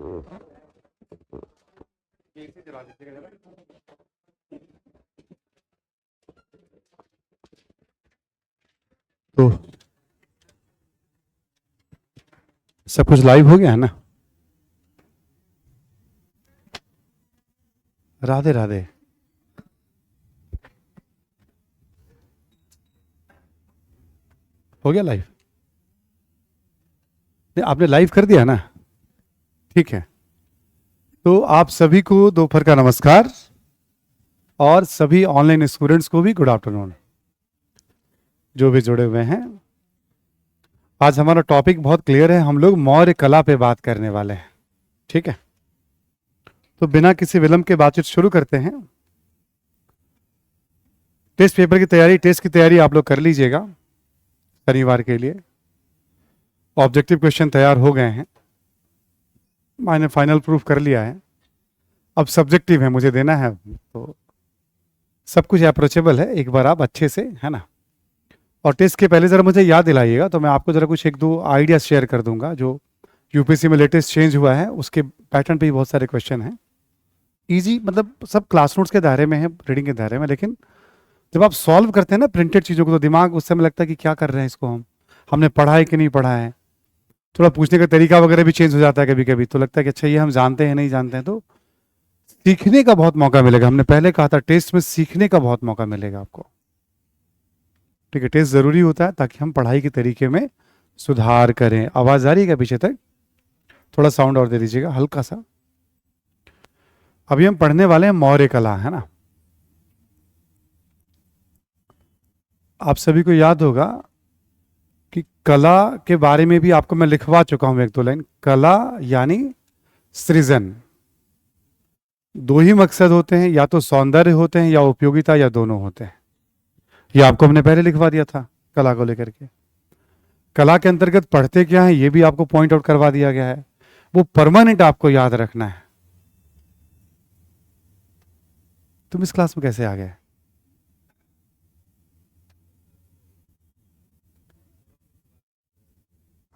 तो सब कुछ लाइव हो गया है ना? राधे राधे। हो गया लाइव? नहीं, आपने लाइव कर दिया ना? ठीक है। तो आप सभी को दोपहर का नमस्कार और सभी ऑनलाइन स्टूडेंट्स को भी गुड आफ्टरनून, जो भी जुड़े हुए हैं। आज हमारा टॉपिक बहुत क्लियर है, हम लोग मौर्य कला पे बात करने वाले हैं। ठीक है, तो बिना किसी विलंब के बातचीत शुरू करते हैं। टेस्ट पेपर की तैयारी, टेस्ट की तैयारी आप लोग कर लीजिएगा शनिवार के लिए। ऑब्जेक्टिव क्वेश्चन तैयार हो गए हैं, मैंने फाइनल प्रूफ कर लिया है। अब सब्जेक्टिव है, मुझे देना है, तो सब कुछ अप्रोचेबल है। एक बार आप अच्छे से, है ना। और टेस्ट के पहले ज़रा मुझे याद दिलाइएगा, तो मैं आपको ज़रा कुछ एक दो आइडिया शेयर कर दूंगा जो यूपीएससी में लेटेस्ट चेंज हुआ है। उसके पैटर्न पे ही बहुत सारे क्वेश्चन हैं। इजी, मतलब सब क्लास नोट्स के दायरे में है, रीडिंग के दायरे में, लेकिन जब आप सॉल्व करते हैं ना प्रिंटेड चीज़ों को, तो दिमाग उस समय लगता है कि क्या कर रहे हैं इसको, हमने पढ़ा है कि नहीं पढ़ा है। थोड़ा पूछने का तरीका वगैरह भी चेंज हो जाता है कभी कभी, तो लगता है कि अच्छा ये हम जानते हैं नहीं जानते हैं। तो सीखने का बहुत मौका मिलेगा। हमने पहले कहा था टेस्ट में सीखने का बहुत मौका मिलेगा आपको। ठीक है, टेस्ट जरूरी होता है ताकि हम पढ़ाई के तरीके में सुधार करें। आवाज आ रही है क्या पीछे तक? थोड़ा साउंड और दे दीजिएगा, हल्का सा। अभी हम पढ़ने वाले हैं मौर्य कला, है ना। आप सभी को याद होगा कि कला के बारे में भी आपको मैं लिखवा चुका हूं एक दो लाइन। कला यानी सृजन। दो ही मकसद होते हैं, या तो सौंदर्य होते हैं या उपयोगिता, या दोनों होते हैं। ये आपको हमने पहले लिखवा दिया था कला को लेकर के। कला के अंतर्गत पढ़ते क्या है ये भी आपको पॉइंट आउट करवा दिया गया है। वो परमानेंट आपको याद रखना है। तुम इस क्लास में कैसे आ गए?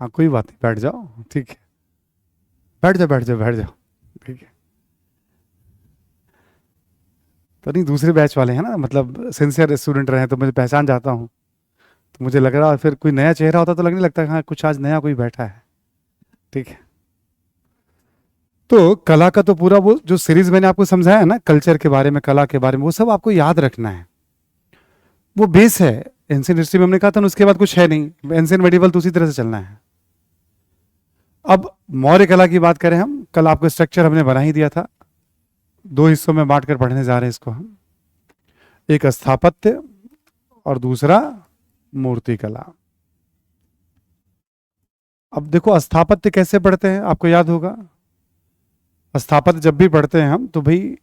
हाँ, कोई बात नहीं, बैठ जाओ। ठीक है, बैठ जाओ बैठ जाओ बैठ जाओ। ठीक है, तो नहीं, दूसरे बैच वाले हैं ना, मतलब सिंसियर स्टूडेंट रहे हैं, तो मुझे पहचान जाता हूँ। तो मुझे लग रहा, फिर कोई नया चेहरा होता तो लगने लगता है हाँ कुछ आज नया कोई बैठा है। ठीक है, तो कला का तो पूरा वो जो सीरीज मैंने आपको समझाया है ना, कल्चर के बारे में, कला के बारे में, वो सब आपको याद रखना है। वो बेस है। एंशिएंट हिस्ट्री में हमने कहा था ना, उसके बाद कुछ है नहीं। एंशिएंट मेडिवल तो उसी तरह से चलना है। अब मौर्य कला की बात करें हम, कल आपको स्ट्रक्चर हमने बना ही दिया था। दो हिस्सों में बांटकर पढ़ने जा रहे हैं इसको हम। एक स्थापत्य और दूसरा मूर्ति कला। अब देखो, स्थापत्य कैसे पढ़ते हैं आपको याद होगा। स्थापत्य जब भी पढ़ते हैं हम, तो भाई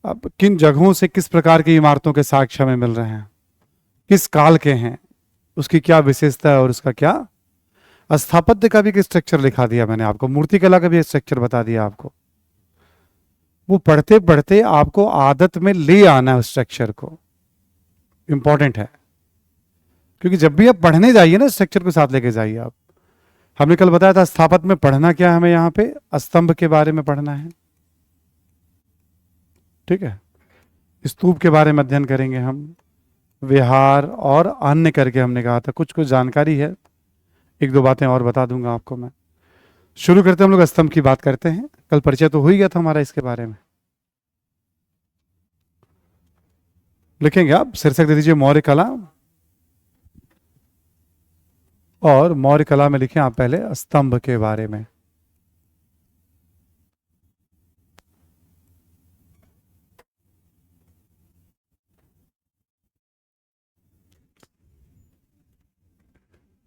अब किन जगहों से किस प्रकार की इमारतों के साक्ष्य हमें मिल रहे हैं, किस काल के हैं, उसकी क्या विशेषता है और उसका क्या। स्थापत्य का भी एक स्ट्रक्चर लिखा दिया मैंने आपको, मूर्ति कला का भी स्ट्रक्चर बता दिया आपको। वो पढ़ते पढ़ते आपको आदत में ले आना है उस स्ट्रक्चर को। इंपॉर्टेंट है, क्योंकि जब भी आप पढ़ने जाइए ना, स्ट्रक्चर को साथ लेके जाइए आप। हमने कल बताया था स्थापत्य में पढ़ना क्या है, हमें यहाँ पे स्तंभ के बारे में पढ़ना है। ठीक है, स्तूप के बारे में अध्ययन करेंगे हम, विहार और अन्य करके हमने कहा था। कुछ कुछ जानकारी है, एक दो बातें और बता दूंगा आपको मैं। शुरू करते हैं, हम लोग स्तंभ की बात करते हैं। कल परिचय तो हो ही गया था हमारा इसके बारे में। लिखेंगे आप, शीर्षक दे दीजिए मौर्य कला, और मौर्य कला में लिखें आप पहले स्तंभ के बारे में।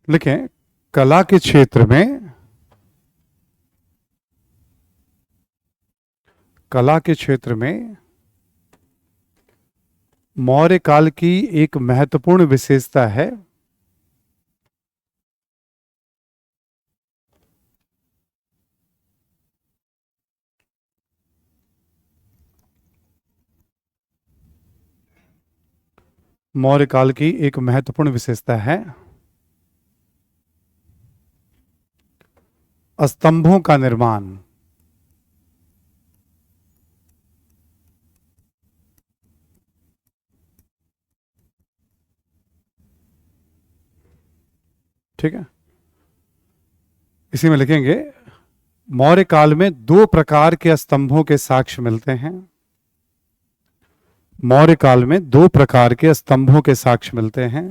लिखें कला के क्षेत्र में, कला के क्षेत्र में मौर्य काल की एक महत्वपूर्ण विशेषता है मौर्य काल की एक महत्वपूर्ण विशेषता है स्तंभों का निर्माण। ठीक है, इसी में लिखेंगे मौर्य काल में दो प्रकार के स्तंभों के साक्ष्य मिलते हैं। मौर्य काल में दो प्रकार के स्तंभों के साक्ष्य मिलते हैं।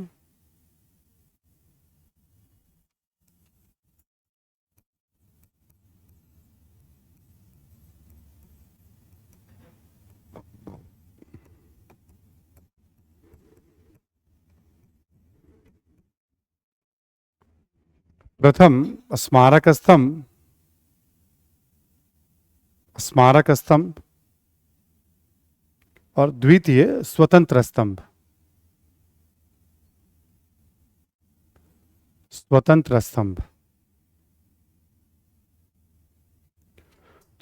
प्रथम स्मारक स्तंभ, स्मारक स्तंभ, और द्वितीय स्वतंत्र स्तंभ, स्वतंत्र स्तंभ।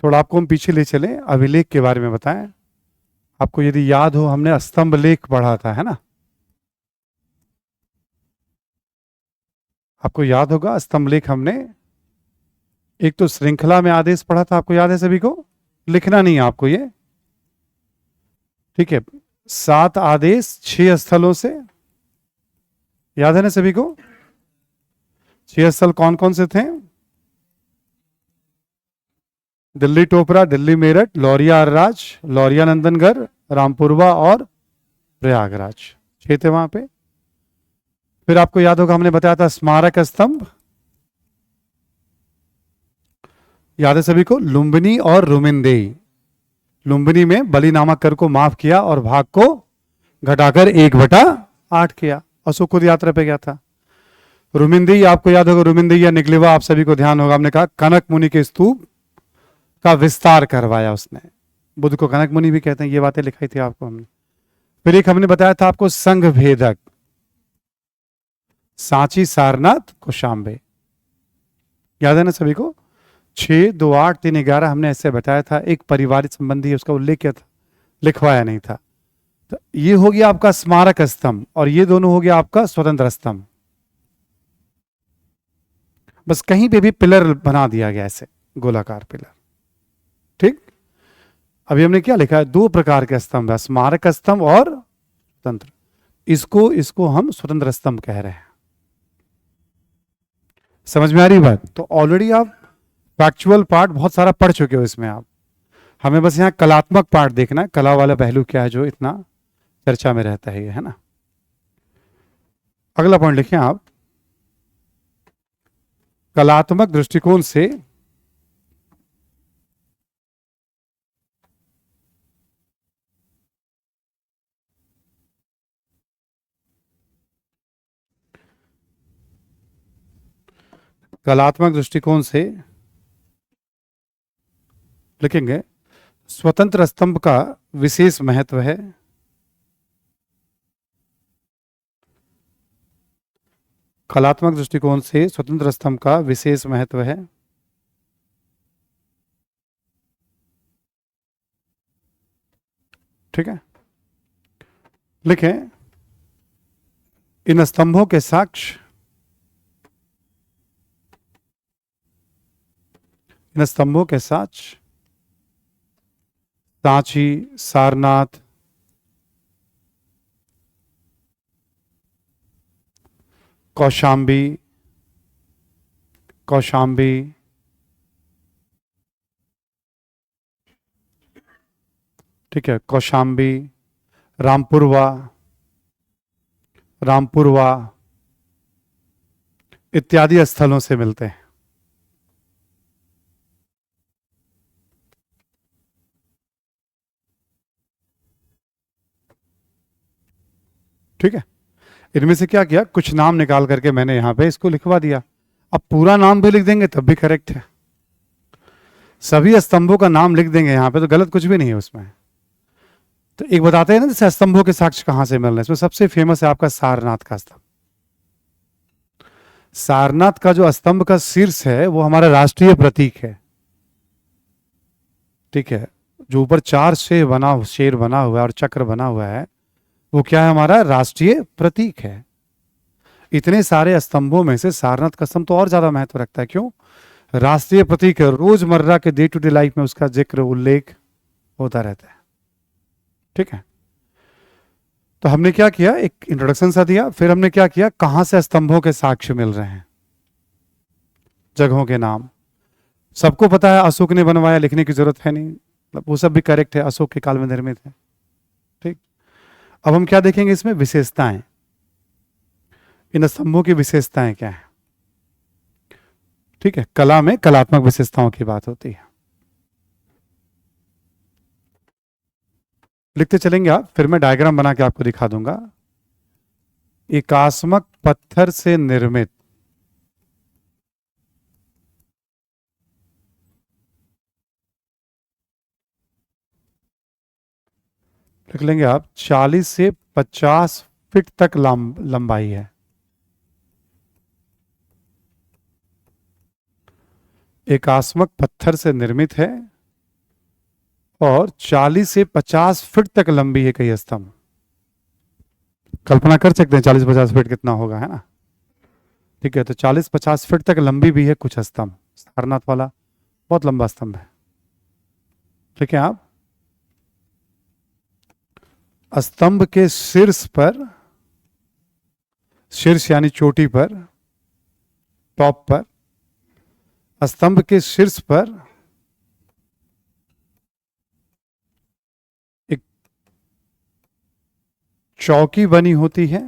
थोड़ा आपको हम पीछे ले चलें, अभिलेख के बारे में बताएं। आपको यदि याद हो, हमने स्तंभ लेख पढ़ा था, है ना? आपको याद होगा स्तंभ लेख हमने एक तो श्रृंखला में आदेश पढ़ा था, आपको याद है सभी को? लिखना नहीं है आपको ये, ठीक है। 7 आदेश 6 स्थलों से, याद है ना सभी को? 6 स्थल कौन कौन से थे? दिल्ली टोपरा, दिल्ली मेरठ, लौरिया अरराज, लौरिया नंदनगढ़, रामपुरवा और प्रयागराज, 6 थे वहां पे। फिर आपको याद होगा हमने बताया था स्मारक स्तंभ, याद है सभी को? लुम्बिनी और रुमिनदेही। लुम्बिनी में बलि नामक कर को माफ किया और भाग को घटाकर 1/8 किया, अशोक खुद यात्रा पे गया था। रुमिनदेही आपको याद होगा, रुमिनदेही या निगलेवा, आप सभी को ध्यान होगा, हमने कहा कनक मुनि के स्तूप का विस्तार करवाया उसने। बुद्ध को कनक मुनि भी कहते हैं, ये बातें लिखाई थी आपको हमने। फिर एक हमने बताया था आपको संघ भेदक, सांची, सारनाथ, कौशाम्बी, याद है ना सभी को? 6, 2, 8, 3, 11 हमने ऐसे बताया था। एक पारिवारिक संबंधी उसका उल्लेख किया था, लिखवाया नहीं था। तो ये हो गया आपका स्मारक स्तंभ, और ये दोनों हो गया आपका स्वतंत्र स्तंभ। बस कहीं पे भी पिलर बना दिया गया ऐसे, गोलाकार पिलर, ठीक। अभी हमने क्या लिखा है? 2 प्रकार के स्तंभ है, स्मारक स्तंभ और स्वतंत्र। इसको हम स्वतंत्र स्तंभ कह रहे हैं। समझ में आ रही बात? तो ऑलरेडी आप फैक्चुअल पार्ट बहुत सारा पढ़ चुके हो इसमें। आप हमें बस यहाँ कलात्मक पार्ट देखना है, कला वाला पहलू क्या है जो इतना चर्चा में रहता है ना। अगला पॉइंट लिखें आप, कलात्मक दृष्टिकोण से लिखेंगे स्वतंत्र स्तंभ का विशेष महत्व है। कलात्मक दृष्टिकोण से स्वतंत्र स्तंभ का विशेष महत्व है। ठीक है, लिखें इन स्तंभों के साक्ष्य, इन स्तंभों के साक्ष्य सांची, सारनाथ, कौशाम्बी, ठीक है, कौशाम्बी, रामपुरवा इत्यादि स्थलों से मिलते हैं। ठीक है, इनमें से क्या किया, कुछ नाम निकाल करके मैंने यहां पे इसको लिखवा दिया। अब पूरा नाम भी लिख देंगे तब भी करेक्ट है। सभी स्तंभों का नाम लिख देंगे यहां पे तो गलत कुछ भी नहीं है उसमें। तो एक बताते हैं ना जैसे स्तंभों के साक्ष्य कहां से मिल रहे हैं। इसमें सबसे फेमस है आपका सारनाथ का स्तंभ। सारनाथ का जो स्तंभ का शीर्ष है वो हमारा राष्ट्रीय प्रतीक है। ठीक है, जो ऊपर 4 शेर बना हुआ है और चक्र बना हुआ है वो क्या है, हमारा राष्ट्रीय प्रतीक है। इतने सारे स्तंभों में से सारनाथ का स्तंभ तो और ज्यादा महत्व रखता है। क्यों? राष्ट्रीय प्रतीक है, रोजमर्रा के डे टू डे लाइफ में उसका जिक्र उल्लेख होता रहता है। ठीक है, तो हमने क्या किया, एक इंट्रोडक्शन सा दिया, फिर हमने क्या किया, कहां से स्तंभों के साक्ष्य मिल रहे हैं। जगहों के नाम। सबको पता है अशोक ने बनवाया, लिखने की जरूरत है नहीं, मतलब वो सब भी करेक्ट है, अशोक के काल में निर्मित है। ठीक, अब हम क्या देखेंगे इसमें, विशेषताएं। इन स्तंभों की विशेषताएं क्या है। ठीक है, कला में कलात्मक विशेषताओं की बात होती है। लिखते चलेंगे आप, फिर मैं डायग्राम बना के आपको दिखा दूंगा। एकास्मक पत्थर से निर्मित लिख लेंगे आप, 40 से 50 फीट तक लंबाई है। एकास्मक पत्थर से निर्मित है और 40 से 50 फीट तक लंबी है कई स्तंभ। कल्पना कर सकते हैं 40-50 फीट कितना होगा, है ना। ठीक है, तो 40-50 फीट तक लंबी भी है कुछ स्तंभ। सारनाथ वाला बहुत लंबा स्तंभ है। ठीक है, आप स्तंभ के शीर्ष पर, शीर्ष यानी चोटी पर, टॉप पर, स्तंभ के शीर्ष पर एक चौकी बनी होती है।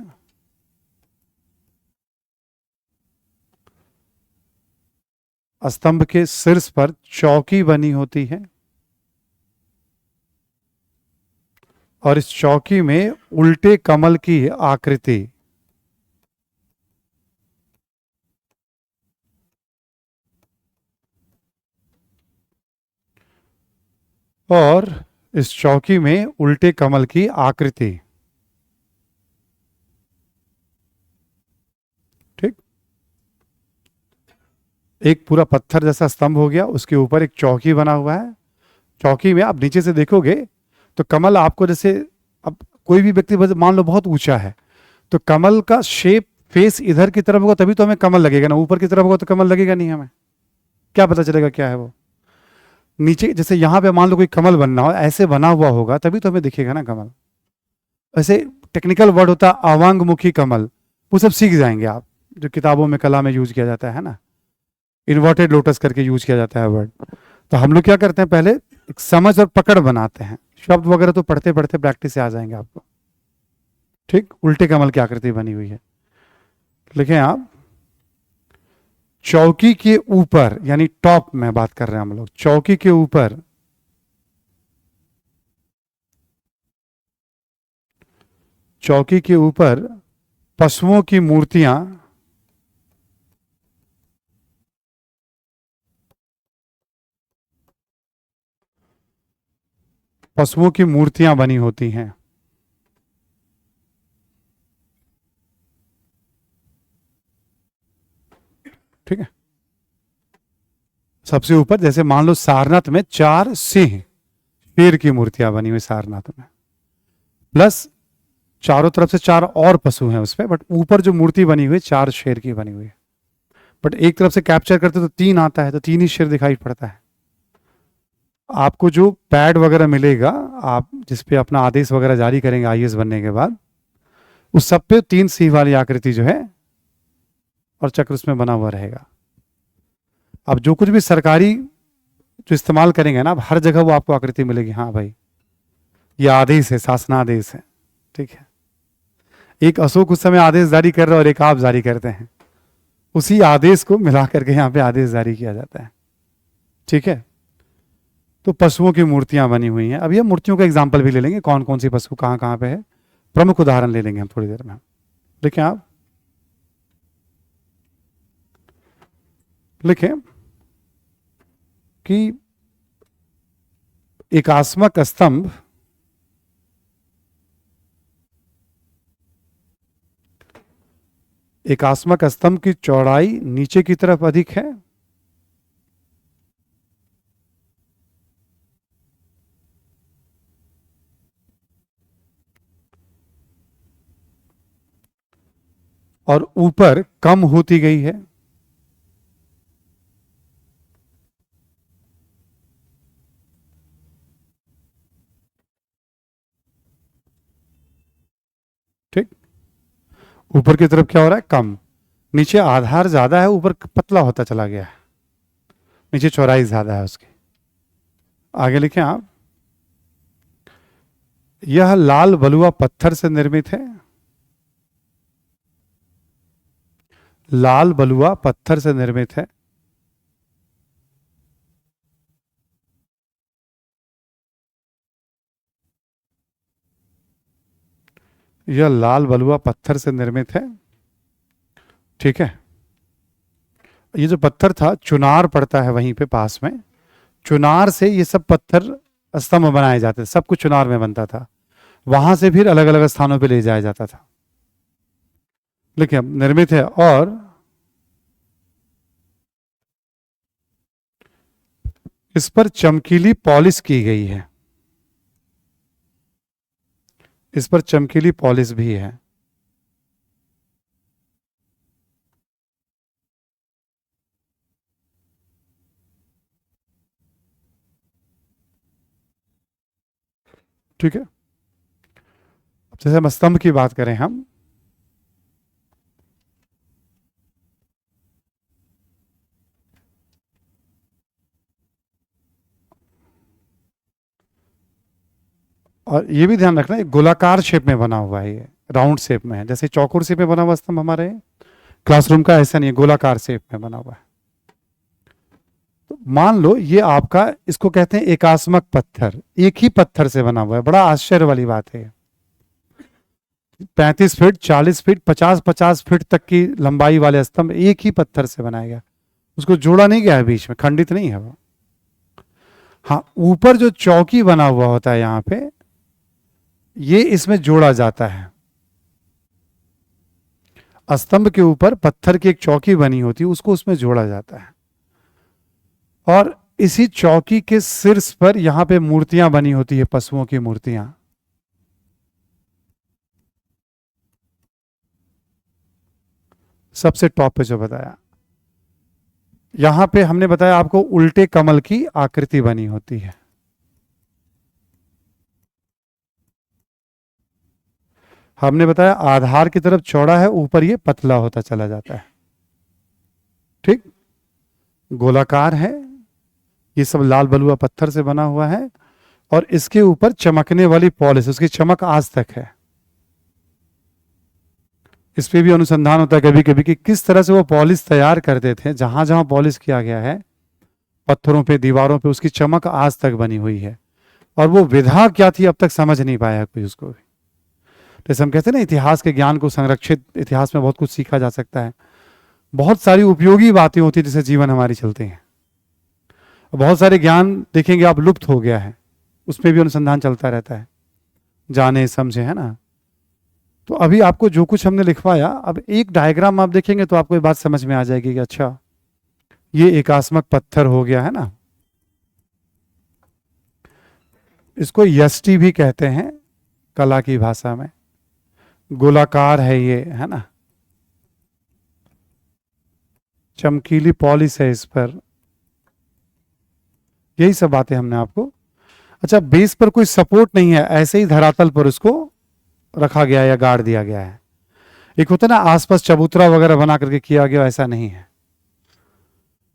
स्तंभ के शीर्ष पर चौकी बनी होती है और इस चौकी में उल्टे कमल की आकृति, और इस चौकी में उल्टे कमल की आकृति। ठीक, एक पूरा पत्थर जैसा स्तंभ हो गया, उसके ऊपर एक चौकी बना हुआ है। चौकी में आप नीचे से देखोगे तो कमल आपको, जैसे अब कोई भी व्यक्ति मान लो बहुत ऊंचा है, तो कमल का शेप, फेस इधर की तरफ होगा तभी तो हमें कमल लगेगा ना, ऊपर की तरफ होगा तो कमल लगेगा नहीं। हमें क्या पता चलेगा क्या है वो। नीचे जैसे यहां पे मान लो कोई कमल बनना हो, ऐसे बना हुआ होगा तभी तो हमें दिखेगा ना कमल। ऐसे टेक्निकल वर्ड होता है अवांगमुखी कमल, वो सब सीख जाएंगे आप, जो किताबों में कला में यूज किया जाता है ना। इन्वर्टेड लोटस करके यूज किया जाता है वर्ड। तो हम लोग क्या करते हैं, पहले एक समझ और पकड़ बनाते हैं। शब्द वगैरह तो पढ़ते पढ़ते प्रैक्टिस से आ जाएंगे आपको। ठीक, उल्टे कमल की आकृति बनी हुई है। लिखें आप, चौकी के ऊपर, यानी टॉप में बात कर रहे हैं हम लोग, चौकी के ऊपर चौकी के ऊपर पशुओं की मूर्तियां, पशुओं की मूर्तियां बनी होती हैं। ठीक है, सबसे ऊपर जैसे मान लो सारनाथ में 4 सिंह, शेर की मूर्तियां बनी हुई सारनाथ में, प्लस चारों तरफ से 4 और पशु हैं उसपे, बट ऊपर जो मूर्ति बनी हुई है 4 शेर की बनी हुई है। बट एक तरफ से कैप्चर करते तो 3 आता है, तो 3 ही शेर दिखाई पड़ता है। आपको जो पैड वगैरह मिलेगा, आप जिस पे अपना आदेश वगैरह जारी करेंगे आईएएस बनने के बाद, उस सब पे 3 सिंह वाली आकृति जो है और चक्र उसमें बना हुआ रहेगा। अब जो कुछ भी सरकारी जो इस्तेमाल करेंगे ना, अब हर जगह वो आपको आकृति मिलेगी, हाँ भाई ये आदेश है, शासनादेश है। ठीक है, एक अशोक उस समय आदेश जारी कर रहे और एक आप जारी करते हैं, उसी आदेश को मिला करके यहाँ पे आदेश जारी किया जाता है। ठीक है, तो पशुओं की मूर्तियां बनी हुई हैं। अब ये मूर्तियों का एग्जाम्पल भी ले लेंगे, कौन कौन सी पशु कहाँ कहाँ पे है, प्रमुख उदाहरण ले लेंगे हम थोड़ी देर में। देखें आप, लिखें कि एकास्मक स्तंभ एकास्मक स्तंभ की चौड़ाई नीचे की तरफ अधिक है और ऊपर कम होती गई है। ठीक, ऊपर की तरफ क्या हो रहा है, कम, नीचे आधार ज्यादा है, ऊपर पतला होता चला गया है, नीचे चौड़ाई ज्यादा है उसकी। आगे लिखें आप, यह लाल बलुआ पत्थर से निर्मित है। लाल बलुआ पत्थर से निर्मित है। यह लाल बलुआ पत्थर से निर्मित है। ठीक है, ये जो पत्थर था, चुनार पड़ता है वहीं पे पास में, चुनार से ये सब पत्थर स्तंभ बनाए जाते थे, सब कुछ चुनार में बनता था, वहां से फिर अलग अलग स्थानों पे ले जाया जाता था। लेकिन अब निर्मित है और इस पर चमकीली पॉलिश की गई है। इस पर चमकीली पॉलिश भी है। ठीक है, जैसे हम स्तंभ की बात करें हम, और ये भी ध्यान रखना, ये गोलाकार शेप में बना हुआ है, ये राउंड शेप में है, जैसे चौकोर शेप में बना हुआ स्तंभ हमारे क्लासरूम का, ऐसा नहीं है, गोलाकार शेप में बना हुआ है। तो मान लो ये आपका, इसको कहते हैं एकास्मक पत्थर, एक ही पत्थर से बना हुआ है। बड़ा आश्चर्य वाली बात है। 35 फीट, 40 फीट, 50-50 फीट तक की लंबाई वाले स्तंभ एक ही पत्थर से बनाया गया, उसको जोड़ा नहीं गया है बीच में, खंडित नहीं है वो। हाँ, ऊपर जो चौकी बना हुआ होता है यहाँ पे, ये इसमें जोड़ा जाता है। स्तंभ के ऊपर पत्थर की एक चौकी बनी होती है, उसको उसमें जोड़ा जाता है, और इसी चौकी के शीर्ष पर यहां पे मूर्तियां बनी होती है, पशुओं की मूर्तियां। सबसे टॉप पे जो बताया, यहां पे हमने बताया आपको उल्टे कमल की आकृति बनी होती है। हमने बताया आधार की तरफ चौड़ा है, ऊपर ये पतला होता चला जाता है। ठीक, गोलाकार है, ये सब लाल बलुआ पत्थर से बना हुआ है, और इसके ऊपर चमकने वाली पॉलिश, उसकी चमक आज तक है। इस पे भी अनुसंधान होता है कभी कभी कि किस तरह से वो पॉलिश तैयार करते थे, जहां जहां पॉलिश किया गया है पत्थरों पे, दीवारों पे, उसकी चमक आज तक बनी हुई है। और वो विधा क्या थी अब तक समझ नहीं पाया कोई उसको भी। जैसे हम कहते हैं ना, इतिहास के ज्ञान को संरक्षित, इतिहास में बहुत कुछ सीखा जा सकता है, बहुत सारी उपयोगी बातें होती है जिससे जीवन हमारी चलते हैं। बहुत सारे ज्ञान देखेंगे आप लुप्त हो गया है, उसमें भी अनुसंधान चलता रहता है, जाने समझे, है ना। तो अभी आपको जो कुछ हमने लिखवाया, अब एक डायग्राम आप देखेंगे तो आपको ये बात समझ में आ जाएगी कि अच्छा ये एकास्मक पत्थर हो गया, है ना। इसको यष्टि भी कहते हैं कला की भाषा में। गोलाकार है ये, है ना, चमकीली पॉलिश है इस पर, यही सब बातें हमने आपको। अच्छा, बेस पर कोई सपोर्ट नहीं है, ऐसे ही धरातल पर उसको रखा गया या गाड़ दिया गया है। एक होता है ना आसपास चबूतरा वगैरह बना करके किया गया, ऐसा नहीं है।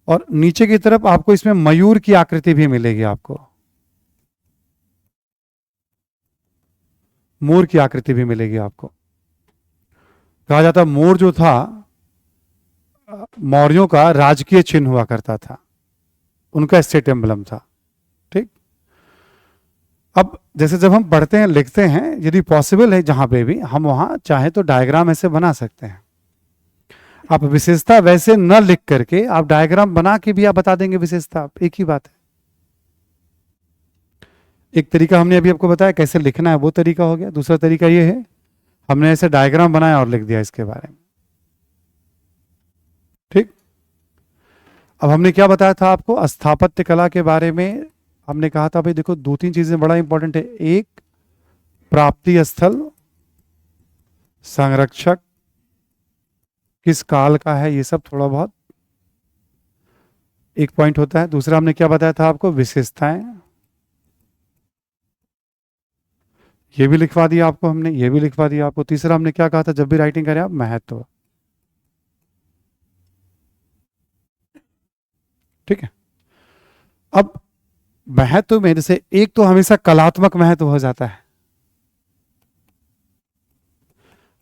और नीचे की तरफ आपको इसमें मयूर की आकृति भी मिलेगी, आपको मोर की आकृति भी मिलेगी आपको। कहा जाता मोर जो था मौर्यों का राजकीय चिन्ह हुआ करता था, उनका स्टेट एम्बलम था। ठीक, अब जैसे जब हम पढ़ते हैं लिखते हैं, यदि पॉसिबल है जहां पे भी हम वहां चाहे तो डायग्राम ऐसे बना सकते हैं। आप विशेषता वैसे न लिख करके आप डायग्राम बना के भी आप बता देंगे विशेषता, एक ही बात है। एक तरीका हमने अभी आपको बताया कैसे लिखना है, वो तरीका हो गया। दूसरा तरीका ये है, हमने ऐसे डायग्राम बनाया और लिख दिया इसके बारे में। ठीक, अब हमने क्या बताया था आपको स्थापत्य कला के बारे में। हमने कहा था भाई देखो, दो तीन चीजें बड़ा इंपॉर्टेंट है। एक, प्राप्ति स्थल, संरक्षक किस काल का है, ये सब थोड़ा बहुत एक पॉइंट होता है। दूसरा हमने क्या बताया था आपको, विशेषताएं, ये भी लिखवा दिया आपको हमने, ये भी लिखवा दिया आपको। तीसरा हमने क्या कहा था, जब भी राइटिंग करें आप, महत्व। ठीक है। अब महत्व में जैसे एक तो हमेशा कलात्मक महत्व हो जाता है,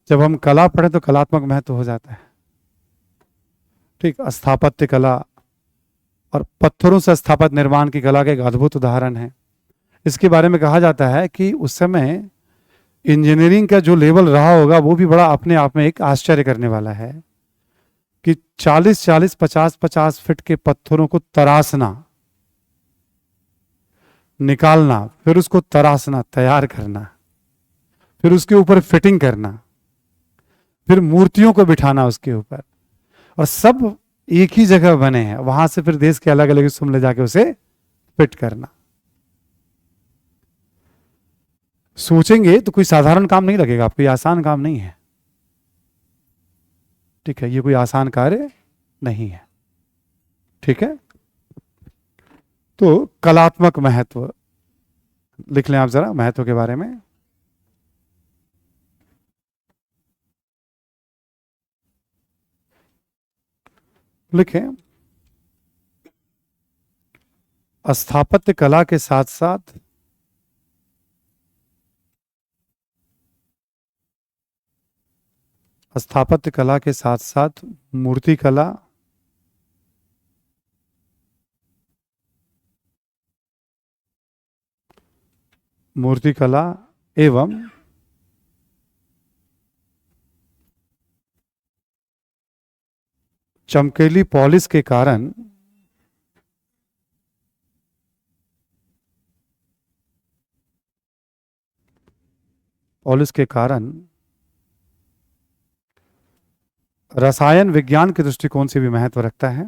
जब हम कला पढ़े तो कलात्मक महत्व हो जाता है। ठीक, स्थापत्य कला और पत्थरों से स्थापित निर्माण की कला का एक अद्भुत उदाहरण है। इसके बारे में कहा जाता है कि उस समय इंजीनियरिंग का जो लेवल रहा होगा वो भी बड़ा अपने आप में एक आश्चर्य करने वाला है कि 40-40, 50-50 फीट के पत्थरों को तराशना, निकालना, फिर उसको तराशना, तैयार करना, फिर उसके ऊपर फिटिंग करना, फिर मूर्तियों को बिठाना उसके ऊपर, और सब एक ही जगह बने हैं, वहां से फिर देश के अलग अलग हिस्सों में ले जाके उसे फिट करना। सोचेंगे तो कोई साधारण काम नहीं लगेगा आपको, ये आसान काम नहीं है। ठीक है, ये कोई आसान कार्य नहीं है। ठीक है, तो कलात्मक महत्व लिख लें आप जरा महत्व के बारे में। लिखें, स्थापत्य कला के साथ साथ स्थापत्य कला के साथ साथ मूर्ति कला, मूर्ति कला एवं चमकीली पॉलिश के कारण रसायन विज्ञान के दृष्टिकोण से भी महत्व रखता है।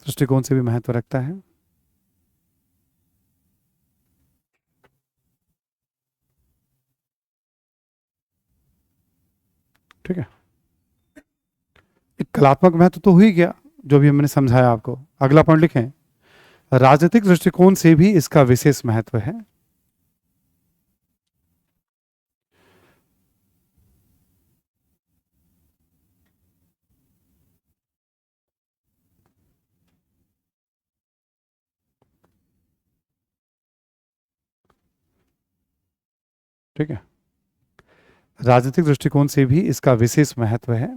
दृष्टिकोण से भी महत्व रखता है। ठीक है, एक कलात्मक महत्व तो हो ही गया जो भी हमने समझाया आपको। अगला पॉइंट लिखें, राजनीतिक दृष्टिकोण से भी इसका विशेष महत्व है। ठीक है, राजनीतिक दृष्टिकोण से भी इसका विशेष महत्व है।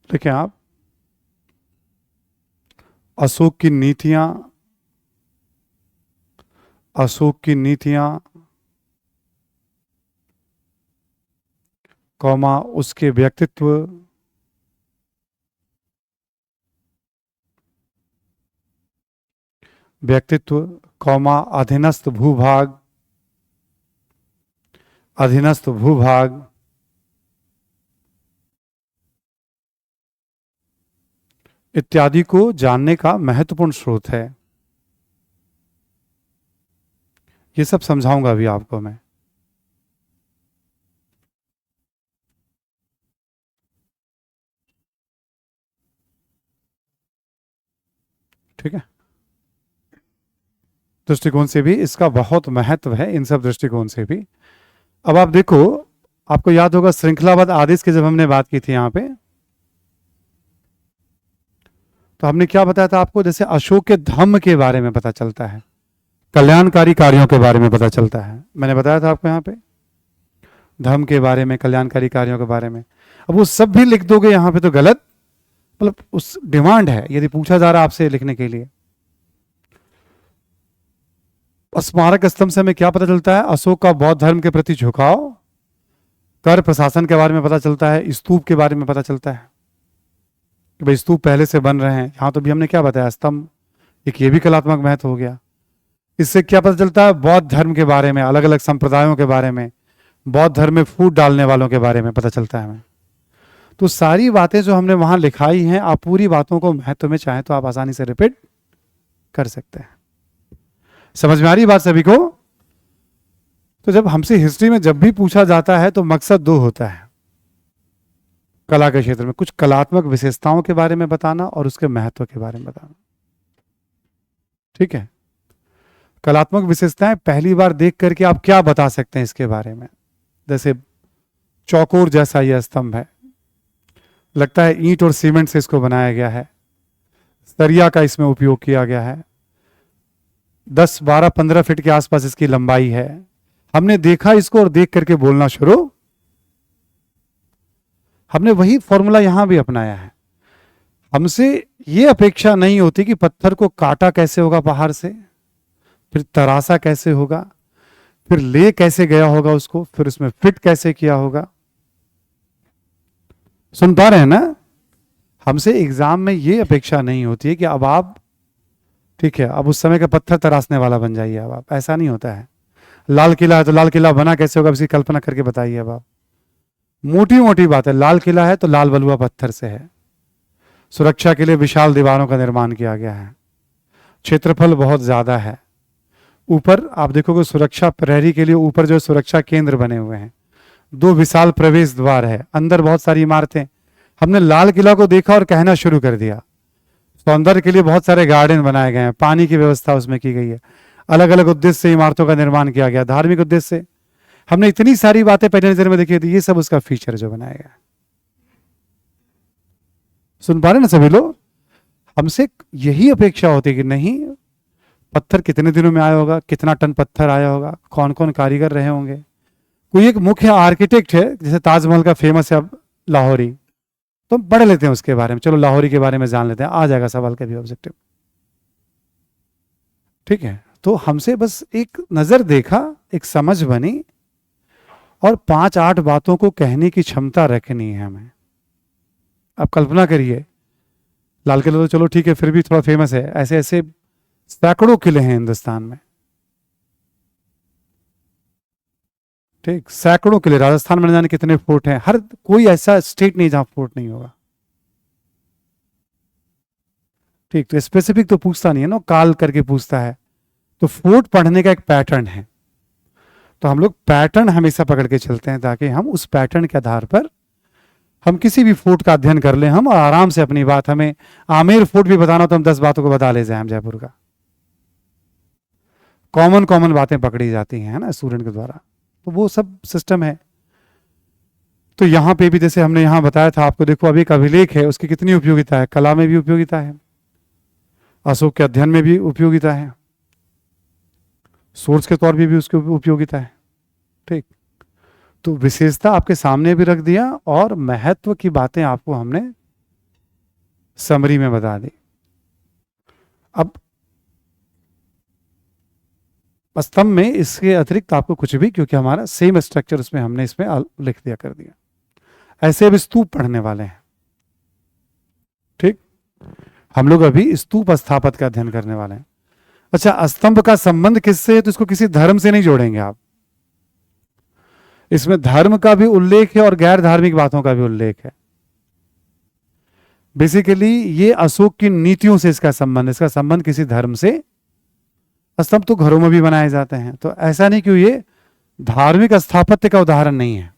लिखें आप, अशोक की नीतियां कौमा उसके व्यक्तित्व, कौमा अधीनस्थ भूभाग इत्यादि को जानने का महत्वपूर्ण स्रोत है। ये सब समझाऊंगा अभी आपको मैं। ठीक है, दृष्टिकोण से भी इसका बहुत महत्व है, इन सब दृष्टिकोण से भी। अब आप देखो, आपको याद होगा श्रृंखलाबद्ध आदेश की जब हमने बात की थी यहां पे, तो हमने क्या बताया था आपको, जैसे अशोक के धम्म के बारे में पता चलता है, कल्याणकारी कार्यों के बारे में पता चलता है। मैंने बताया था आपको यहाँ पे धम्म के बारे में, कल्याणकारी कार्यों के बारे में। अब वो सब भी लिख दोगे यहाँ पे तो गलत, मतलब उस डिमांड है यदि पूछा जा रहा है आपसे लिखने के लिए। स्मारक स्तंभ से हमें क्या पता चलता है, अशोक का बौद्ध धर्म के प्रति झुकाव, कर प्रशासन के बारे में पता चलता है, स्तूप के बारे में पता चलता है कि भाई स्तूप पहले से बन रहे हैं। यहां तो भी हमने क्या बताया, स्तंभ, एक ये भी कलात्मक महत्व हो गया। इससे क्या पता चलता है, बौद्ध धर्म के बारे में, अलग अलग संप्रदायों के बारे में, बौद्ध धर्म में फूट डालने वालों के बारे में पता चलता है हमें। तो सारी बातें जो हमने वहां लिखाई हैं, आप पूरी बातों को महत्व में चाहें तो आप आसानी से रिपीट कर सकते हैं। समझ में आ रही बात सभी को? तो जब हमसे हिस्ट्री में जब भी पूछा जाता है तो मकसद दो होता है, कला के क्षेत्र में कुछ कलात्मक विशेषताओं के बारे में बताना और उसके महत्व के बारे में बताना। ठीक है, कलात्मक विशेषताएं पहली बार देख करके आप क्या बता सकते हैं इसके बारे में? जैसे चौकोर जैसा यह स्तंभ है, लगता है ईंट और सीमेंट से इसको बनाया गया है, सरिया का इसमें उपयोग किया गया है, 10, 12, 15 फीट के आसपास इसकी लंबाई है। हमने देखा इसको और देख करके बोलना शुरू, हमने वही फॉर्मूला यहां भी अपनाया है। हमसे यह अपेक्षा नहीं होती कि पत्थर को काटा कैसे होगा बाहर से, फिर तरासा कैसे होगा, फिर ले कैसे गया होगा उसको, फिर उसमें फिट कैसे किया होगा। सुन पा रहे हैं ना? हमसे एग्जाम में यह अपेक्षा नहीं होती है कि अब आप, ठीक है, अब उस समय का पत्थर तराशने वाला बन जाइए। अब आप, ऐसा नहीं होता है। लाल किला है तो लाल किला बना कैसे होगा, इसकी कल्पना करके बताइए। अब आप, मोटी मोटी बात है, लाल किला है तो लाल बलुआ पत्थर से है, सुरक्षा के लिए विशाल दीवारों का निर्माण किया गया है, क्षेत्रफल बहुत ज्यादा है, ऊपर आप देखोगे सुरक्षा प्रहरी के लिए ऊपर जो सुरक्षा केंद्र बने हुए हैं, 2 विशाल प्रवेश द्वार है, अंदर बहुत सारी इमारतें। हमने लाल किला को देखा और कहना शुरू कर दिया। सौंदर्य के लिए बहुत सारे गार्डन बनाए गए हैं, पानी की व्यवस्था उसमें की गई है, अलग अलग उद्देश्य से इमारतों का निर्माण किया गया, धार्मिक उद्देश्य से। हमने इतनी सारी बातें पहले नजर में देखी थी, ये सब उसका फीचर जो बनाया गया। सुन पा रहे ना सभी लोग? हमसे यही अपेक्षा होती कि नहीं, पत्थर कितने दिनों में आया होगा, कितना टन पत्थर आया होगा, कौन कौन कारीगर रहे होंगे, कोई एक मुख्य आर्किटेक्ट है, जैसे ताजमहल का फेमस है अब लाहौरी, तो हम पढ़ लेते हैं उसके बारे में, चलो लाहौरी के बारे में जान लेते हैं, आ जाएगा सवाल कभी ऑब्जेक्टिव। ठीक है, तो हमसे बस एक नजर देखा, एक समझ बनी, और 5-8 बातों को कहने की क्षमता रखनी है हमें। अब कल्पना करिए, लाल किला तो चलो ठीक है, फिर भी थोड़ा फेमस है, ऐसे ऐसे सैकड़ों किले हैं हिंदुस्तान में। ठीक, सैकड़ों किले, राजस्थान में न जाने कितने फोर्ट हैं, हर कोई ऐसा स्टेट नहीं जहां फोर्ट नहीं होगा। ठीक, तो स्पेसिफिक तो पूछता नहीं है ना, काल करके पूछता है। तो फोर्ट पढ़ने का एक पैटर्न है, तो हम लोग पैटर्न हमेशा पकड़ के चलते हैं, ताकि हम उस पैटर्न के आधार पर हम किसी भी फोर्ट का अध्ययन कर लें हम, और आराम से अपनी बात, हमें आमेर फोर्ट भी बताना तो हम 10 बातों को बता ले जाए हम जयपुर का। कॉमन कॉमन बातें पकड़ी जाती हैं ना स्टूडेंट के द्वारा, तो वो सब सिस्टम है। तो यहां पे भी जैसे हमने यहां बताया था आपको, देखो अभी एक अभिलेख है, उसकी कितनी उपयोगिता है, कला में भी उपयोगिता है, अशोक के अध्ययन में भी उपयोगिता है, सोर्स के तौर पर भी उसकी उपयोगिता है। ठीक, तो विशेषता आपके सामने भी रख दिया, और महत्व की बातें आपको हमने समरी में बता दी। अब स्तंभ में इसके अतिरिक्त आपको कुछ भी, क्योंकि हमारा सेम स्ट्रक्चर उसमें हमने इसमें लिख दिया, कर दिया। ऐसे अब स्तूप पढ़ने वाले हैं। ठीक, हम लोग अभी स्तूप स्थापत का अध्ययन करने वाले हैं। अच्छा, स्तंभ का संबंध किससे है? तो इसको किसी धर्म से नहीं जोड़ेंगे आप, इसमें धर्म का भी उल्लेख है और गैर धार्मिक बातों का भी उल्लेख है। बेसिकली ये अशोक की नीतियों से इसका संबंध किसी धर्म से। स्तंभ तो घरों में भी बनाए जाते हैं, तो ऐसा नहीं कि ये धार्मिक स्थापत्य का उदाहरण नहीं है,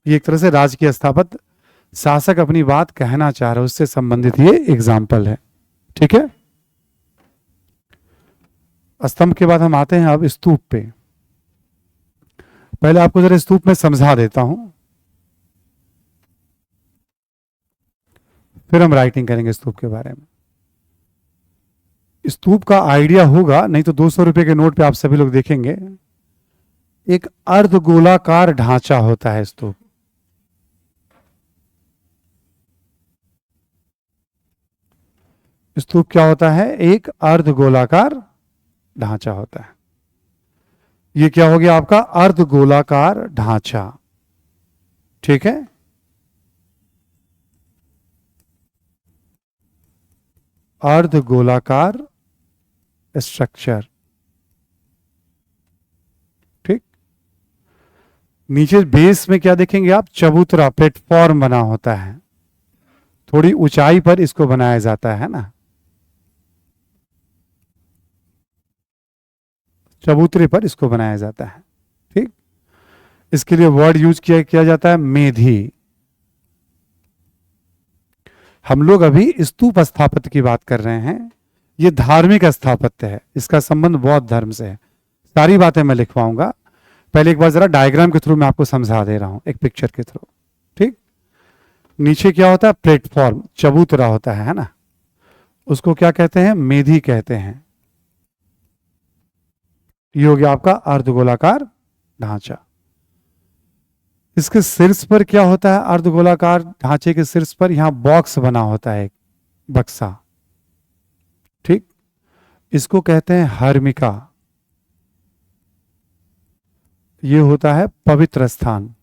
ये एक तरह से राजकीय स्थापत्य, शासक अपनी बात कहना चाह रहे उससे संबंधित ये एग्जाम्पल है। ठीक है, स्तंभ के बाद हम आते हैं अब स्तूप पे। पहले आपको जरा स्तूप में समझा देता हूं, फिर हम राइटिंग करेंगे स्तूप के बारे में। स्तूप का आइडिया होगा, नहीं तो 200 रुपए के नोट पे आप सभी लोग देखेंगे, एक अर्धगोलाकार ढांचा होता है स्तूप। स्तूप क्या होता है? एक अर्धगोलाकार ढांचा होता है। ये क्या हो गया आपका? अर्धगोलाकार ढांचा। ठीक है, अर्धगोलाकार स्ट्रक्चर। ठीक, नीचे बेस में क्या देखेंगे आप? चबूतरा, प्लेटफॉर्म बना होता है, थोड़ी ऊंचाई पर इसको बनाया जाता है ना, चबूतरे पर इसको बनाया जाता है। ठीक, इसके लिए वर्ड यूज किया जाता है मेधी। हम लोग अभी स्तूप स्थापत्य की बात कर रहे हैं, ये धार्मिक स्थापत्य है, इसका संबंध बौद्ध धर्म से है। सारी बातें मैं लिखवाऊंगा, पहले एक बार जरा डायग्राम के थ्रू मैं आपको समझा दे रहा हूं, एक पिक्चर के थ्रू। ठीक, नीचे क्या होता है, प्लेटफॉर्म, चबूतरा होता है ना, उसको क्या कहते हैं, मेधी कहते हैं। ये हो गया आपका अर्धगोलाकार ढांचा। इसके शीर्ष पर क्या होता है, अर्धगोलाकार ढांचे के शीर्ष पर यहां बॉक्स बना होता है, एक बक्सा। ठीक, इसको कहते हैं हर्मिका। ये होता है पवित्र स्थान।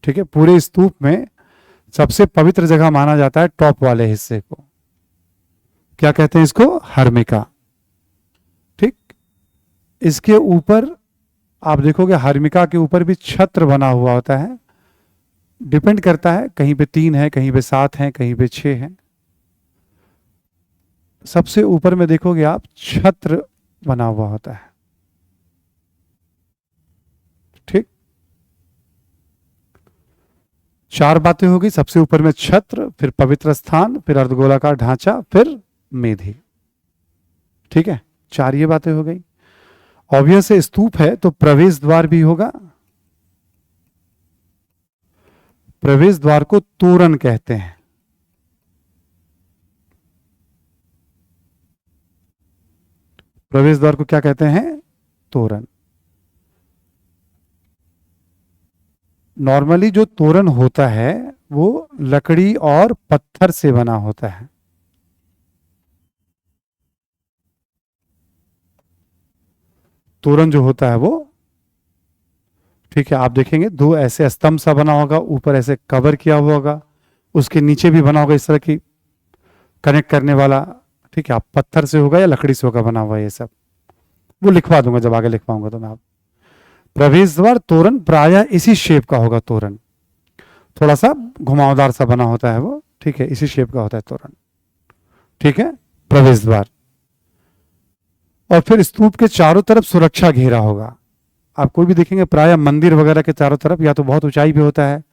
ठीक है, पूरे स्तूप में सबसे पवित्र जगह माना जाता है टॉप वाले हिस्से को, क्या कहते हैं इसको, हर्मिका। ठीक, इसके ऊपर आप देखोगे हर्मिका के ऊपर भी छत्र बना हुआ होता है, डिपेंड करता है, कहीं पे 3 है, कहीं पे 7 है, कहीं पे 6 है। सबसे ऊपर में देखोगे आप छत्र बना हुआ होता है। ठीक, 4 बातें होगी, सबसे ऊपर में छत्र, फिर पवित्र स्थान, फिर अर्धगोलाकार ढांचा, फिर मेधी। ठीक है, 4 ये बातें हो गई। ऑब्वियस स्तूप है तो प्रवेश द्वार भी होगा। प्रवेश द्वार को तोरण कहते हैं। प्रवेश द्वार को क्या कहते हैं, तोरण। नॉर्मली जो तोरण होता है वो लकड़ी और पत्थर से बना होता है। तोरण जो होता है वो, ठीक है, आप देखेंगे 2 ऐसे स्तंभ सा बना होगा, ऊपर ऐसे कवर किया हुआ होगा, उसके नीचे भी बना होगा इस तरह की कनेक्ट करने वाला। ठीक है, आप पत्थर से होगा या लकड़ी से होगा बना हुआ, ये सब वो लिखवा दूंगा जब आगे लिखवाऊंगा तो मैं। आप प्रवेश द्वार तोरण प्रायः इसी शेप का होगा, तोरण थोड़ा सा घुमावदार सा बना होता है वो। ठीक है, इसी शेप का होता है तोरण। ठीक है, प्रवेश द्वार। और फिर स्तूप के चारों तरफ सुरक्षा घेरा होगा। आप कोई भी देखेंगे प्रायः मंदिर वगैरह के चारों तरफ या तो बहुत ऊंचाई पे होता है,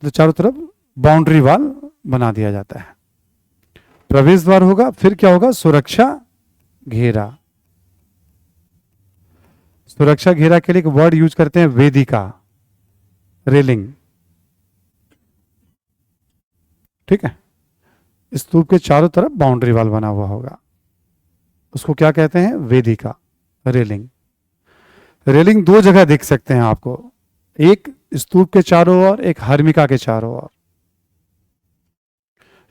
तो चारों तरफ बाउंड्री वॉल बना दिया जाता है। प्रवेश द्वार होगा, फिर क्या होगा, सुरक्षा घेरा। सुरक्षा घेरा के लिए एक वर्ड यूज करते हैं, वेदिका, रेलिंग। ठीक है, स्तूप के चारों तरफ बाउंड्री वॉल बना हुआ होगा, उसको क्या कहते हैं, वेदिका, रेलिंग। रेलिंग 2 जगह दिख सकते हैं आपको, एक स्तूप के चारों ओर, एक हर्मिका के चारों ओर।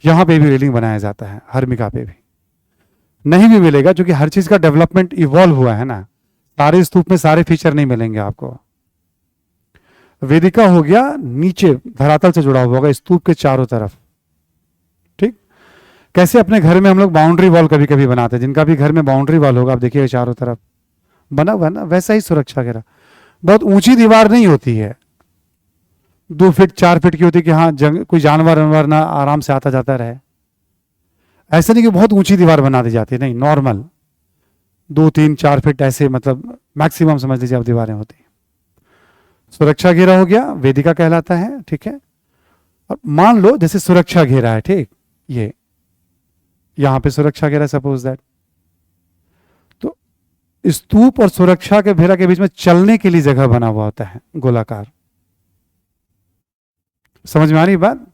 यहां पे भी रेलिंग बनाया जाता है, हर्मिका पे भी नहीं भी मिलेगा, क्योंकि हर चीज का डेवलपमेंट इवॉल्व हुआ है ना, सारे स्तूप में सारे फीचर नहीं मिलेंगे आपको। वेदिका हो गया नीचे धरातल से जुड़ा हुआ होगा, स्तूप के चारों तरफ। ठीक, कैसे अपने घर में हम लोग बाउंड्री वॉल कभी कभी बनाते हैं, जिनका भी घर में बाउंड्री वॉल होगा आप देखिए चारों तरफ बना हुआ है ना, वैसा ही सुरक्षा घेरा। बहुत ऊंची दीवार नहीं होती है, 2 फीट 4 फीट की होती है कि हाँ कोई जानवर वानवर ना आराम से आता जाता रहे। ऐसा नहीं कि बहुत ऊंची दीवार बना दी जाती है, नहीं, नॉर्मल 2 3 4 फीट ऐसे, मतलब मैक्सिमम समझ लीजिए आप दीवारें होती हैं। सुरक्षा घेरा हो गया, वेदिका कहलाता है। ठीक है, और मान लो जैसे सुरक्षा घेरा है, ठीक, ये यहां पे सुरक्षा घेरा, सपोज दैट, तो स्तूप और सुरक्षा के घेरा के बीच में चलने के लिए जगह बना हुआ होता है, गोलाकार। समझ में आ रही बात?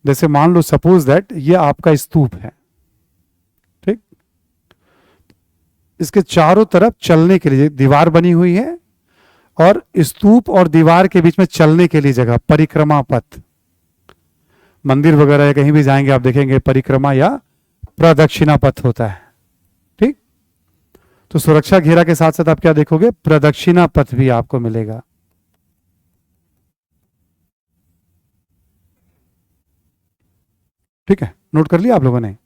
जैसे मान लो सपोज दैट ये आपका स्तूप है, ठीक, इसके चारों तरफ चलने के लिए दीवार बनी हुई है, और स्तूप और दीवार के बीच में चलने के लिए जगह, परिक्रमा पथ। मंदिर वगैरह या कहीं भी जाएंगे आप देखेंगे परिक्रमा या प्रदक्षिणा पथ होता है। ठीक, तो सुरक्षा घेरा के साथ साथ आप क्या देखोगे, प्रदक्षिणा पथ भी आपको मिलेगा। ठीक है, नोट कर लिया आप लोगों ने,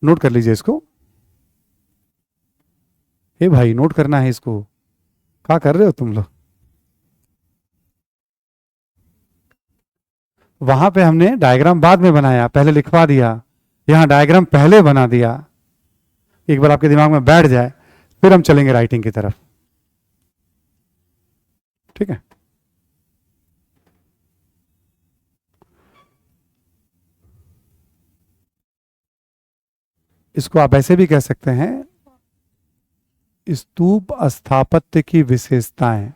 नोट कर लीजिए इसको। ए भाई, नोट करना है इसको, क्या कर रहे हो तुम लोग? वहां पे हमने डायग्राम बाद में बनाया, पहले लिखवा दिया, यहां डायग्राम पहले बना दिया। एक बार आपके दिमाग में बैठ जाए फिर हम चलेंगे राइटिंग की तरफ। ठीक है, इसको आप ऐसे भी कह सकते हैं, स्तूप स्थापत्य की विशेषताएं।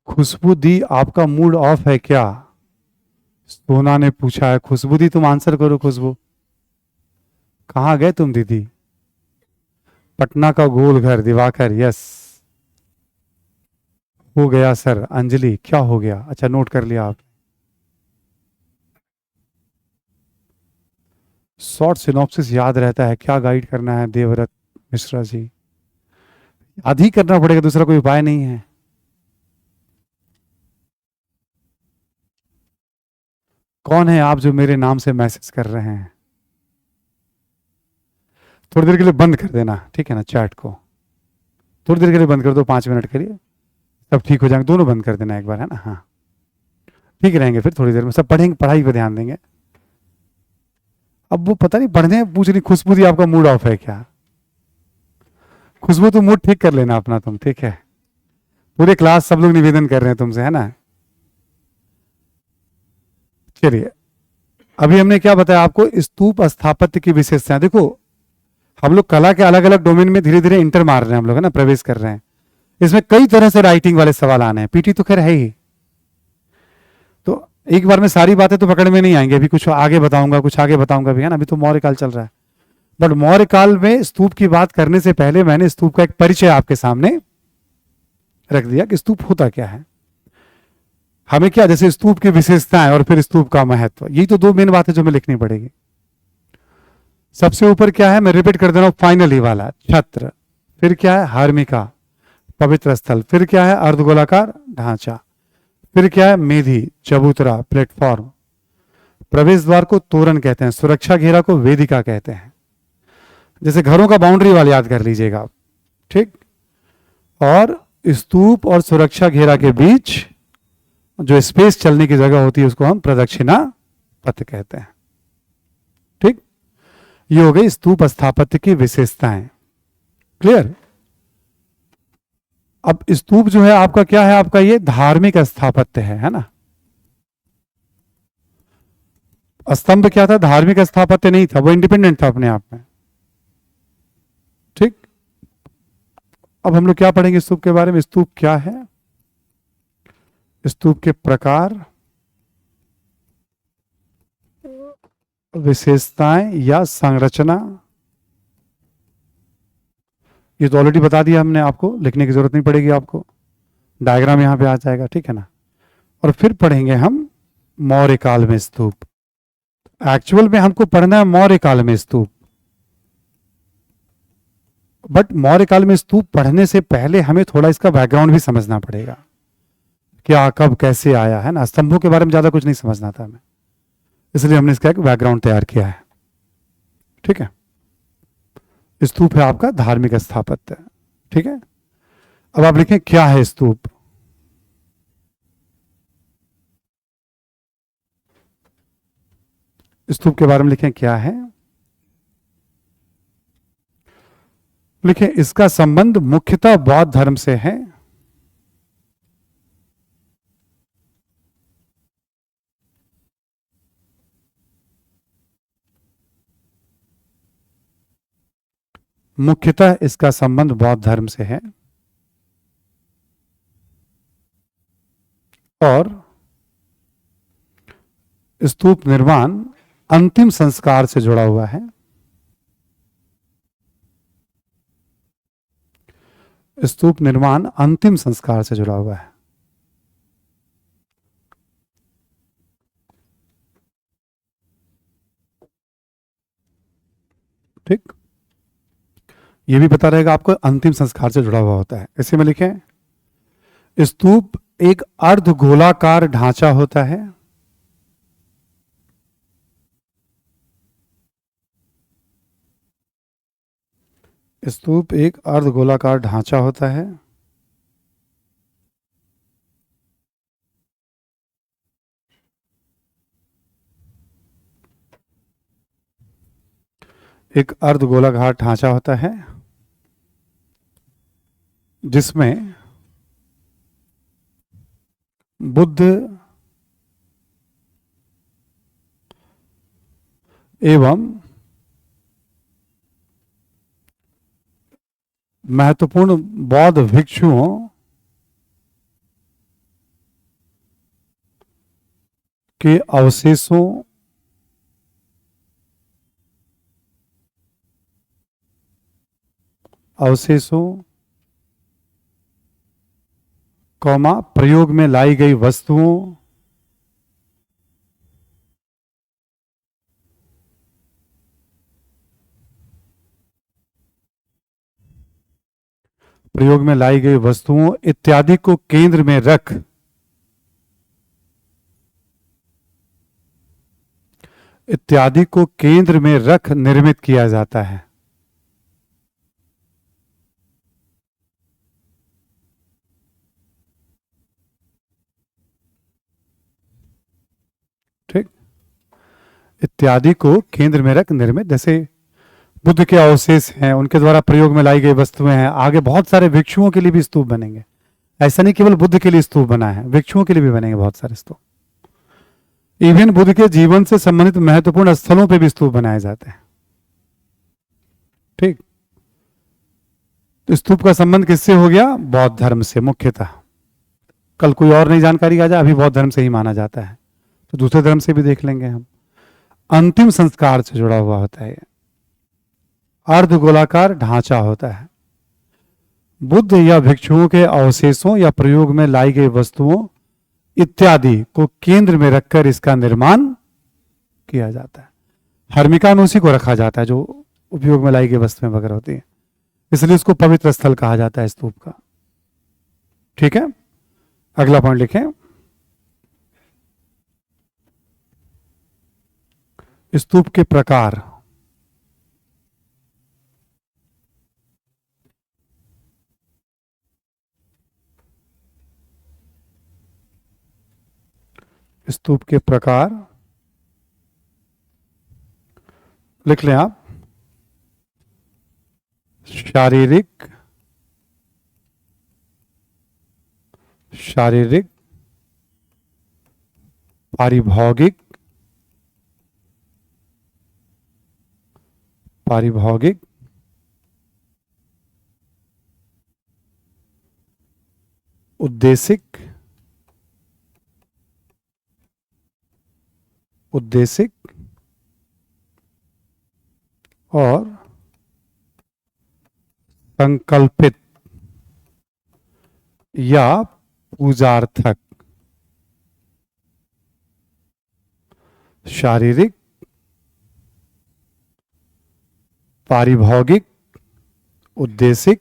खुशबू दी, आपका मूड ऑफ है क्या? सोना ने पूछा है। खुशबू दी तुम आंसर करो। खुशबू, कहाँ गए तुम दीदी? पटना का गोल घर, दिवाकर, यस। हो गया सर। अंजलि, क्या हो गया? अच्छा, नोट कर लिया आप। शॉर्ट सिनॉप्सिस याद रहता है, क्या गाइड करना है देवव्रत मिश्रा जी? याद ही करना पड़ेगा, दूसरा कोई उपाय नहीं है। कौन है आप जो मेरे नाम से मैसेज कर रहे हैं? थोड़ी देर के लिए बंद कर देना, ठीक है ना, चैट को थोड़ी देर के लिए बंद कर दो, 5 मिनट के लिए। सब ठीक हो जाएंगे, दोनों बंद कर देना एक बार, है ना? हाँ, ठीक रहेंगे फिर थोड़ी देर में सब पढ़ेंगे, पढ़ाई पे ध्यान देंगे। अब वो पता नहीं पढ़ने पूछ रही खुशबू दी, आपका मूड ऑफ है क्या? खुशबू, तुम मूड ठीक कर लेना अपना तुम, ठीक है? पूरे क्लास सब लोग निवेदन कर रहे हैं तुमसे, है ना? चलिए, अभी हमने क्या बताया आपको? स्तूप स्थापत्य की विशेषताएं। देखो, हम लोग कला के अलग अलग डोमेन में धीरे धीरे इंटर मार रहे हैं, हम लोग, है ना, प्रवेश कर रहे हैं। इसमें कई तरह से राइटिंग वाले सवाल आने हैं, पीटी तो खैर है ही। तो एक बार में सारी बातें तो पकड़ में नहीं आएंगे, अभी कुछ आगे बताऊंगा, कुछ आगे बताऊंगा भी, है ना? अभी तो मौर्य काल चल रहा है। बट मौर्य काल में स्तूप की बात करने से पहले मैंने स्तूप का एक परिचय आपके सामने रख दिया कि स्तूप होता क्या है। हमें क्या, जैसे स्तूप की विशेषताएं और फिर स्तूप का महत्व, यही तो दो मेन बातें जो हमें लिखनी पड़ेगी। सबसे ऊपर क्या है, मैं रिपीट कर दे रहा हूं, फाइनली वाला छत्र। फिर क्या है, हार्मिका, पवित्र स्थल। फिर क्या है, अर्धगोलाकार ढांचा। फिर क्या है, मेधी, चबूतरा, प्लेटफॉर्म। प्रवेश द्वार को तोरण कहते हैं, सुरक्षा घेरा को वेदिका कहते हैं। जैसे घरों का बाउंड्री वाल याद कर लीजिएगा आप, ठीक? और स्तूप और सुरक्षा घेरा के बीच जो स्पेस चलने की जगह होती है उसको हम प्रदक्षिणा पथ कहते हैं, ठीक? ये हो गई स्तूप स्थापत्य की विशेषताएं। क्लियर? अब स्तूप जो है आपका क्या है, आपका ये धार्मिक स्थापत्य है ना? स्तंभ क्या था, धार्मिक स्थापत्य नहीं था, वो इंडिपेंडेंट था अपने आप में, ठीक? अब हम लोग क्या पढ़ेंगे स्तूप के बारे में? स्तूप क्या है, स्तूप के प्रकार, विशेषताएं या संरचना। ये तो ऑलरेडी बता दिया हमने आपको, लिखने की जरूरत नहीं पड़ेगी आपको, डायग्राम यहां पे आ जाएगा, ठीक है ना? और फिर पढ़ेंगे हम मौर्य काल में स्तूप। एक्चुअल में हमको पढ़ना है मौर्य काल में स्तूप, बट मौर्य काल में स्तूप पढ़ने से पहले हमें थोड़ा इसका बैकग्राउंड भी समझना पड़ेगा, क्या कब कैसे आया, है ना? स्तंभों के बारे में ज्यादा कुछ नहीं समझना था हमें, इसलिए हमने इसका एक बैकग्राउंड तैयार किया है, ठीक है? स्तूप है आपका धार्मिक स्थापत्य, ठीक है? अब आप लिखें क्या है स्तूप। स्तूप के बारे में लिखें क्या है। लिखें इसका संबंध मुख्यतः बौद्ध धर्म से है। मुख्यतः इसका संबंध बौद्ध धर्म से है और स्तूप निर्माण अंतिम संस्कार से जुड़ा हुआ है। स्तूप निर्माण अंतिम संस्कार से जुड़ा हुआ है, ठीक? ये भी पता रहेगा आपको, अंतिम संस्कार से जुड़ा हुआ होता है। इसी में लिखें स्तूप एक अर्धगोलाकार ढांचा होता है। स्तूप एक अर्धगोलाकार ढांचा होता है एक अर्धगोलाकार ढांचा होता है जिसमें बुद्ध एवं महत्वपूर्ण बौद्ध भिक्षुओं के अवशेषों कौमा प्रयोग में लाई गई वस्तुओं प्रयोग में लाई गई वस्तुओं इत्यादि को केंद्र में रख निर्मित किया जाता है। ठीक, इत्यादि को केंद्र में रख निर्मित, जैसे बुद्ध के अवशेष हैं, उनके द्वारा प्रयोग में लाई गई वस्तुएं हैं। आगे बहुत सारे भिक्षुओं के लिए भी स्तूप बनेंगे, ऐसा नहीं केवल बुद्ध के लिए स्तूप बना है, भिक्षुओं के लिए भी बनेंगे बहुत सारे स्तूप। इवन बुद्ध के जीवन से संबंधित महत्वपूर्ण स्थलों पे भी स्तूप बनाए जाते हैं। ठीक, तो स्तूप का संबंध किससे हो गया? बौद्ध धर्म से मुख्यतः। कल कोई और नई जानकारी आ जाए, अभी बौद्ध धर्म से ही माना जाता है, तो दूसरे धर्म से भी देख लेंगे हम। अंतिम संस्कार से जुड़ा हुआ होता है, अर्धगोलाकार ढांचा होता है। बुद्ध या भिक्षुओं के अवशेषों या प्रयोग में लाई गई वस्तुओं इत्यादि को केंद्र में रखकर इसका निर्माण किया जाता है। हर्मिका में उसी को रखा जाता है जो उपयोग में लाई गई वस्तुएं वगैरह होती है, इसलिए इसको पवित्र स्थल कहा जाता है स्तूप का। ठीक है, अगला पॉइंट लिखें। स्तूप के प्रकार। स्तूप के प्रकार लिख लें आप। शारीरिक, पारिभौगिक, उद्देशिक और संकल्पित या पूजार्थक। शारीरिक, पारिभौगिक, उद्देशिक,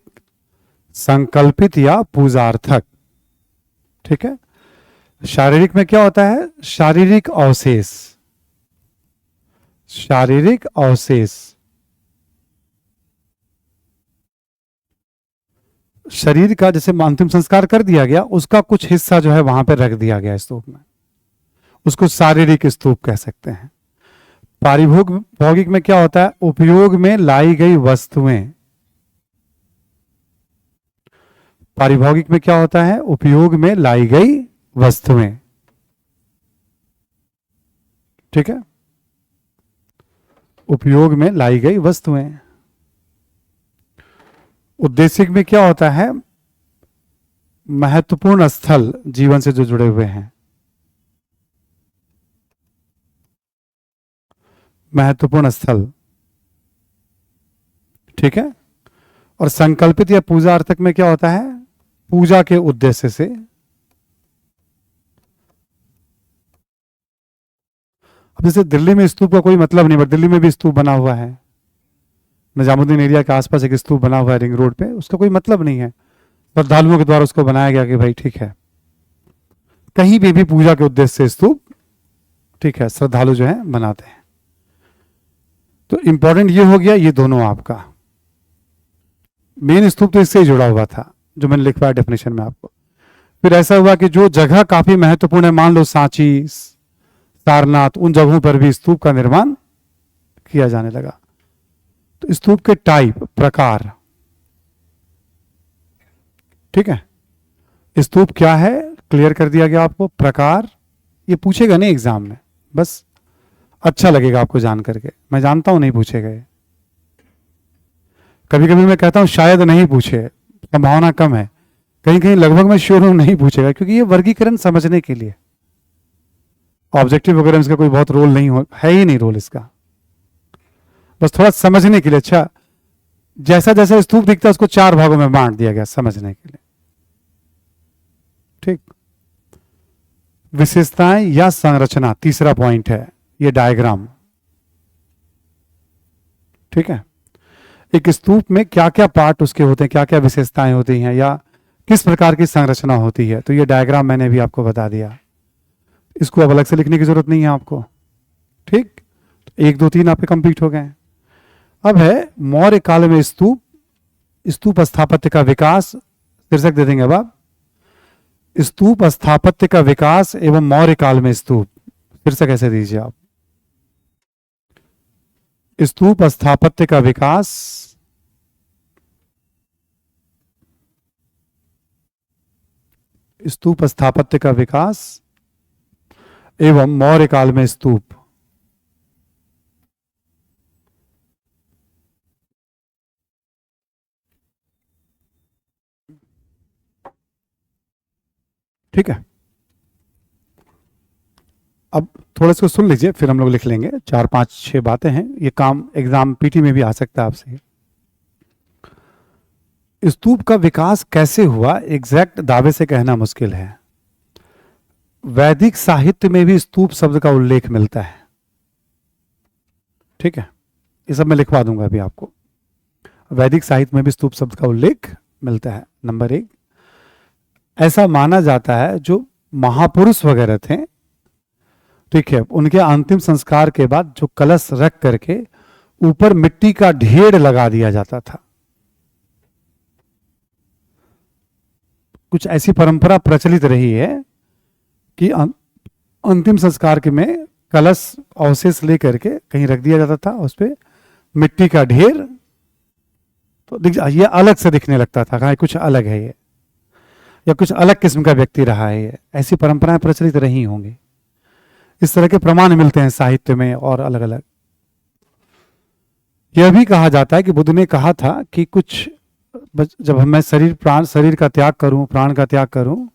संकल्पित या पूजार्थक। ठीक है, शारीरिक में क्या होता है? शारीरिक अवशेष, शरीर का जैसे अंतिम संस्कार कर दिया गया, उसका कुछ हिस्सा जो है वहां पर रख दिया गया स्तूप में, उसको शारीरिक स्तूप कह सकते हैं। पारिभौगिक में क्या होता है? उपयोग में लाई गई वस्तुएं। पारिभौगिक में क्या होता है? उपयोग में लाई गई वस्तुएं। ठीक है, उपयोग में लाई गई वस्तुएं। उद्देशिक में क्या होता है? महत्वपूर्ण स्थल जीवन से जो जुड़े हुए हैं, महत्वपूर्ण स्थल। ठीक है, और संकल्पित या पूजा अर्थक में क्या होता है? पूजा के उद्देश्य से। अब जैसे दिल्ली में स्तूप का कोई मतलब नहीं, बट दिल्ली में भी स्तूप बना हुआ है, निजामुद्दीन एरिया के आसपास एक स्तूप बना हुआ है रिंग रोड पे, उसका कोई मतलब नहीं है, श्रद्धालुओं के द्वारा उसको बनाया गया कि भाई ठीक है, कहीं भी पूजा के उद्देश्य से स्तूप, ठीक है, श्रद्धालु जो है बनाते हैं। तो इंपॉर्टेंट ये हो गया, ये दोनों आपका मेन स्तूप तो इससे ही जुड़ा हुआ था जो मैंने लिखवाया डेफिनेशन में आपको। फिर ऐसा हुआ कि जो जगह काफी महत्वपूर्ण है, मान लो सांची, सारनाथ, उन जगहों पर भी स्तूप का निर्माण किया जाने लगा। तो स्तूप के टाइप, प्रकार, ठीक है। स्तूप क्या है क्लियर कर दिया गया आपको। प्रकार ये पूछेगा नहीं एग्जाम में, बस अच्छा लगेगा आपको जान करके, मैं जानता हूं नहीं पूछेगा ये। कभी कभी मैं कहता हूं शायद नहीं पूछे, संभावना कम है, कहीं कहीं लगभग मैं श्योर हूं नहीं पूछेगा, क्योंकि ये वर्गीकरण समझने के लिए, ऑब्जेक्टिव वगैरह इसका कोई बहुत रोल नहीं है ही नहीं रोल इसका, बस थोड़ा समझने के लिए। अच्छा, जैसा जैसा स्तूप दिखता है उसको 4 भागों में बांट दिया गया समझने के लिए, ठीक। विशेषताएं या संरचना तीसरा पॉइंट है, ये डायग्राम, ठीक है। एक स्तूप में क्या क्या पार्ट उसके होते हैं, क्या क्या विशेषताएं होती हैं, या किस प्रकार की संरचना होती है, तो ये डायग्राम मैंने भी आपको बता दिया, इसको अब अलग से लिखने की जरूरत नहीं है आपको, ठीक। 1 2 3 आपके कंप्लीट हो गए। अब है मौर्य काल में स्तूप, स्तूप स्थापत्य का विकास, शीर्षक दे देंगे अब आप, स्तूप स्थापत्य का विकास एवं मौर्य काल में स्तूप, शीर्षक ऐसे दीजिए आप, स्तूप स्थापत्य का विकास स्तूप स्थापत्य का विकास एवं मौर्य काल में स्तूप, ठीक है। अब थोड़ा इसको सुन लीजिए, फिर हम लोग लिख लेंगे, 4 5 6 बातें हैं, ये काम एग्जाम पीटी में भी आ सकता है आपसे। स्तूप का विकास कैसे हुआ एग्जैक्ट दावे से कहना मुश्किल है। वैदिक साहित्य में भी स्तूप शब्द का उल्लेख मिलता है, ठीक है, ये सब मैं लिखवा दूंगा अभी आपको। वैदिक साहित्य में भी स्तूप शब्द का उल्लेख मिलता है। नंबर 1, ऐसा माना जाता है जो महापुरुष वगैरह थे, ठीक है, उनके अंतिम संस्कार के बाद जो कलश रख करके ऊपर मिट्टी का ढेर लगा दिया जाता था, कुछ ऐसी परंपरा प्रचलित रही है कि अंतिम संस्कार के में कलश अवशेष लेकर के कहीं रख दिया जाता था, उस पर मिट्टी का ढेर, तो ये अलग से दिखने लगता था, कहा कुछ अलग है ये, या कुछ अलग किस्म का व्यक्ति रहा है ये, ऐसी परंपराएं प्रचलित रही होंगी। इस तरह के प्रमाण मिलते हैं साहित्य में और अलग अलग। यह भी कहा जाता है कि बुद्ध ने कहा था कि कुछ, जब मैं शरीर का त्याग करूं, प्राण का त्याग करूं,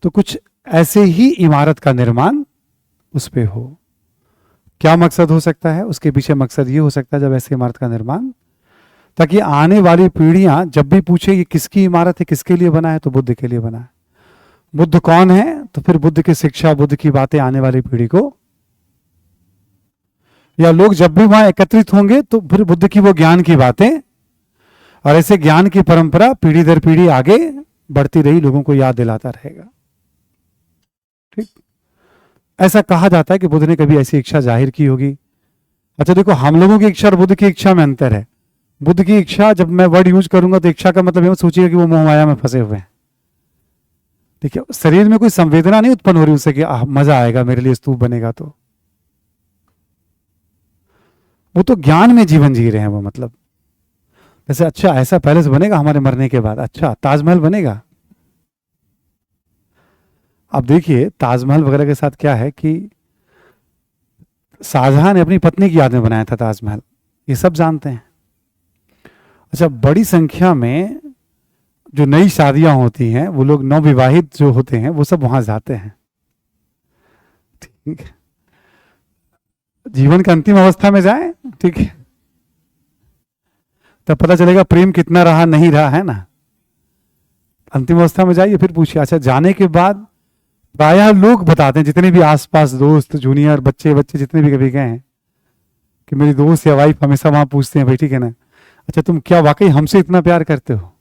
तो कुछ ऐसे ही इमारत का निर्माण उस पे हो। क्या मकसद हो सकता है उसके पीछे? मकसद ये हो सकता है जब ऐसी इमारत का निर्माण, ताकि आने वाली पीढ़ियां जब भी पूछे ये किसकी इमारत है, किसके लिए बना है, तो बुद्ध के लिए बना है। बुद्ध कौन है? तो फिर बुद्ध की शिक्षा, बुद्ध की बातें आने वाली पीढ़ी को, या लोग जब भी वहां एकत्रित होंगे तो फिर बुद्ध की वो ज्ञान की बातें, और ऐसे ज्ञान की परंपरा पीढ़ी दर पीढ़ी आगे बढ़ती रही, लोगों को याद दिलाता रहेगा। ठीक, ऐसा कहा जाता है कि बुद्ध ने कभी ऐसी इच्छा जाहिर की होगी। अच्छा देखो, हम लोगों की इच्छा और बुद्ध की इच्छा में अंतर है। बुद्ध की इच्छा, जब मैं वर्ड यूज करूंगा तो इच्छा का मतलब ये सोचिएगा कि वो मोह माया में फंसे हुए हैं। देखिए, शरीर में कोई संवेदना नहीं उत्पन्न हो रही उससे कि मजा आएगा मेरे लिए स्तूप बनेगा, तो वो तो ज्ञान में जीवन जी रहे हैं वो। मतलब जैसे अच्छा ऐसा पैलेस बनेगा हमारे मरने के बाद, अच्छा ताजमहल बनेगा। अब देखिए ताजमहल वगैरह के साथ क्या है कि शाहजहां ने अपनी पत्नी की याद में बनाया था ताजमहल, ये सब जानते हैं। अच्छा, बड़ी संख्या में जो नई शादियां होती हैं, वो लोग नवविवाहित जो होते हैं वो सब वहां जाते हैं। ठीक है, जीवन के अंतिम अवस्था में जाए, ठीक है, तब पता चलेगा प्रेम कितना रहा नहीं रहा, है ना। अंतिम अवस्था में जाइए फिर पूछिए। अच्छा, जाने के बाद प्रायः लोग बताते हैं, जितने भी आसपास दोस्त, जूनियर, बच्चे जितने भी कभी गए हैं, कि मेरी दोस्त या वाइफ हमेशा वहां पूछते हैं, भाई ठीक है ना, अच्छा तुम क्या वाकई हमसे इतना प्यार करते हो?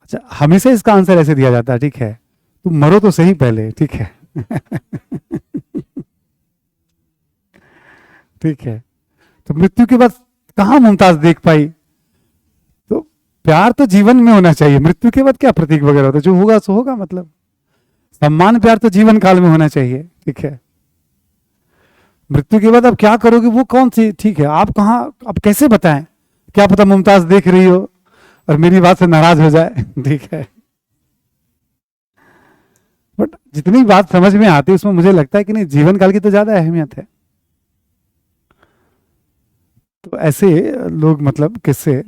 अच्छा, हमेशा इसका आंसर ऐसे दिया जाता है, ठीक है, तुम मरो तो सही पहले, ठीक है। ठीक है, तो मृत्यु के बाद कहां मुमताज देख पाई? तो प्यार तो जीवन में होना चाहिए, मृत्यु के बाद क्या प्रतीक वगैरह होता है, जो होगा सो होगा। मतलब सम्मान प्यार तो जीवन काल में होना चाहिए, ठीक है। मृत्यु के बाद अब क्या करोगे वो कौन सी ठीक है, आप कहाँ, अब कैसे बताएं, क्या पता मुमताज देख रही हो और मेरी बात से नाराज हो जाए। ठीक है, बट जितनी बात समझ में आती है उसमें मुझे लगता है कि नहीं, जीवन काल की तो ज्यादा अहमियत है। तो ऐसे लोग मतलब किससे,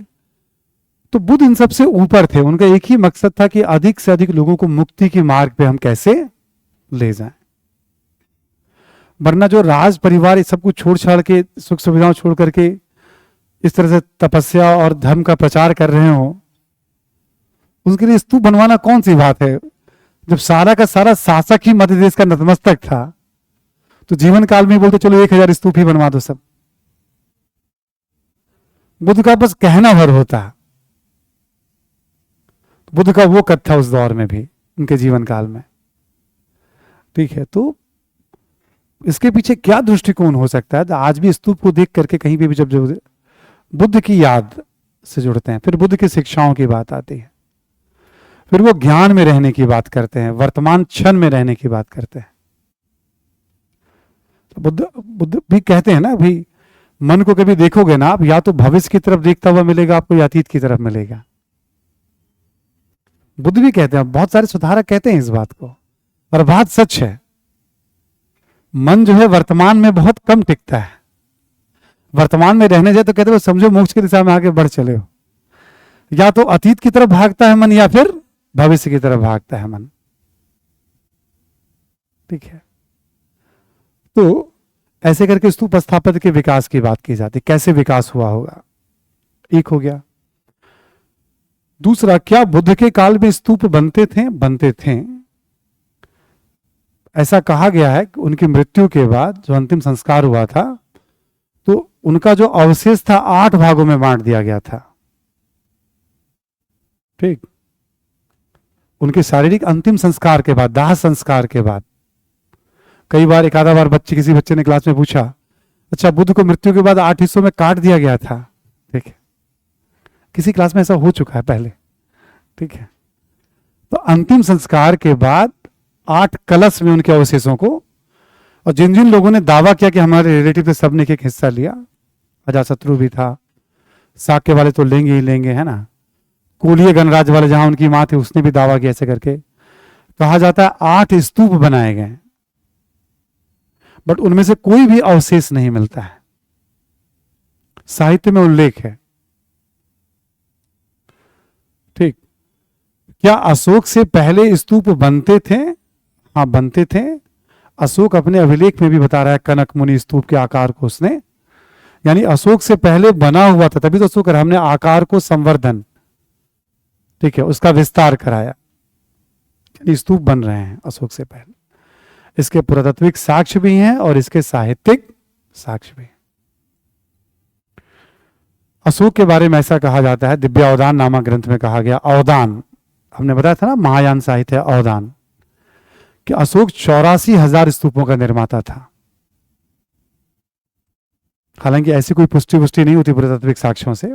तो बुद्ध इन सब से ऊपर थे, उनका एक ही मकसद था कि अधिक से अधिक लोगों को मुक्ति के मार्ग पे हम कैसे ले जाएं। वरना जो राज परिवार इस सब कुछ छोड़ छाड़ के, सुख सुविधाओं छोड़ करके इस तरह से तपस्या और धर्म का प्रचार कर रहे हो, उसके लिए स्तूप बनवाना कौन सी बात है। जब सारा का सारा शासक ही मध्य देश का नतमस्तक था, तो जीवन काल में बोलते चलो 1000 स्तूप ही बनवा दो सब। बुद्ध का बस कहना भर होता। बुद्ध का वो कद था उस दौर में भी, उनके जीवन काल में। ठीक है, तो इसके पीछे क्या दृष्टिकोण हो सकता है। आज भी स्तूप को देख करके कहीं भी जब जो बुद्ध की याद से जुड़ते हैं, फिर बुद्ध की शिक्षाओं की बात आती है, फिर वो ज्ञान में रहने की बात करते हैं, वर्तमान क्षण में रहने की बात करते हैं। तो बुद्ध भी कहते हैं ना, भाई मन को कभी देखोगे ना आप, या तो भविष्य की तरफ देखता हुआ मिलेगा आपको या अतीत की तरफ मिलेगा। बुद्ध भी कहते हैं, बहुत सारे सुधारक कहते हैं इस बात को, और बात सच है। मन जो है वर्तमान में बहुत कम टिकता है। वर्तमान में रहने जाए तो कहते हो समझो मोक्ष की दिशा में आगे बढ़ चले हो, या तो अतीत की तरफ भागता है मन, या फिर भविष्य की तरफ भागता है मन। ठीक है, तो ऐसे करके स्तूप स्थापत्य के विकास की बात की जाती, कैसे विकास हुआ होगा, एक हो गया। दूसरा, क्या बुद्ध के काल में स्तूप बनते थे? बनते थे। ऐसा कहा गया है कि उनकी मृत्यु के बाद जो अंतिम संस्कार हुआ था, तो उनका जो अवशेष था 8 भागों में बांट दिया गया था। ठीक, उनके शारीरिक अंतिम संस्कार के बाद, दाह संस्कार के बाद, कई बार एक आधा बार किसी बच्चे ने क्लास में पूछा, अच्छा बुद्ध को मृत्यु के बाद 8 हिस्सों में काट दिया गया था। ठीक है, किसी क्लास में ऐसा हो चुका है पहले। ठीक है, तो अंतिम संस्कार के बाद 8 कलश में उनके अवशेषों को, और जिन जिन लोगों ने दावा किया कि हमारे रिलेटिव से सब ने एक हिस्सा लिया, अजातशत्रु भी था, साक्य वाले तो लेंगे ही लेंगे, है ना, कोलीय गणराज वाले जहां उनकी मां थी उसने भी दावा किया। ऐसे करके कहा जाता है 8 स्तूप बनाए गए, बट उनमें से कोई भी अवशेष नहीं मिलता है। साहित्य में उल्लेख है। ठीक, क्या अशोक से पहले स्तूप बनते थे? हाँ, बनते थे। अशोक अपने अभिलेख में भी बता रहा है कनक मुनि स्तूप के आकार को उसने, यानी अशोक से पहले बना हुआ था, तभी तो अशोक हमने आकार को संवर्धन, ठीक है, उसका विस्तार कराया, स्तूप बन रहे हैं अशोक से पहले। इसके पुरातात्विक साक्ष्य भी हैं और इसके साहित्यिक साक्ष्य भी। अशोक के बारे में ऐसा कहा जाता है, दिव्य अवदान नामक ग्रंथ में कहा गया, अवदान हमने बताया था ना, महायान साहित्य अवदान, कि अशोक 84,000 स्तूपों का निर्माता था। हालांकि ऐसी कोई पुष्टि नहीं होती पुरातात्विक साक्ष्यों से,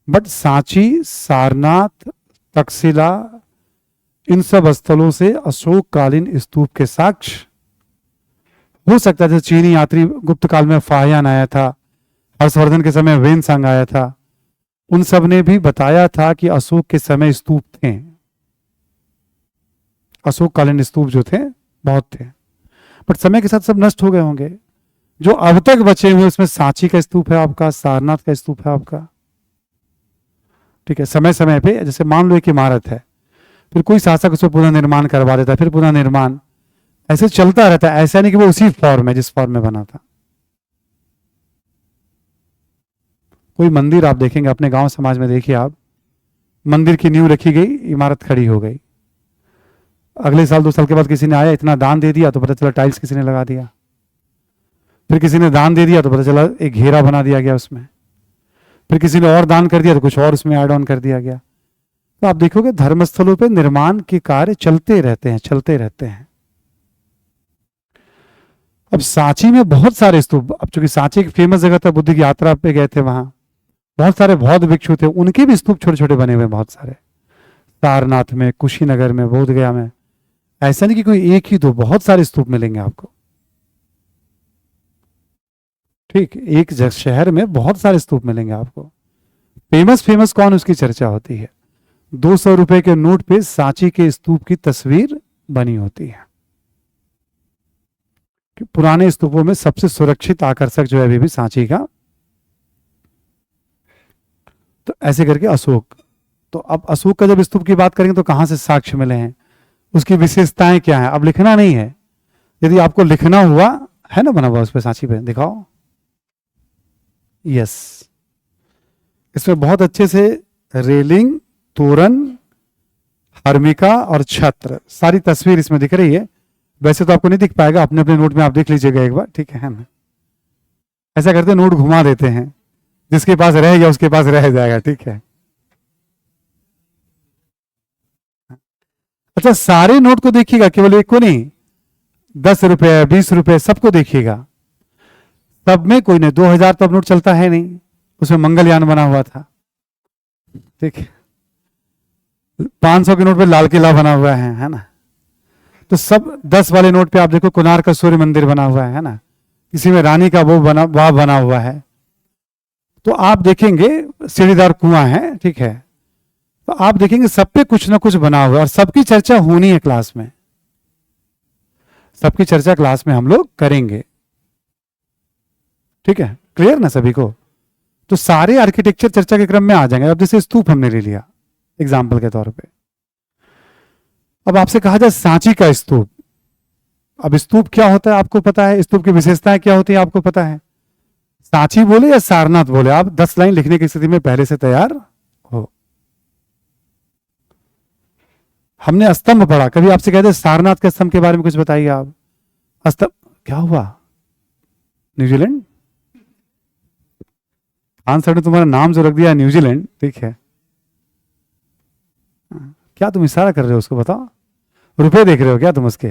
बट सांची, सारनाथ, तक्षशिला, इन सब स्थलों से अशोक कालीन स्तूप के साक्ष्य हो सकता है। जैसे चीनी यात्री गुप्त काल में फाहियान आया था, हर्षवर्धन के समय वेनसांग आया था, उन सब ने भी बताया था कि अशोक के समय स्तूप थे, अशोक कालीन स्तूप जो थे बहुत थे, बट समय के साथ सब नष्ट हो गए होंगे। जो अब तक बचे हुए उसमें सांची का स्तूप है आपका, सारनाथ का स्तूप है आपका। ठीक है, समय समय पे जैसे मान लो एक इमारत है, फिर कोई शासक उसको पुनः निर्माण करवा देता है, फिर पुनः निर्माण, ऐसे चलता रहता है। ऐसा नहीं कि वो उसी फॉर्म में जिस फॉर्म में बना था। कोई मंदिर आप देखेंगे अपने गांव समाज में, देखिए आप, मंदिर की नींव रखी गई, इमारत खड़ी हो गई, अगले साल 2 साल के बाद किसी ने आया, इतना दान दे दिया तो पता चला टाइल्स किसी ने लगा दिया, फिर किसी ने दान दे दिया तो पता चला एक घेरा बना दिया गया उसमें, फिर किसी ने और दान कर दिया तो कुछ और उसमें ऐड ऑन कर दिया गया। तो आप देखोगे धर्मस्थलों पे निर्माण के कार्य चलते रहते हैं, चलते रहते हैं। अब सांची में बहुत सारे स्तूप, अब चूंकि सांची एक फेमस जगह था, बुद्ध की यात्रा पे गए थे, वहां बहुत सारे बौद्ध भिक्षु थे, उनके भी स्तूप छोटे छोटे बने हुए बहुत सारे, सारनाथ में, कुशीनगर में, बोध गया में। ऐसा नहीं कि कोई एक ही दो, बहुत सारे स्तूप मिलेंगे आपको। ठीक, एक शहर में बहुत सारे स्तूप मिलेंगे आपको। फेमस फेमस कौन, उसकी चर्चा होती है। 200 रुपए के नोट पे सांची के स्तूप की तस्वीर बनी होती है। कि पुराने स्तूपों में सबसे सुरक्षित आकर्षक जो है अभी भी सांची का। तो ऐसे करके अशोक। तो अब अशोक का जब स्तूप की बात करेंगे तो कहां से साक्ष्य मिले हैं, उसकी विशेषताएं क्या है। अब लिखना नहीं है, यदि आपको लिखना हुआ है ना, बना हुआ उस पर सांची पे दिखाओ। यस, इसमें बहुत अच्छे से रेलिंग, तोरण, हर्मिका और छत्र, सारी तस्वीर इसमें दिख रही है। वैसे तो आपको नहीं दिख पाएगा, अपने अपने नोट में आप देख लीजिएगा एक बार, ठीक है ना। ऐसा करते नोट घुमा देते हैं, जिसके पास रह गया उसके पास रह जाएगा, ठीक है। अच्छा, सारे नोट को देखिएगा, केवल एक को नहीं, 10 रुपए 20 रुपए सबको देखिएगा। सब में कोई नहीं, 2000 तो अब नोट चलता है नहीं, उसमें मंगलयान बना हुआ था, ठीक है। 500 के नोट पे लाल किला बना हुआ है ना। तो सब 10 वाले नोट पे आप देखो कोणार्क का सूर्य मंदिर बना हुआ है ना। किसी में रानी का वो बना हुआ है। तो आप देखेंगे सीढ़ीदार कुआं है, ठीक है। तो आप देखेंगे सब पे कुछ ना कुछ बना हुआ है, और सबकी चर्चा होनी है क्लास में। सबकी चर्चा क्लास में हम लोग करेंगे, ठीक है। क्लियर ना सभी को। तो सारे आर्किटेक्चर चर्चा के क्रम में आ जाएंगे। अब जैसे स्तूप हमने ले लिया एग्जाम्पल के तौर पे, अब आपसे कहा जाए सांची का स्तूप। अब स्तूप क्या होता है आपको पता है, स्तूप की विशेषताएं क्या होती है आपको पता है। सांची बोले या सारनाथ बोले, आप 10 लाइन लिखने की स्थिति में पहले से तैयार हो। हमने स्तंभ पढ़ा, कभी आपसे कहते सारनाथ के स्तंभ के बारे में कुछ बताइए आप। स्तंभ क्या हुआ, न्यूजीलैंड। आंसर ने तुम्हारा नाम जो रख दिया न्यूजीलैंड, ठीक है। क्या तुम इशारा कर रहे हो उसको, बताओ। रुपए देख रहे हो क्या तुम उसके।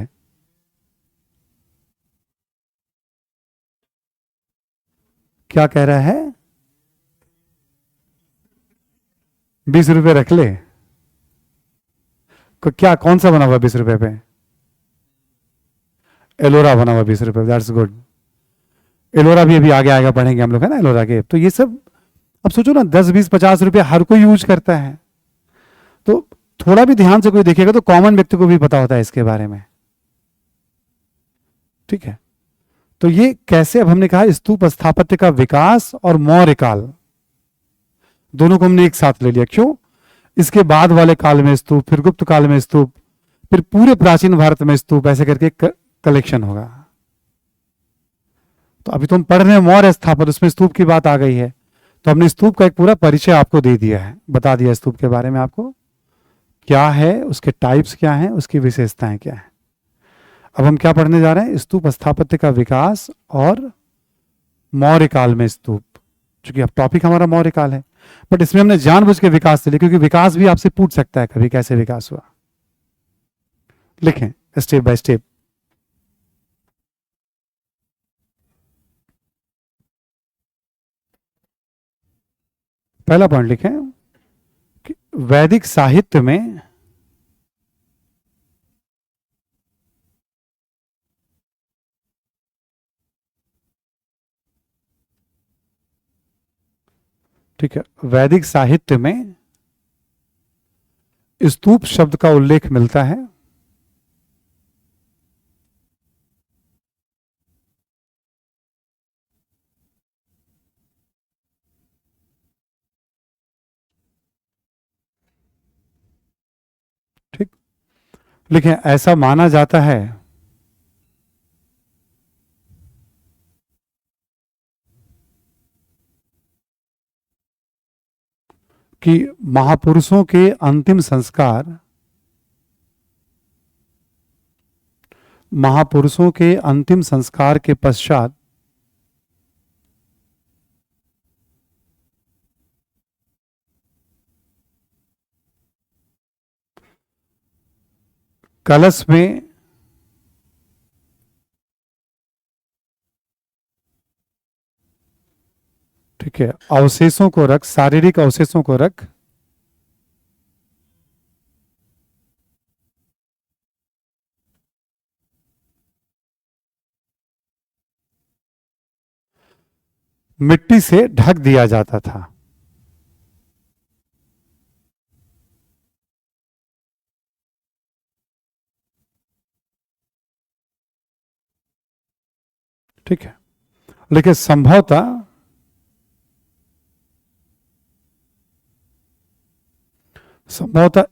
क्या कह रहा है, 20 रुपए रख ले। क्या कौन सा बना हुआ 20 रुपए पे, एलोरा बना हुआ 20 रुपए, दैट्स गुड। एलोरा भी अभी आगे आएगा, पढ़ेंगे हम लोग, है ना, एलोरा के। तो ये सब अब सोचो ना, 10 20 50 रुपए हर कोई यूज करता है। तो थोड़ा भी ध्यान से कोई देखेगा तो कॉमन व्यक्ति को भी पता होता है इसके बारे में, ठीक है। तो ये कैसे, अब हमने कहा स्तूप स्थापत्य का विकास और मौर्य काल दोनों को हमने एक साथ ले लिया। क्यों, इसके बाद वाले काल में स्तूप, फिर गुप्त काल में स्तूप, फिर पूरे प्राचीन भारत में स्तूप, ऐसे करके कलेक्शन होगा। तो अभी तो हम पढ़ रहे हैं मौर्य स्थापत्य, उसमें स्तूप की बात आ गई है। तो हमने स्तूप का एक पूरा परिचय आपको दे दिया है, बता दिया स्तूप के बारे में आपको क्या है, उसके टाइप्स क्या हैं, उसकी विशेषताएं क्या है। अब हम क्या पढ़ने जा रहे हैं, स्तूप स्थापत्य का विकास और मौर्य काल में स्तूप। चूंकि अब टॉपिक हमारा मौर्य काल है, बट इसमें हमने जानबूझ के विकास से लिया, क्योंकि विकास भी आपसे पूछ सकता है कभी, कैसे विकास हुआ। लिखें स्टेप बाय स्टेप। पहला पॉइंट लिखें कि वैदिक साहित्य में ठीक है, वैदिक साहित्य में स्तूप शब्द का उल्लेख मिलता है ठीक। लिखें ऐसा माना जाता है कि महापुरुषों के अंतिम संस्कार, महापुरुषों के अंतिम संस्कार के पश्चात कलश में ठीक है अवशेषों को रख, शारीरिक अवशेषों को रख मिट्टी से ढक दिया जाता था। ठीक है, लेकिन संभवतः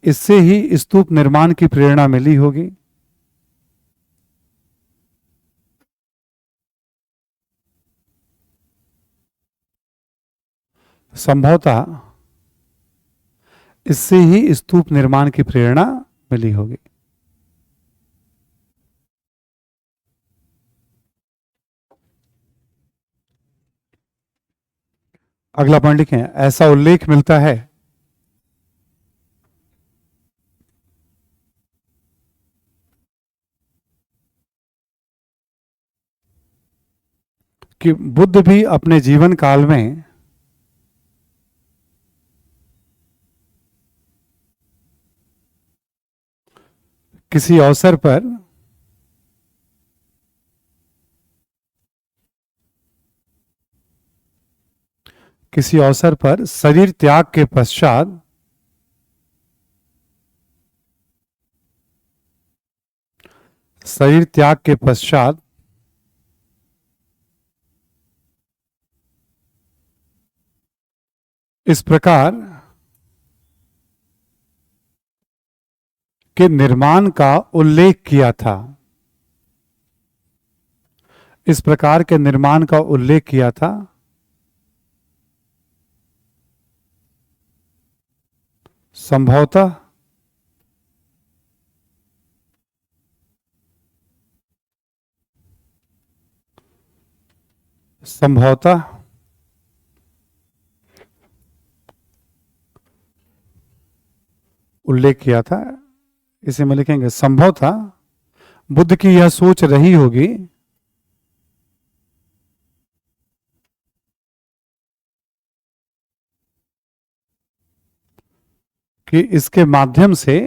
इससे ही स्तूप निर्माण की प्रेरणा मिली होगी। संभवतः इससे ही स्तूप निर्माण की प्रेरणा मिली होगी। अगला पॉइंट लिखें, ऐसा उल्लेख मिलता है कि बुद्ध भी अपने जीवन काल में किसी अवसर पर शरीर त्याग के पश्चात इस प्रकार के निर्माण का उल्लेख किया था। इस प्रकार के निर्माण का उल्लेख किया था। संभवतः उल्लेख किया था। इसे में लिखेंगे, संभवतः बुद्ध की यह सोच रही होगी कि इसके माध्यम से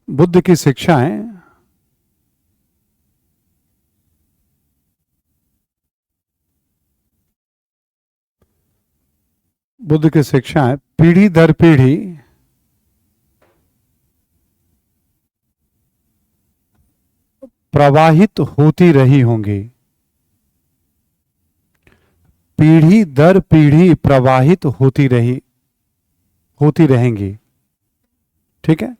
बुद्ध की शिक्षाएं पीढ़ी दर पीढ़ी प्रवाहित होती रही होंगी। पीढ़ी दर पीढ़ी प्रवाहित होती रहेंगी। ठीक है,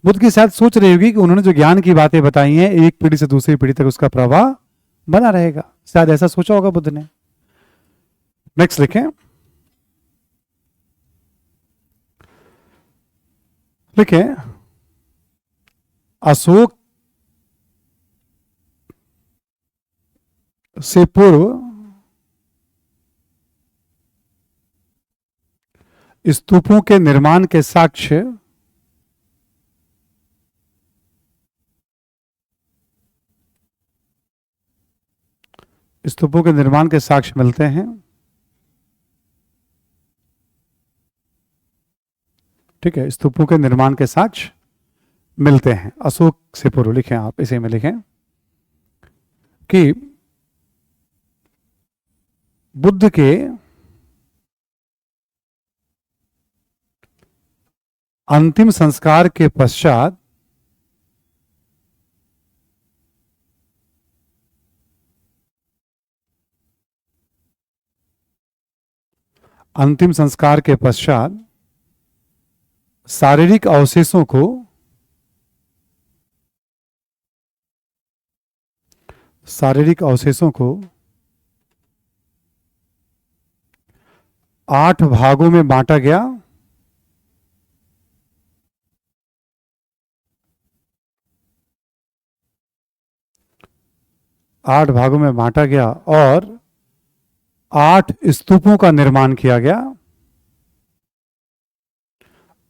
बुद्ध की शायद सोच रही होगी कि उन्होंने जो ज्ञान की बातें बताई हैं, एक पीढ़ी से दूसरी पीढ़ी तक उसका प्रवाह बना रहेगा। शायद ऐसा सोचा होगा बुद्ध ने। नेक्स्ट लिखें, अशोक से पूर्व स्तूपों के निर्माण के साक्ष्य मिलते हैं। ठीक है, स्तूपों के निर्माण के साक्ष्य मिलते हैं। अशोक से पूर्व लिखें, आप इसे में लिखें कि बुद्ध के अंतिम संस्कार के पश्चात शारीरिक अवशेषों को 8 भागों में बांटा गया। और 8 स्तूपों का निर्माण किया गया।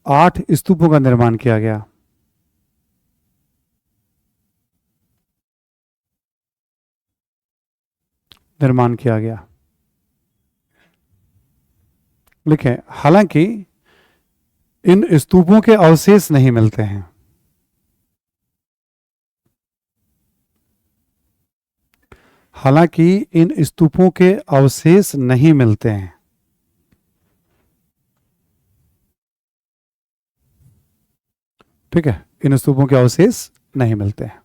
8 स्तूपों का निर्माण किया गया। लिखें, हालांकि इन स्तूपों के अवशेष नहीं मिलते हैं। हालांकि इन स्तूपों के अवशेष नहीं मिलते हैं। ठीक है, इन स्तूपों के अवशेष नहीं मिलते हैं।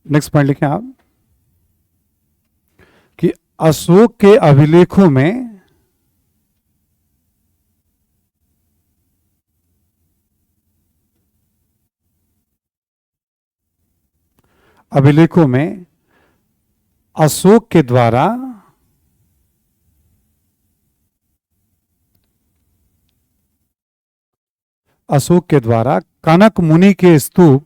नेक्स्ट पॉइंट लिखें आप कि अशोक के अभिलेखों में अशोक के द्वारा कनक मुनि के स्तूप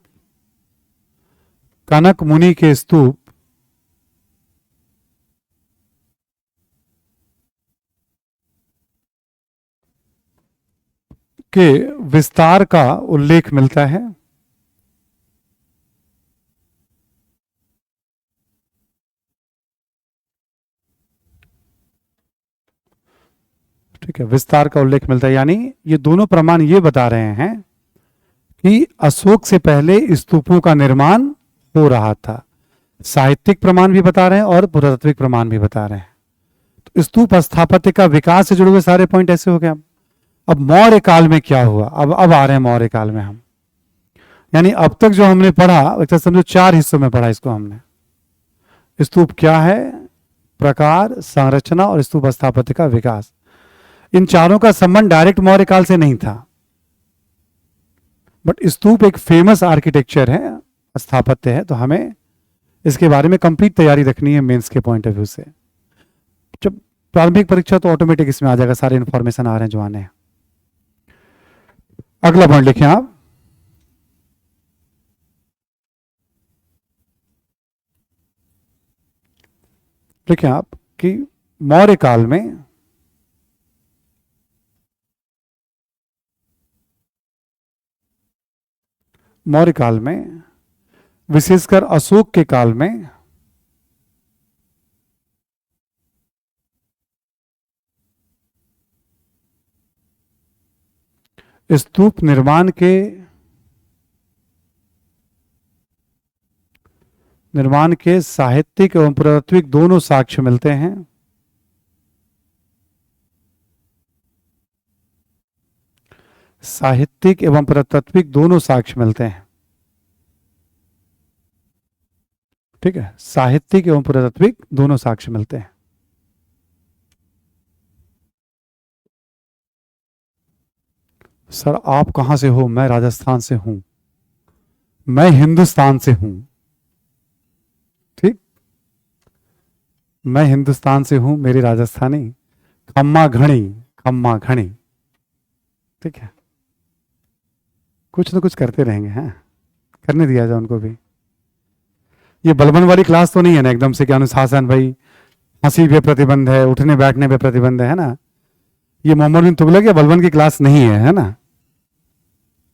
के विस्तार का उल्लेख मिलता है। ठीक है, विस्तार का उल्लेख मिलता है, यानी ये दोनों प्रमाण ये बता रहे हैं कि अशोक से पहले स्तूपों का निर्माण हो रहा था। साहित्यिक प्रमाण भी बता रहे हैं और पुरातात्विक प्रमाण भी बता रहे हैं। तो स्तूप स्थापत्य का विकास से जुड़े हुए सारे पॉइंट ऐसे हो गए। अब मौर्य काल में क्या हुआ, अब आ रहे हैं मौर्य काल में हम, यानी अब तक जो हमने पढ़ा, एक तरह समझो 4 हिस्सों में पढ़ा इसको हमने। स्तूप क्या है, प्रकार, संरचना और स्तूप स्थापत्य का विकास। इन चारों का संबंध डायरेक्ट मौर्य काल से नहीं था, बट स्तूप एक फेमस आर्किटेक्चर है, स्थापत्य है, तो हमें इसके बारे में कंप्लीट तैयारी रखनी है मेंस के पॉइंट ऑफ व्यू से। जब प्रारंभिक परीक्षा तो ऑटोमेटिक इसमें आ जाएगा, सारे इंफॉर्मेशन आ रहे हैं जो आने हैं। अगला पॉइंट लिखें आप, लिखें आप कि मौर्य काल में विशेषकर अशोक के काल में स्तूप निर्माण के साहित्यिक एवं पुरातात्विक दोनों साक्ष्य मिलते हैं। साहित्यिक एवं पुरातात्विक दोनों साक्ष्य मिलते हैं। ठीक है, साहित्यिक एवं पुरातात्विक दोनों साक्ष्य मिलते हैं। सर आप कहां से हो? मैं राजस्थान से हूं। मैं हिंदुस्तान से हूं। ठीक, मैं हिंदुस्तान से हूं, मेरी राजस्थानी। खम्मा घणी। ठीक है, कुछ ना कुछ करते रहेंगे, हैं, करने दिया जाए उनको भी। ये बलबन वाली क्लास तो नहीं है ना एकदम से कि अनुशासन भाई, हंसी पे प्रतिबंध है, उठने बैठने पे प्रतिबंध है ना। ये मोहम्मद बिन तुगलक या बलबन की क्लास नहीं है ना।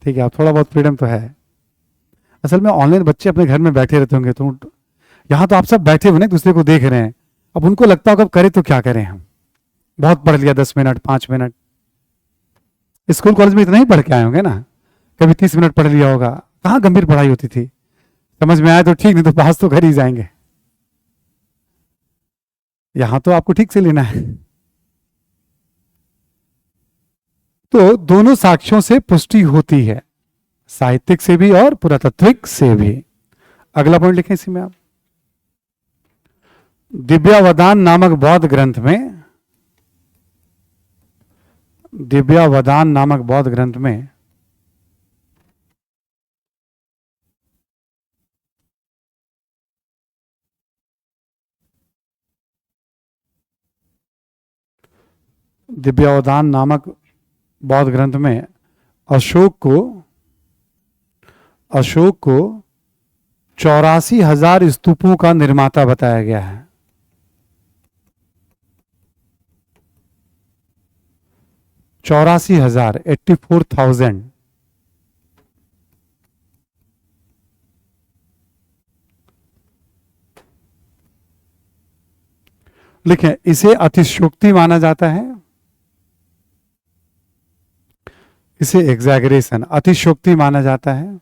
ठीक है, आप थोड़ा बहुत फ्रीडम तो है। असल में ऑनलाइन बच्चे अपने घर में बैठे रहते होंगे, तो यहाँ तो आप सब बैठे हुए ना, दूसरे को देख रहे हैं। अब उनको लगता होगा अब करें तो क्या करें हम, बहुत पढ़ लिया, 10 मिनट 5 मिनट। स्कूल कॉलेज में इतना ही पढ़ के आए होंगे ना, कभी 30 मिनट पढ़ लिया होगा। कहाँ गंभीर पढ़ाई होती थी, समझ में आया तो ठीक, नहीं तो पास तो घर ही जाएंगे। यहां तो आपको ठीक से लेना है। तो दोनों साक्ष्यों से पुष्टि होती है, साहित्यिक से भी और पुरातात्विक से भी। अगला पॉइंट लिखें इसी में आप, दिव्यावदान नामक बौद्ध ग्रंथ में दिव्यावदान नामक बौद्ध ग्रंथ में अशोक को 84,000 स्तूपों का निर्माता बताया गया है। 84,000, 84,000। लिखें, इसे अतिशयोक्ति माना जाता है, इसे एग्जैगरेशन, अतिशयोक्ति माना जाता है।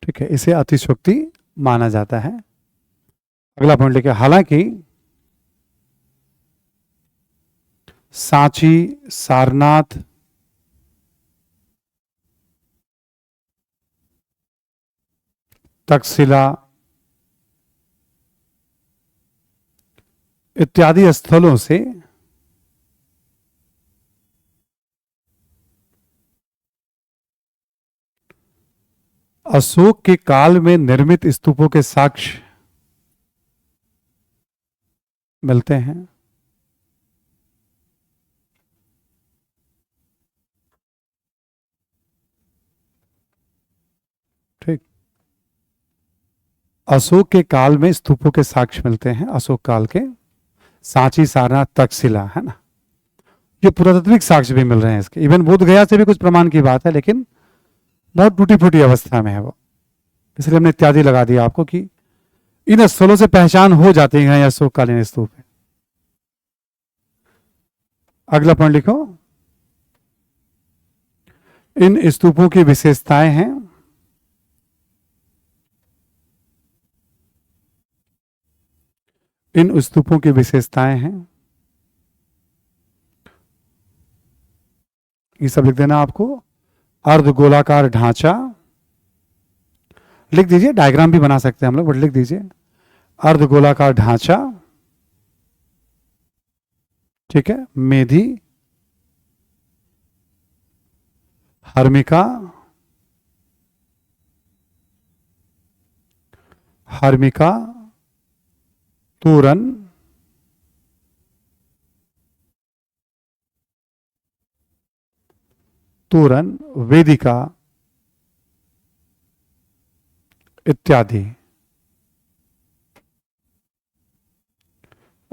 ठीक है, इसे अतिशयोक्ति माना जाता है। अगला पॉइंट लिखिए, हालांकि सांची, सारनाथ, तक्षशिला इत्यादि स्थलों से अशोक के काल में निर्मित स्तूपों के साक्ष्य मिलते हैं। ठीक, अशोक के काल में स्तूपों के साक्ष्य मिलते हैं, अशोक काल के। सांची, सारनाथ, तक्षशिला, है ना, ये पुरातात्विक साक्ष्य भी मिल रहे हैं इसके। इवन बोध गया से भी कुछ प्रमाण की बात है, लेकिन बहुत टूटी फूटी अवस्था में है वो, इसलिए हमने इत्यादि लगा दिया आपको कि इन स्थलों से पहचान हो जाती है अशोक कालीन स्तूप है। अगला पॉइंट लिखो, इन स्तूपों की विशेषताएं हैं। इन स्तूपों की विशेषताएं हैं, ये सब लिख देना आपको। अर्धगोलाकार ढांचा लिख दीजिए, डायग्राम भी बना सकते हैं हम लोग, बट लिख दीजिए अर्धगोलाकार ढांचा। ठीक है, मेधी, हर्मिका, हर्मिका, तोरण, तोरण, वेदिका इत्यादि,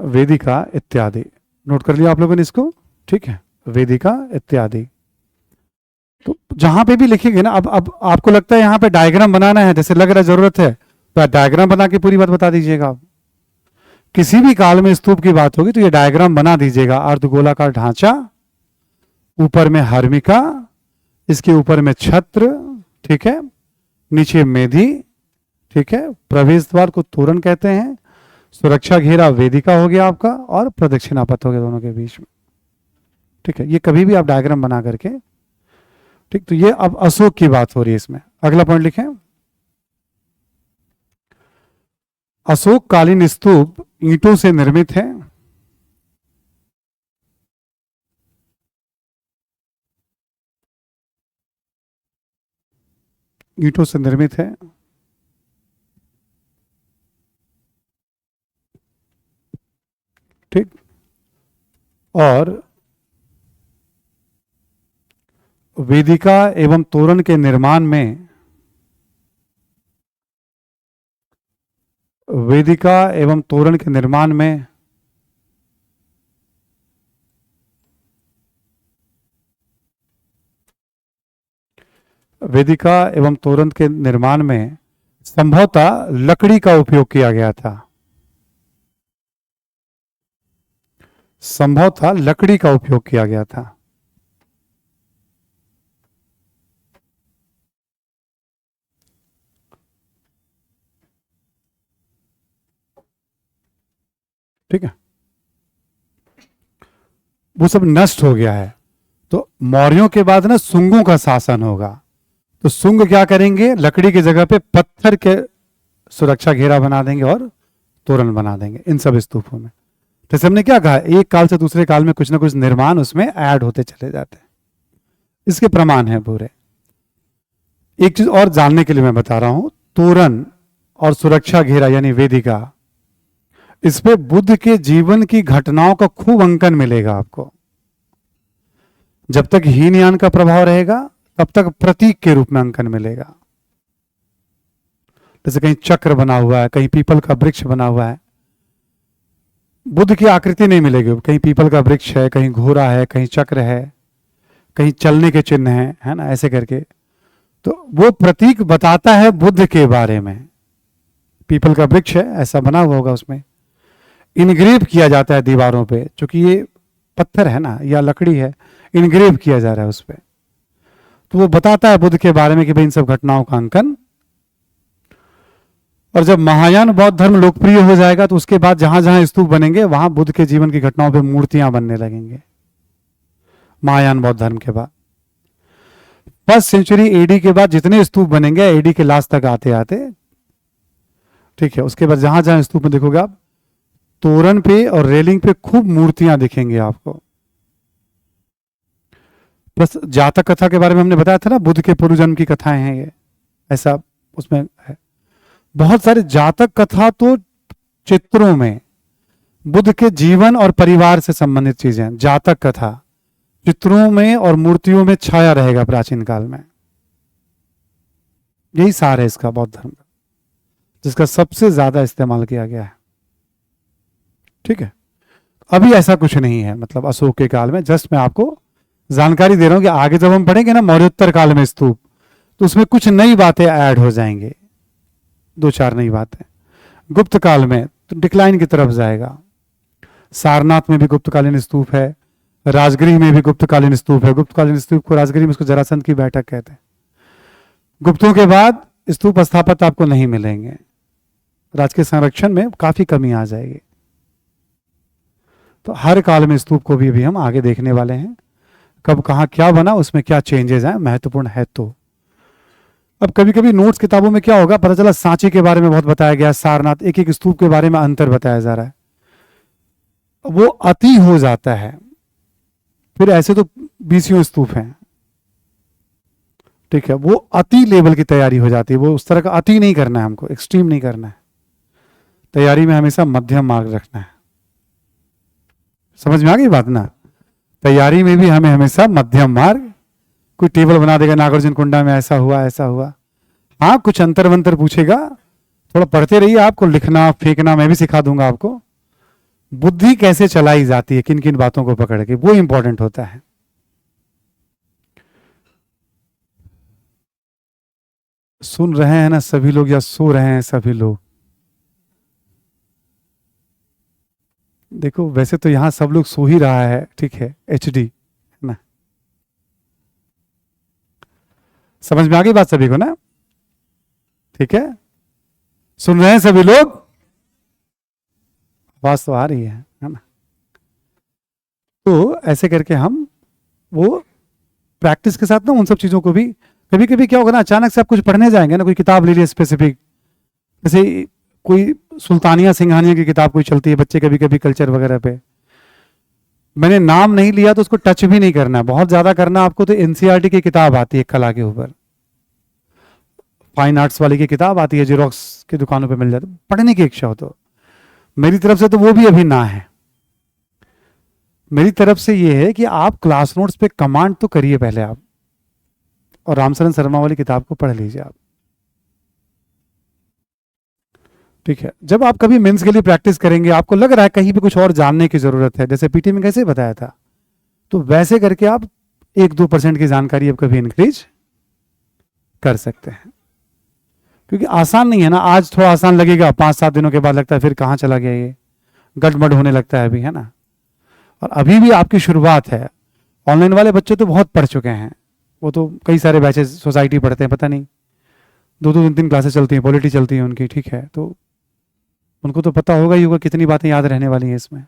वेदिका इत्यादि। नोट कर लिया आप लोगों ने इसको, ठीक है, वेदिका इत्यादि। तो जहां पे भी लिखेंगे ना, अब आपको लगता है यहां पे डायग्राम बनाना है, जैसे लग रहा है जरूरत है, तो डायग्राम बना के पूरी बात बता दीजिएगा आप। किसी भी काल में स्तूप की बात होगी तो ये डायग्राम बना दीजिएगा। अर्धगोलाकार ढांचा, ऊपर में हर्मिका, इसके ऊपर में छत्र, ठीक है, नीचे मेधी, ठीक है, प्रवेश द्वार को तोरण कहते हैं, सुरक्षा घेरा वेदिका हो गया आपका, और प्रदक्षिणा पथ हो गया दोनों के बीच में। ठीक है, ये कभी भी आप डायग्राम बना करके, ठीक, तो ये अब अशोक की बात हो रही है इसमें। अगला पॉइंट लिखें, अशोक कालीन स्तूप ईंटों से निर्मित है। ईंटों से निर्मित है, ठीक, और वेदिका एवं तोरण के निर्माण में, वेदिका एवं तोरण के निर्माण में वेदिका एवं तोरण के निर्माण में संभवतः लकड़ी का उपयोग किया गया था। संभवतः लकड़ी का उपयोग किया गया था। ठीक है, वो सब नष्ट हो गया है। तो मौर्यों के बाद ना सुंगों का शासन होगा, तो सुंग क्या करेंगे, लकड़ी की जगह पे पत्थर के सुरक्षा घेरा बना देंगे और तोरण बना देंगे इन सब स्तूपों में। जैसे हमने क्या कहा, एक काल से दूसरे काल में कुछ ना कुछ निर्माण उसमें ऐड होते चले जाते हैं, इसके प्रमाण हैं पूरे। एक चीज और जानने के लिए मैं बता रहा हूं, तोरण और सुरक्षा घेरा यानी वेदिका, इस पे बुद्ध के जीवन की घटनाओं का खूब अंकन मिलेगा आपको। जब तक हीन यान का प्रभाव रहेगा तब तक प्रतीक के रूप में अंकन मिलेगा। जैसे कहीं चक्र बना हुआ है, कहीं पीपल का वृक्ष बना हुआ है, बुद्ध की आकृति नहीं मिलेगी। कहीं पीपल का वृक्ष है, कहीं घोड़ा है, कहीं चक्र है, कहीं चलने के चिन्ह है ना, ऐसे करके। तो वो प्रतीक बताता है बुद्ध के बारे में। पीपल का वृक्ष है, ऐसा बना हुआ होगा, उसमें इनग्रेव किया जाता है दीवारों पे, क्योंकि ये पत्थर है ना या लकड़ी है, इनग्रेव किया जा रहा है उस पर। तो वो बताता है बुद्ध के बारे में कि भाई इन सब घटनाओं का अंकन और जब महायान बौद्ध धर्म लोकप्रिय हो जाएगा तो उसके बाद जहां जहां स्तूप बनेंगे वहां बुद्ध के जीवन की घटनाओं पे मूर्तियां बनने लगेंगे। महायान बौद्ध धर्म के बाद 1st सेंचुरी एडी के बाद जितने स्तूप बनेंगे एडी के लास्ट तक आते आते, ठीक है, उसके बाद जहां जहां स्तूप में देखोगे आप तोरण पे और रेलिंग पे खूब मूर्तियां दिखेंगी आपको। प्लस जातक कथा के बारे में हमने बताया था ना, बुद्ध के पूर्व जन्म की कथाएं हैं ये, ऐसा उसमें है। बहुत सारे जातक कथा तो चित्रों में बुद्ध के जीवन और परिवार से संबंधित चीजें हैं। जातक कथा चित्रों में और मूर्तियों में छाया रहेगा प्राचीन काल में। यही सार है इसका बौद्ध धर्म का, जिसका सबसे ज्यादा इस्तेमाल किया गया है। ठीक है, अभी ऐसा कुछ नहीं है, मतलब अशोक के काल में। जस्ट मैं आपको जानकारी दे रहा हूं कि आगे जब हम पढ़ेंगे ना मौर्योत्तर काल में स्तूप, तो उसमें कुछ नई बातें ऐड हो जाएंगे, 2-4 नई बातें। गुप्त काल में तो डिक्लाइन की तरफ जाएगा। सारनाथ में भी गुप्तकालीन स्तूप है, राजगृह में भी गुप्तकालीन स्तूप है। गुप्तकालीन स्तूप को राजगृह में उसको जरासंध की बैठक कहते हैं। गुप्तों के बाद स्तूप स्थापत्य आपको नहीं मिलेंगे, राजकीय संरक्षण में काफी कमी आ जाएगी। तो हर काल में स्तूप को भी अभी हम आगे देखने वाले हैं, कब कहाँ क्या बना, उसमें क्या चेंजेस हैं, महत्वपूर्ण है। तो अब कभी कभी नोट्स किताबों में क्या होगा, पता चला सांची के बारे में बहुत बताया गया, सारनाथ, एक एक स्तूप के बारे में अंतर बताया जा रहा है, वो अति हो जाता है। फिर ऐसे तो 20 स्तूप हैं, ठीक है, वो अति लेवल की तैयारी हो जाती है। वो उस तरह का अति नहीं करना है हमको, एक्सट्रीम नहीं करना है। तैयारी में हमेशा मध्यम मार्ग रखना है। समझ में आ गई बात ना? तैयारी में भी हमें हमेशा मध्यम मार्ग। कोई टेबल बना देगा नागार्जुन कुंडा में ऐसा हुआ ऐसा हुआ, हाँ कुछ अंतर वंतर पूछेगा, थोड़ा पढ़ते रहिए। आपको लिखना फेंकना मैं भी सिखा दूंगा आपको। बुद्धि कैसे चलाई जाती है, किन किन बातों को पकड़ के, वो इंपॉर्टेंट होता है। सुन रहे हैं ना सभी लोग, या सो रहे हैं सभी लोग? देखो वैसे तो यहां सब लोग सो ही रहा है, ठीक है, एचडी है ना। समझ में आ गई बात सभी को ना? ठीक है, सुन रहे हैं सभी लोग? आवाज तो आ रही है ना? तो ऐसे करके हम वो प्रैक्टिस के साथ ना उन सब चीजों को भी, कभी कभी क्या होगा ना, अचानक से आप कुछ पढ़ने जाएंगे ना, कोई किताब ले लिया स्पेसिफिक, जैसे कोई सुल्तानिया सिंघानिया की किताब कोई चलती है, बच्चे कभी कभी कल्चर वगैरह पे, मैंने नाम नहीं लिया तो उसको टच भी नहीं करना, बहुत ज्यादा करना आपको तो एनसीईआरटी की किताब आती है कला के ऊपर, फाइन आर्ट्स वाली की किताब आती है, जेरोक्स की दुकानों पे मिल जाती है, पढ़ने की इच्छा हो तो मेरी तरफ से तो वो भी अभी ना है। मेरी तरफ से ये है कि आप क्लास नोट्स पे कमांड तो करिए पहले आप, और रामचरण शर्मा वाली किताब को पढ़ लीजिए आप, ठीक है। जब आप कभी मेंस के लिए प्रैक्टिस करेंगे, आपको लग रहा है कहीं पे कुछ और जानने की जरूरत है, जैसे पीटी में कैसे बताया था, तो वैसे करके आप 1-2% की जानकारी आप कभी इंक्रीज कर सकते हैं, क्योंकि आसान नहीं है ना। आज थोड़ा आसान लगेगा, 5-7 दिनों के बाद लगता है फिर कहाँ चला गया ये, गड़बड़ होने लगता है अभी, है ना। और अभी भी आपकी शुरुआत है। ऑनलाइन वाले बच्चे तो बहुत पढ़ चुके हैं, वो तो कई सारे बैचेस सोसाइटी पढ़ते हैं, पता नहीं 2-2 3-3 क्लासेस चलती हैं, पॉलिटी चलती है उनकी, ठीक है, तो उनको तो पता होगा ही होगा कितनी बातें याद रहने वाली हैं इसमें।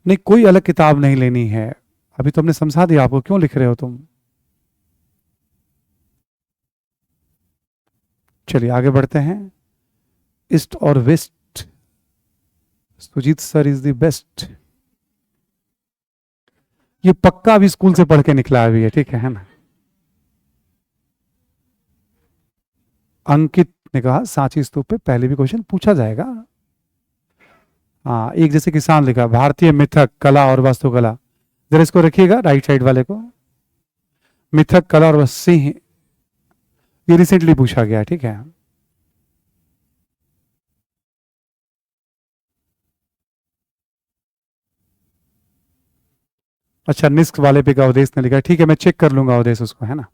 नहीं, कोई अलग किताब नहीं लेनी है, अभी तो हमने समझा दिया आपको, क्यों लिख रहे हो तुम। चलिए आगे बढ़ते हैं। ईस्ट और west, Sujit sir is the best. ये पक्का अभी स्कूल से पढ़ के निकला अभी है, ठीक है ना। अंकित ने कहा सांची स्तूप पे पहले भी क्वेश्चन पूछा जाएगा। हाँ, एक जैसे किसान लिखा, भारतीय मिथक कला और वास्तुकला, जरा इसको रखिएगा राइट साइड वाले को, मिथक कला और सिंह, ये रिसेंटली पूछा गया, ठीक है। अच्छा, निस्क वाले पे का अवधेश ने लिखा, ठीक है, मैं चेक कर लूंगा अवधेश उसको, है ना।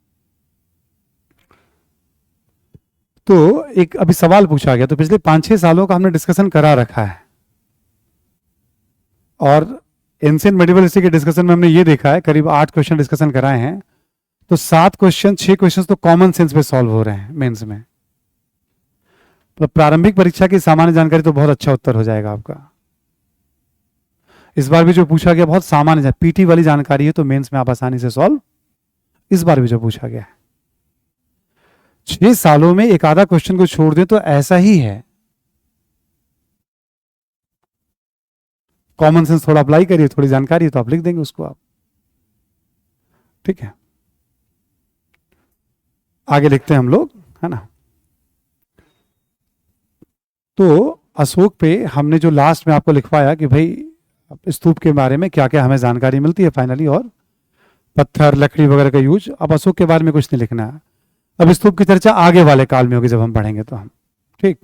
तो एक अभी सवाल पूछा गया, तो पिछले 5-6 सालों का हमने डिस्कशन करा रखा है, और एंशिएंट मेडिवल हिस्ट्री के डिस्कशन में हमने ये देखा है करीब 8 क्वेश्चन डिस्कशन कराए हैं, तो 7 क्वेश्चन 6 क्वेश्चन तो कॉमन सेंस पे सॉल्व हो रहे हैं मेंस में, तो प्रारंभिक परीक्षा की सामान्य जानकारी तो बहुत अच्छा उत्तर हो जाएगा आपका। इस बार भी जो पूछा गया बहुत सामान्य, पीटी वाली जानकारी है तो मेंस में आप आसानी से सॉल्व, इस बार भी जो पूछा गया है। 6 सालों में एक आधा क्वेश्चन को छोड़ दें तो ऐसा ही है। कॉमन सेंस थोड़ा अप्लाई करिए, थोड़ी जानकारी है तो आप लिख देंगे उसको आप, ठीक है। आगे लिखते हैं हम लोग, है ना। तो अशोक पे हमने जो लास्ट में आपको लिखवाया कि भाई स्तूप के बारे में क्या क्या हमें जानकारी मिलती है फाइनली, और पत्थर लकड़ी वगैरह का यूज। अब अशोक के बारे में कुछ नहीं लिखना है। अब स्तूप की चर्चा आगे वाले काल में होगी जब हम पढ़ेंगे तो हम, ठीक।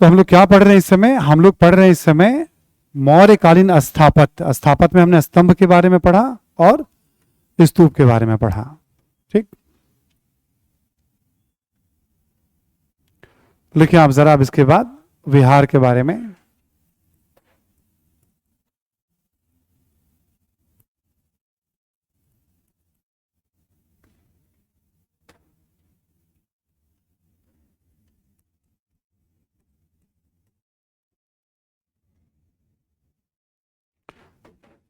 तो हम लोग क्या पढ़ रहे हैं इस समय? हम लोग पढ़ रहे हैं इस समय मौर्यकालीन स्थापत्य। स्थापत्य में हमने स्तंभ के बारे में पढ़ा और स्तूप के बारे में पढ़ा, ठीक। लिखिए आप जरा अब इसके बाद विहार के बारे में।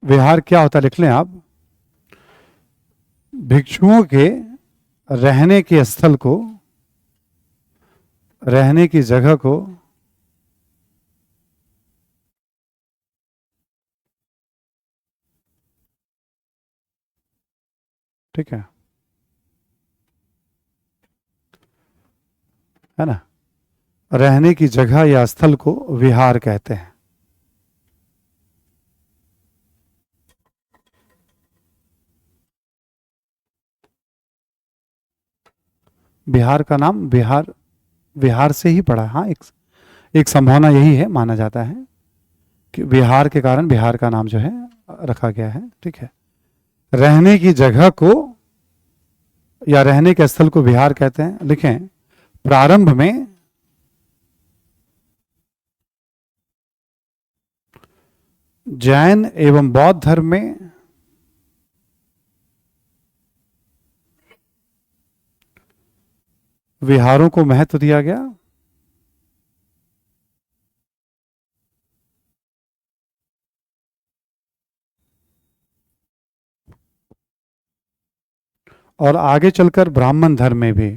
विहार क्या होता है लिख लें आप। भिक्षुओं के रहने के स्थल को, रहने की जगह को ठीक है ना, रहने की जगह या स्थल को विहार कहते हैं। बिहार का नाम बिहार, विहार से ही पड़ा। हाँ, एक संभावना यही है, माना जाता है कि विहार के कारण बिहार का नाम जो है रखा गया है, ठीक है। रहने की जगह को या रहने के स्थल को विहार कहते हैं। लिखें, प्रारंभ में जैन एवं बौद्ध धर्म में विहारों को महत्व दिया गया। और आगे चलकर ब्राह्मण धर्म में भी।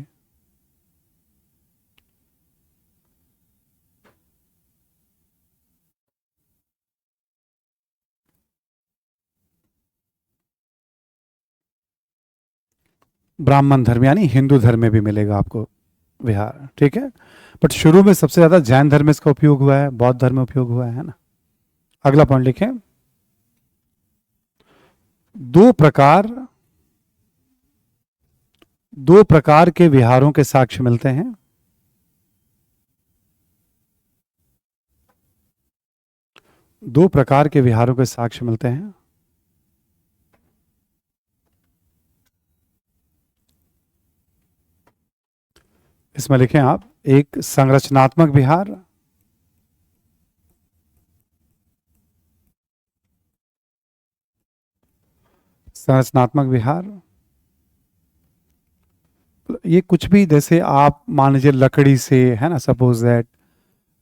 ब्राह्मण धर्म यानी हिंदू धर्म में भी मिलेगा आपको विहार, ठीक है। बट शुरू में सबसे ज्यादा जैन धर्म में इसका उपयोग हुआ है, बौद्ध धर्म में उपयोग हुआ है ना। अगला पॉइंट लिखें, दो प्रकार दो प्रकार के विहारों के साक्ष्य मिलते हैं। दो प्रकार के विहारों के साक्ष्य मिलते हैं। इसमें लिखें आप, एक संरचनात्मक विहार, संरचनात्मक विहार ये कुछ भी, जैसे आप मान लीजिए लकड़ी से, है ना, सपोज दैट,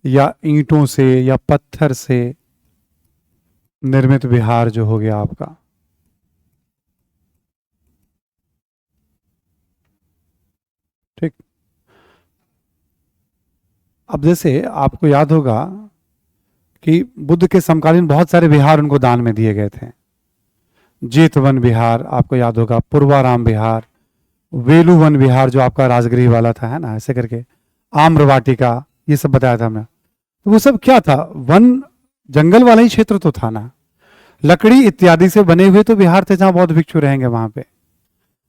या ईंटों से या पत्थर से निर्मित विहार जो हो गया आपका, ठीक। अब जैसे आपको याद होगा कि बुद्ध के समकालीन बहुत सारे विहार उनको दान में दिए गए थे। जेतवन विहार आपको याद होगा, पूर्वाराम विहार, वेलुवन विहार जो आपका राजगृह वाला था, है ना, ऐसे करके, आम्र वाटिका, ये सब बताया था हमने। तो वो सब क्या था? वन, जंगल वाला ही क्षेत्र तो था ना। लकड़ी इत्यादि से बने हुए तो विहार थे जहां बौद्ध भिक्षु रहेंगे वहां पे,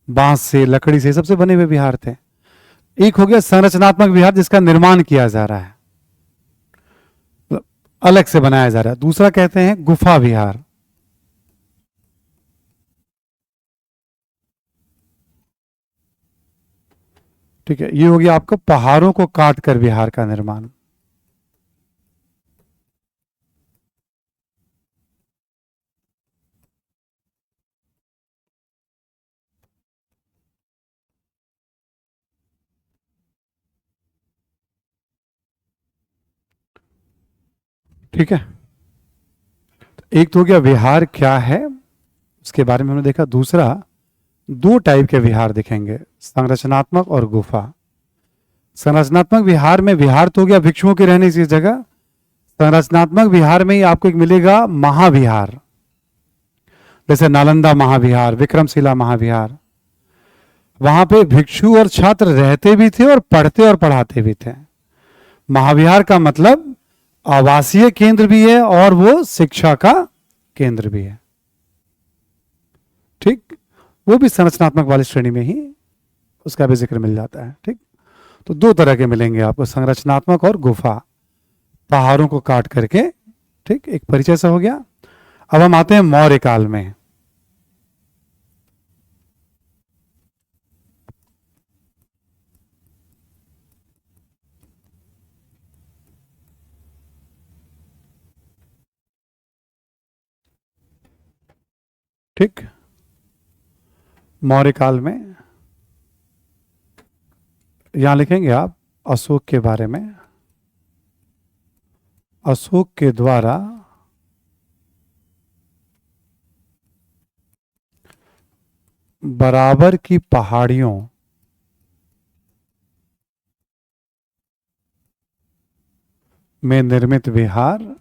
बांस से, लकड़ी से, सबसे बने हुए विहार थे। एक हो गया संरचनात्मक विहार जिसका निर्माण किया जा रहा है, अलग से बनाया जा रहा है। दूसरा कहते हैं गुफा विहार। ठीक है, ये हो गया आपको पहाड़ों को काट कर विहार का निर्माण। ठीक है, एक तो हो गया विहार क्या है, उसके बारे में हमने देखा। दूसरा, दो टाइप के विहार दिखेंगे, संरचनात्मक और गुफा। संरचनात्मक विहार में, विहार तो हो गया भिक्षुओं की रहने की जगह, संरचनात्मक विहार में ही आपको एक मिलेगा महाविहार, जैसे नालंदा महाविहार, विक्रमशिला महाविहार। वहां पे भिक्षु और छात्र रहते भी थे और पढ़ते और पढ़ाते भी थे। महाविहार का मतलब आवासीय केंद्र भी है और वो शिक्षा का केंद्र भी है। ठीक, वो भी संरचनात्मक वाली श्रेणी में ही उसका भी जिक्र मिल जाता है। ठीक, तो दो तरह के मिलेंगे आपको, संरचनात्मक और गुफा, पहाड़ों को काट करके। ठीक, एक परिचय से हो गया। अब हम आते हैं मौर्य काल में। ठीक, मौर्य काल में यहां लिखेंगे आप अशोक के बारे में। अशोक के द्वारा बराबर की पहाड़ियों में निर्मित विहार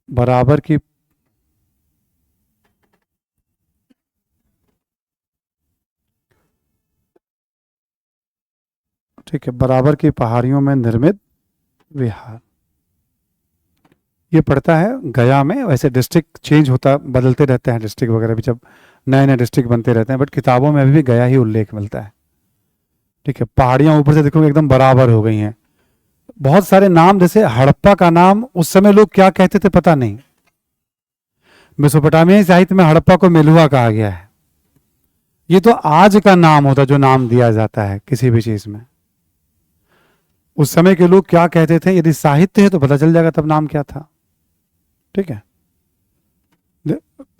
बराबर की ठीक है, बराबर की पहाड़ियों में निर्मित विहार, ये पड़ता है गया में। वैसे डिस्ट्रिक्ट चेंज होता, बदलते रहते हैं डिस्ट्रिक्ट वगैरह भी, जब नए नए डिस्ट्रिक्ट बनते रहते हैं, बट किताबों में अभी भी गया ही उल्लेख मिलता है। ठीक है, पहाड़ियां ऊपर से देखोगे एकदम बराबर हो गई हैं। बहुत सारे नाम, जैसे हड़प्पा का नाम उस समय लोग क्या कहते थे पता नहीं। मेसोपोटामियाई साहित्य में हड़प्पा को मेलुआ कहा गया है। ये तो आज का नाम होता जो नाम दिया जाता है किसी भी चीज में। उस समय के लोग क्या कहते थे, यदि साहित्य है तो पता चल जाएगा तब नाम क्या था। ठीक है,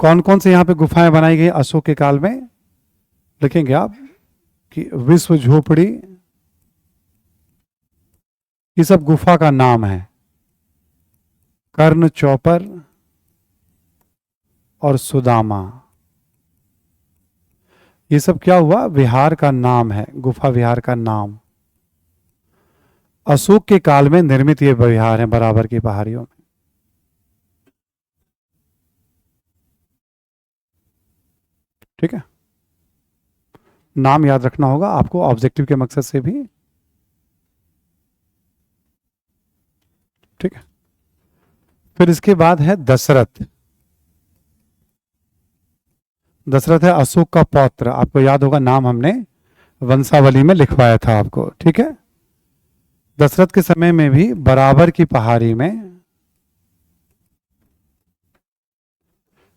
कौन कौन से यहां पे गुफाएं बनाई गई अशोक के काल में, लिखेंगे आप कि विश्व झोपड़ी, ये सब गुफा का नाम है। कर्ण चौपर और सुदामा, ये सब क्या हुआ, विहार का नाम है, गुफा विहार का नाम। अशोक के काल में निर्मित ये विहार है बराबर की पहाड़ियों में। ठीक है, नाम याद रखना होगा आपको ऑब्जेक्टिव के मकसद से भी। ठीक है, फिर इसके बाद है दशरथ। दशरथ है अशोक का पौत्र, आपको याद होगा नाम हमने वंशावली में लिखवाया था आपको। ठीक है, दशरथ के समय में भी बराबर की पहाड़ी में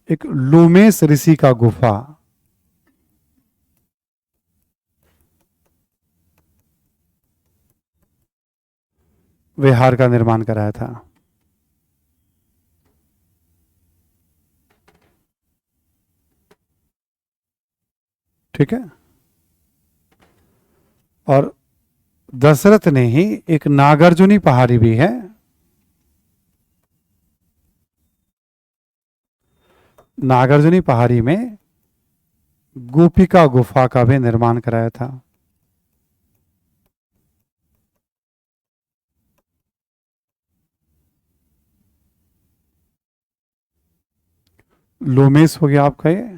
एक लोमेश ऋषि का गुफा, विहार का निर्माण कराया था। ठीक है, और दशरथ ने ही एक नागार्जुनी पहाड़ी भी है, नागार्जुनी पहाड़ी में गोपिका गुफा का भी निर्माण कराया था। लोमेश हो गया आपका ये।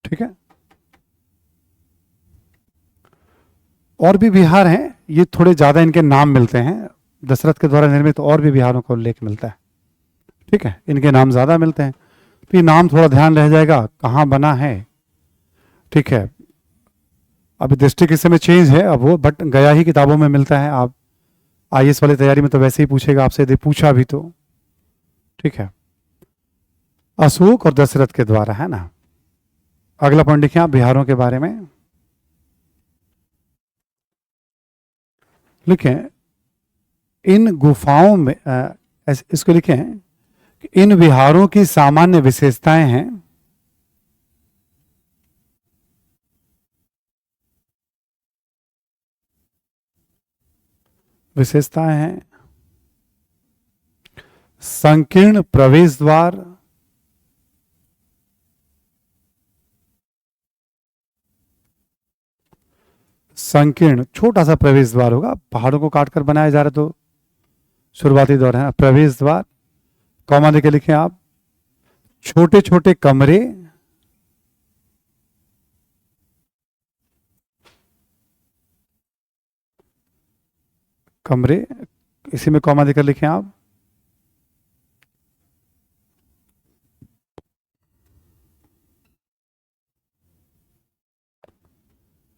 ठीक है, और भी विहार हैं, ये थोड़े ज्यादा इनके नाम मिलते हैं। दशरथ के द्वारा निर्मित और भी विहारों का उल्लेख मिलता है। ठीक है, इनके नाम ज्यादा मिलते हैं, तो ये नाम थोड़ा ध्यान रह जाएगा कहाँ बना है। ठीक है, अभी डिस्ट्रिक्ट इस समय चेंज है अब वो, बट गया ही किताबों में मिलता है। आप आईएएस वाली तैयारी में तो वैसे ही पूछेगा आपसे, यदि पूछा भी तो। ठीक है, अशोक और दशरथ के द्वारा, है ना। अगला पॉइंट लिखिए आप बिहारों के बारे में। लिखें इन गुफाओं में इसको लिखें कि इन विहारों की सामान्य विशेषताएं हैं विशेषताएं हैं संकीर्ण प्रवेश द्वार, संकीर्ण छोटा सा प्रवेश द्वार होगा, पहाड़ों को काटकर बनाया जा रहा तो शुरुआती दौर है। प्रवेश द्वार, कॉमा देके लिखें आप, छोटे छोटे कमरे, कमरे, इसी में कॉमा देकर लिखें आप।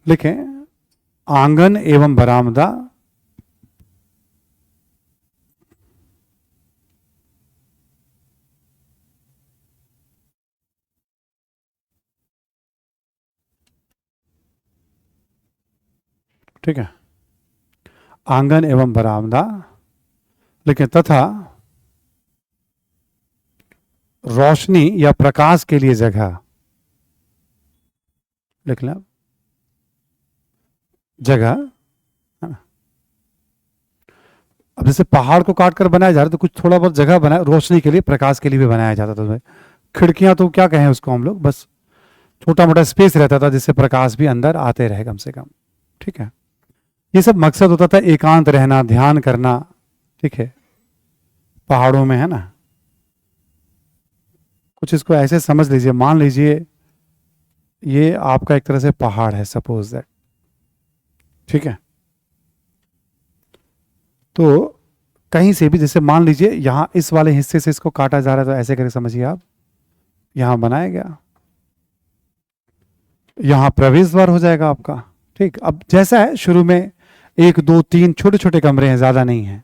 लिखें आंगन एवं बरामदा, ठीक है, आंगन एवं बरामदा। लेकिन तथा रोशनी या प्रकाश के लिए जगह, लिख लें जगह, है ना। अब जैसे पहाड़ को काट कर बनाया जा रहा है तो कुछ थोड़ा बहुत जगह बनाया रोशनी के लिए, प्रकाश के लिए भी बनाया जाता था। खिड़कियां तो क्या कहें उसको हम लोग, बस छोटा मोटा स्पेस रहता था जिससे प्रकाश भी अंदर आते रहे कम से कम, ठीक है। ये सब मकसद होता था एकांत रहना, ध्यान करना, ठीक है, पहाड़ों में, है ना। कुछ इसको ऐसे समझ लीजिए, मान लीजिए ये आपका एक तरह से पहाड़ है, सपोज दैट, ठीक है। तो कहीं से भी जैसे मान लीजिए यहां इस वाले हिस्से से इसको काटा जा रहा है तो ऐसे करके समझिए आप, यहां बनाया गया, यहां प्रवेश द्वार हो जाएगा आपका, ठीक। अब जैसा है शुरू में 1 2 3 छोटे छोटे कमरे हैं, ज्यादा नहीं है,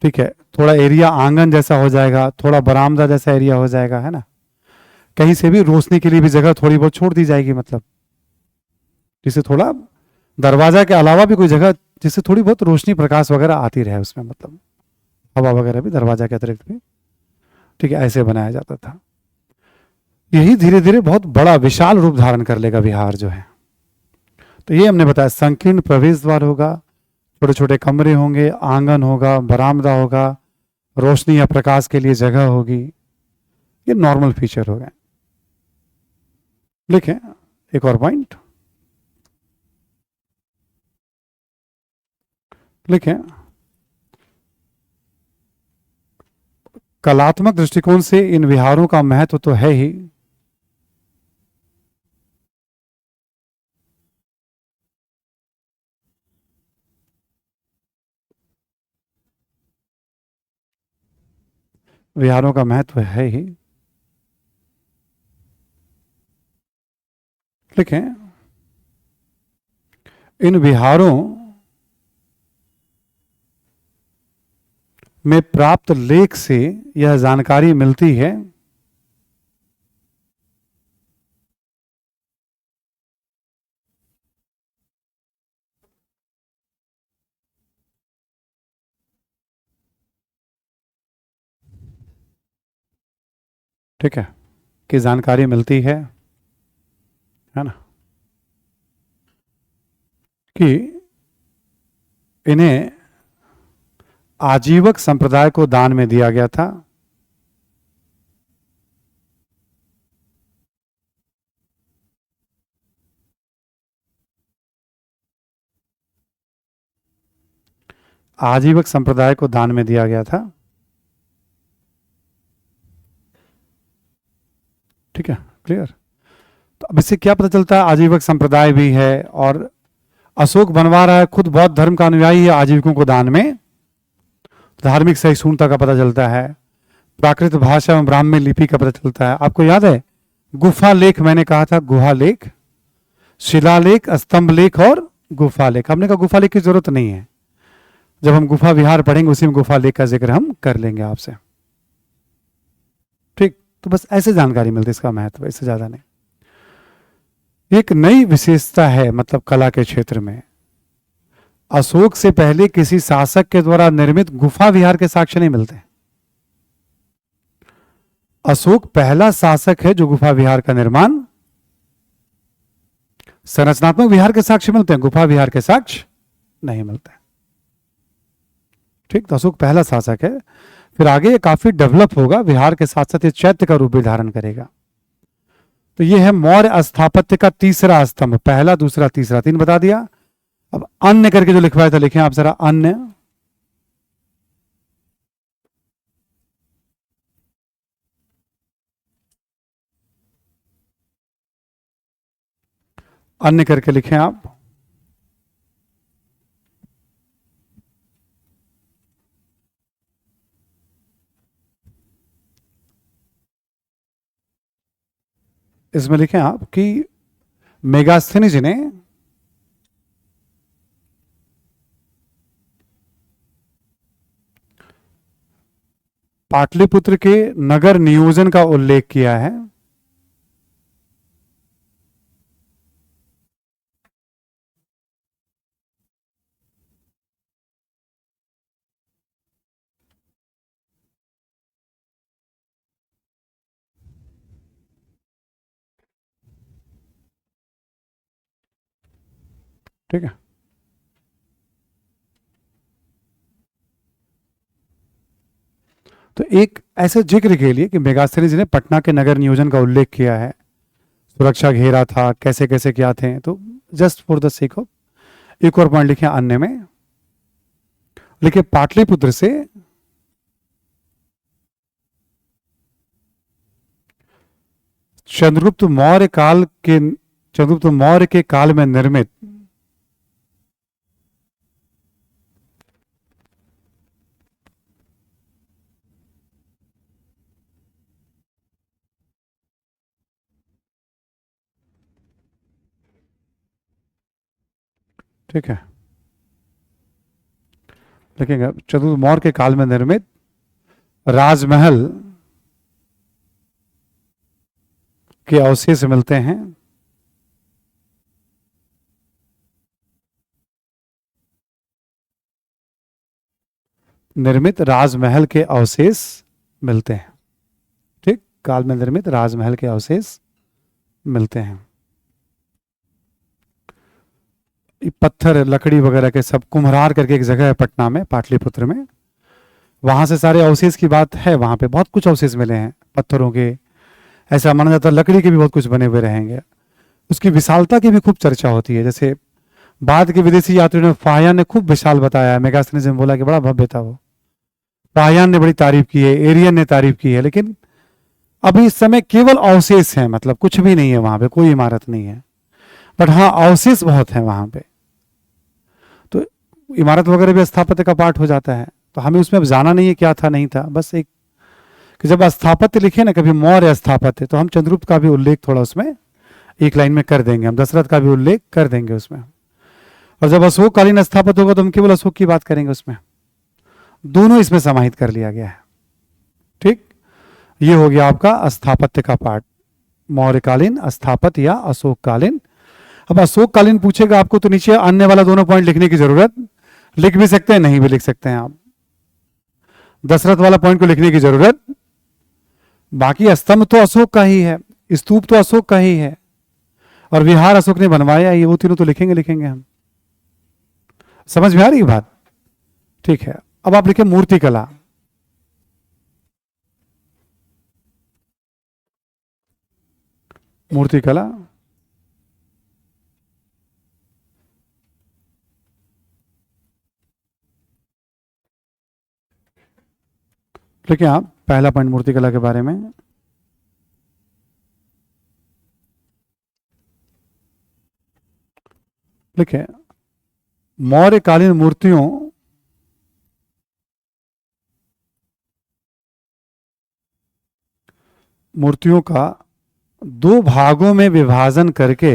ठीक है। थोड़ा एरिया आंगन जैसा हो जाएगा, थोड़ा बरामदा जैसा एरिया हो जाएगा, है ना। कहीं से भी रोशनी के लिए भी जगह थोड़ी बहुत छोड़ दी जाएगी, मतलब जिससे थोड़ा दरवाजा के अलावा भी कोई जगह जिससे थोड़ी बहुत रोशनी प्रकाश वगैरह आती रहे उसमें, मतलब हवा वगैरह भी दरवाजा के अतिरिक्त भी, ठीक है, ऐसे बनाया जाता था। यही धीरे धीरे बहुत बड़ा विशाल रूप धारण कर लेगा विहार जो है। तो ये हमने बताया संकीर्ण प्रवेश द्वार होगा, छोटे छोटे कमरे होंगे, आंगन होगा, बरामदा होगा, रोशनी या प्रकाश के लिए जगह होगी, ये नॉर्मल फीचर हो गए। लिखें एक और पॉइंट, लिखें कलात्मक दृष्टिकोण से इन विहारों का महत्व तो है ही, विहारों का महत्व है ही। लिखें इन विहारों में प्राप्त लेख से यह जानकारी मिलती है ठीक है, कि जानकारी मिलती है ना, कि इन्हें आजीवक संप्रदाय को दान में दिया गया था। आजीवक संप्रदाय को दान में दिया गया था, ठीक है, क्लियर। तो अब इससे क्या पता चलता है, आजीवक संप्रदाय भी है और अशोक बनवा रहा है, खुद बौद्ध धर्म का अनुयायी है, आजीविकों को दान में, धार्मिक सहिष्णुता का पता चलता है, प्राकृत भाषा एवं ब्राह्मी लिपि का पता चलता है। आपको याद है गुफा लेख, मैंने कहा था गुहा लेख, शिलालेख, स्तंभ लेख और गुफा लेख। हमने कहा गुफा लेख की जरूरत नहीं है, जब हम गुफा विहार पढ़ेंगे उसी में गुफा लेख का जिक्र हम कर लेंगे आपसे, ठीक। तो बस ऐसे जानकारी मिलती है, इसका महत्व इससे ज्यादा नहीं। एक नई विशेषता है, मतलब कला के क्षेत्र में अशोक से पहले किसी शासक के द्वारा निर्मित गुफा विहार के साक्ष्य नहीं मिलते। अशोक पहला शासक है जो गुफा विहार का निर्माण, संरचनात्मक विहार के साक्ष्य मिलते हैं, गुफा विहार के साक्ष्य नहीं मिलते। ठीक, तो अशोक पहला शासक है। फिर आगे ये काफी डेवलप होगा, बिहार के साथ साथ ये चैत्य का रूप भी धारण करेगा। तो ये है मौर्य स्थापत्य का तीसरा स्तंभ, पहला दूसरा तीसरा, तीन बता दिया। अब अन्य करके जो लिखवाया था लिखें आप जरा, अन्य। अन्य करके लिखें आप। इसमें लिखें आप कि मेगास्थनीज ने पाटलिपुत्र के नगर नियोजन का उल्लेख किया है। ठीक है, तो एक ऐसे जिक्र के लिए कि मेगास्थनीज ने पटना के नगर नियोजन का उल्लेख किया है, सुरक्षा घेरा था, कैसे कैसे क्या थे, तो just for the sake of एक और पॉइंट लिखे अन्य में, लिखे पाटलिपुत्र से चंद्रगुप्त मौर्य के काल में निर्मित ठीक है, लिखेंगे चंद्रगुप्त मौर्य के काल में निर्मित राजमहल के अवशेष मिलते हैं। निर्मित राजमहल के अवशेष मिलते हैं। ठीक, काल में निर्मित राजमहल के अवशेष मिलते हैं। पत्थर लकड़ी वगैरह के सब, कुम्हरार करके एक जगह है पटना में, पाटलिपुत्र में, वहां से सारे अवशेष की बात है। वहां पे बहुत कुछ अवशेष मिले हैं पत्थरों के, ऐसा माना जाता है लकड़ी के भी बहुत कुछ बने हुए रहेंगे। उसकी विशालता की भी खूब चर्चा होती है। जैसे बाद के विदेशी यात्रियों ने फाहियान ने खूब विशाल बताया है, मेगास्थनीज ने बोला कि बड़ा भव्य था वो। फाहियान ने बड़ी तारीफ की है, एरियन ने तारीफ की है, लेकिन अभी इस समय केवल अवशेष हैं, मतलब कुछ भी नहीं है वहां पे, कोई इमारत नहीं है, बट हाँ अवशेष बहुत है वहां पे। तो इमारत वगैरह भी स्थापत्य का पार्ट हो जाता है, तो हमें उसमें अब जाना नहीं है क्या था नहीं था, बस एक कि जब स्थापत्य लिखे ना कभी मौर्य स्थापत्य, तो हम चंद्रगुप्त का भी उल्लेख थोड़ा उसमें एक लाइन में कर देंगे, हम दशरथ का भी उल्लेख कर देंगे उसमें। और जब अशोककालीन स्थापत्य होगा तो हम केवल अशोक की बात करेंगे उसमें। दोनों इसमें समाहित कर लिया गया है। ठीक, ये हो गया आपका स्थापत्य का पार्ट, मौर्यकालीन स्थापत्य या अशोककालीन। अब अशोककालीन पूछेगा आपको तो नीचे अन्य वाला दोनों पॉइंट लिखने की जरूरत, लिख भी सकते हैं नहीं भी लिख सकते हैं आप। दशरथ वाला पॉइंट को लिखने की जरूरत, बाकी स्तंभ तो अशोक का ही है, स्तूप तो अशोक का ही है, और विहार अशोक ने बनवाया, ये वो तीनों तो लिखेंगे लिखेंगे हम। समझ में आ रही बात? ठीक है, अब आप लिखे मूर्तिकला। मूर्तिकला लिखे आप पहला पॉइंट मूर्तिकला के बारे में। लिखे मौर्यकालीन मूर्तियों का दो भागों में विभाजन करके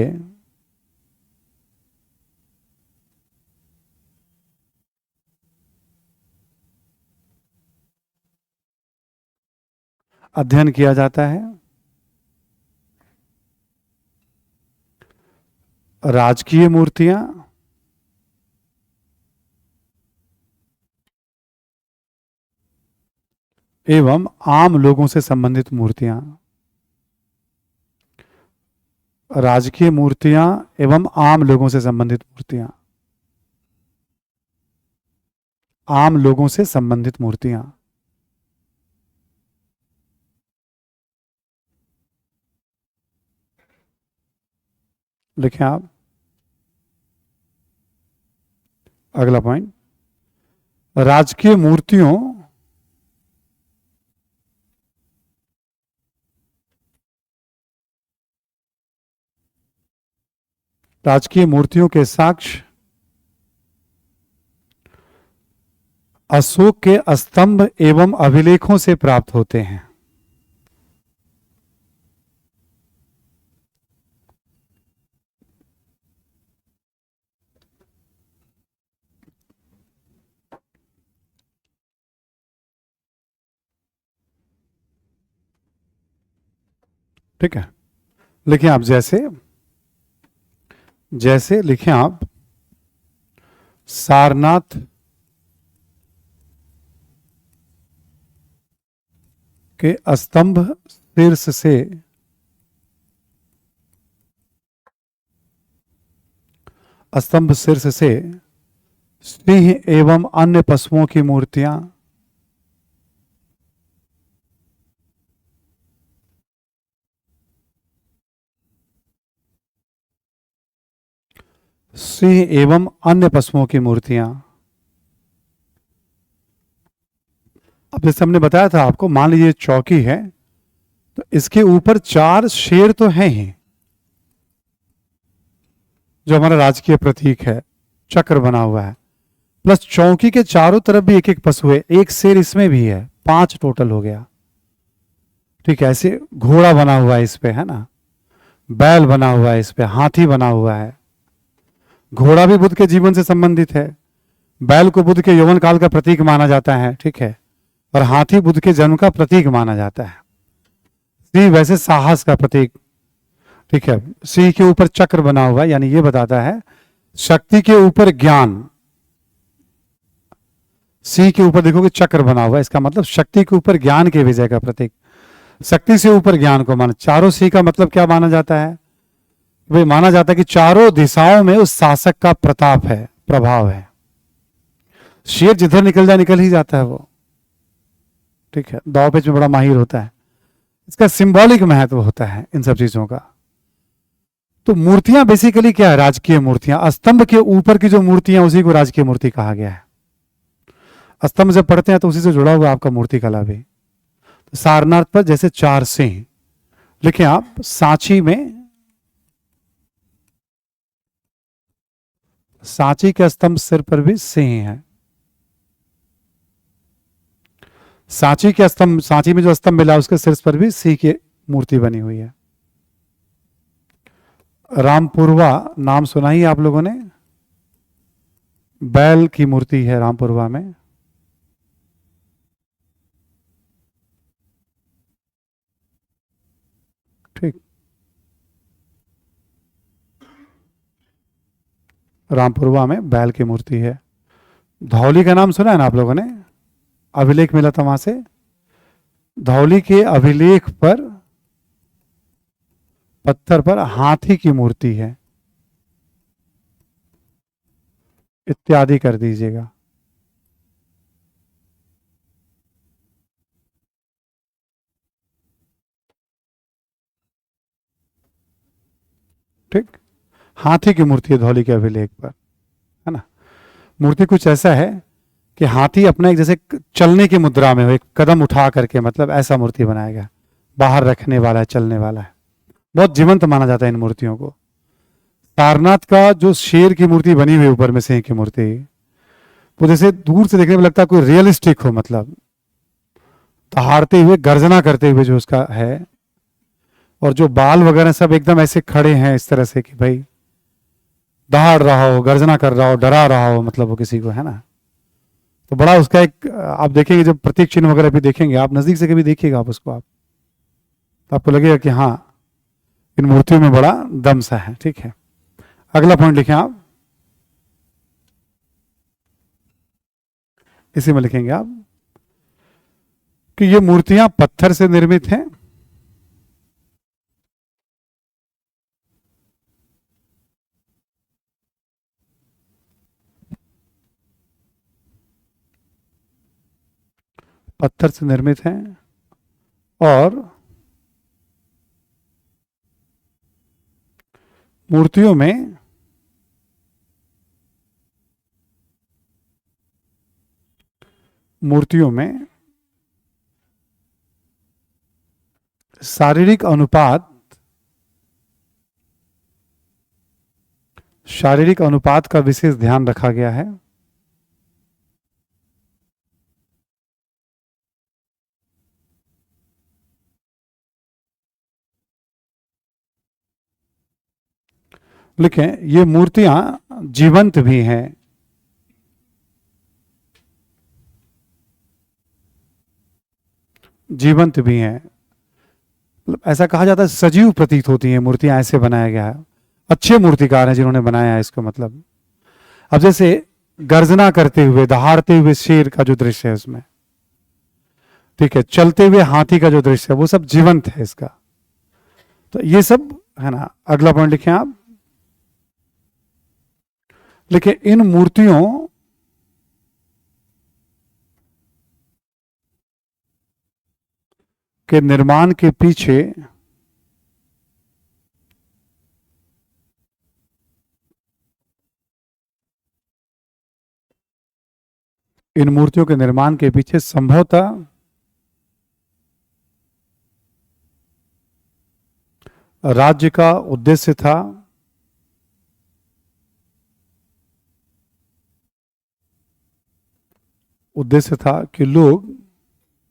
अध्ययन किया जाता है। राजकीय मूर्तियां एवं आम लोगों से संबंधित मूर्तियां। राजकीय मूर्तियां एवं आम लोगों से संबंधित मूर्तियां। आम लोगों से संबंधित मूर्तियां। लिखें आप। अगला पॉइंट, राजकीय मूर्तियों राजकीय मूर्तियों के साक्ष्य अशोक के स्तंभ एवं अभिलेखों से प्राप्त होते हैं। ठीक है, लिखें आप। जैसे जैसे लिखें आप, सारनाथ के स्तंभ शीर्ष से सिंह एवं अन्य पशुओं की मूर्तियां सिंह एवं अन्य पशुओं की मूर्तियां। अब जैसे हमने बताया था आपको, मान लीजिए चौकी है तो इसके ऊपर 4 शेर तो हैं ही, जो हमारा राजकीय प्रतीक है, चक्र बना हुआ है, प्लस चौकी के चारों तरफ भी एक एक पशु है, एक शेर इसमें भी है, 5 टोटल हो गया। ठीक है, ऐसे घोड़ा बना हुआ है इस पे, है ना, बैल बना हुआ है इस पे, हाथी बना हुआ है। घोड़ा भी बुद्ध के जीवन से संबंधित है, बैल को बुद्ध के यौवन काल का प्रतीक माना जाता है। ठीक है, और हाथी बुद्ध के जन्म का प्रतीक माना जाता है। सिंह वैसे साहस का प्रतीक। ठीक है, सिंह के ऊपर चक्र बना हुआ है, यानी ये बताता है शक्ति के ऊपर ज्ञान। सिंह के ऊपर देखोगे चक्र बना हुआ है, इसका मतलब शक्ति के ऊपर ज्ञान के विजय का प्रतीक। शक्ति से ऊपर ज्ञान को माना। चारों सिंह का मतलब क्या माना जाता है? वे माना जाता है कि चारों दिशाओं में उस शासक का प्रताप है, प्रभाव है। शेर जिधर निकल जाए निकल ही जाता है वो। ठीक है, दाव पेच में बड़ा माहिर होता है। इसका सिंबॉलिक महत्व होता है इन सब चीजों का। तो मूर्तियां बेसिकली क्या है? राजकीय मूर्तियां। स्तंभ के ऊपर की जो मूर्तियां, उसी को राजकीय मूर्ति कहा गया है। स्तंभ जब पढ़ते हैं तो उसी से जुड़ा हुआ आपका मूर्ति कला भी। तो सारनाथ पर जैसे 4 सिंह। लिखें आप, सांची के स्तंभ सिर पर भी सिंह है। सांची में जो स्तंभ मिला उसके सिर पर भी सिंह की मूर्ति बनी हुई है। रामपुरवा नाम सुना ही आप लोगों ने? बैल की मूर्ति है रामपुरवा में। ठीक, रामपुरवा में बैल की मूर्ति है। धौली का नाम सुना है ना आप लोगों ने? अभिलेख मिला था वहां से। धौली के अभिलेख पर पत्थर पर हाथी की मूर्ति है, इत्यादि कर दीजिएगा। ठीक, हाथी की मूर्ति है धौली के अभिलेख पर, है ना। मूर्ति कुछ ऐसा है कि हाथी अपना एक जैसे चलने की मुद्रा में हो, एक कदम उठा करके, मतलब ऐसा मूर्ति बनाया गया। बाहर रखने वाला है, चलने वाला है, बहुत जीवंत माना जाता है इन मूर्तियों को। सारनाथ का जो शेर की मूर्ति बनी हुई ऊपर में, सिंह की मूर्ति, वो जैसे दूर से देखने में लगता है कोई रियलिस्टिक हो, मतलब दहाड़ते हुए, गर्जना करते हुए जो उसका है, और जो बाल वगैरह सब एकदम ऐसे खड़े हैं इस तरह से कि भाई दहाड़ रहा हो, गर्जना कर रहा हो, डरा रहा हो, मतलब वो किसी को, है ना। तो बड़ा उसका एक, आप देखेंगे जब प्रतीक चिन्ह वगैरह भी देखेंगे आप, नजदीक से कभी देखिएगा आप उसको, आप तो आपको लगेगा कि हाँ, इन मूर्तियों में बड़ा दम सा है। ठीक है, अगला पॉइंट लिखें आप, इसी में लिखेंगे आप कि ये मूर्तियां पत्थर से निर्मित हैं। पत्थर से निर्मित हैं और मूर्तियों में शारीरिक अनुपात का विशेष ध्यान रखा गया है। लिखें, ये मूर्तियां जीवंत भी हैं। जीवंत भी हैं, मतलब ऐसा कहा जाता है सजीव प्रतीत होती हैं मूर्तियां, ऐसे बनाया गया है। अच्छे मूर्तिकार हैं जिन्होंने बनाया है इसको। मतलब अब जैसे गर्जना करते हुए, दहाड़ते हुए शेर का जो दृश्य है उसमें, ठीक है, चलते हुए हाथी का जो दृश्य है, वो सब जीवंत है इसका। तो ये सब है ना। अगला पॉइंट लिखें आप, लिखे इन मूर्तियों के निर्माण के पीछे संभवतः राज्य का उद्देश्य था। कि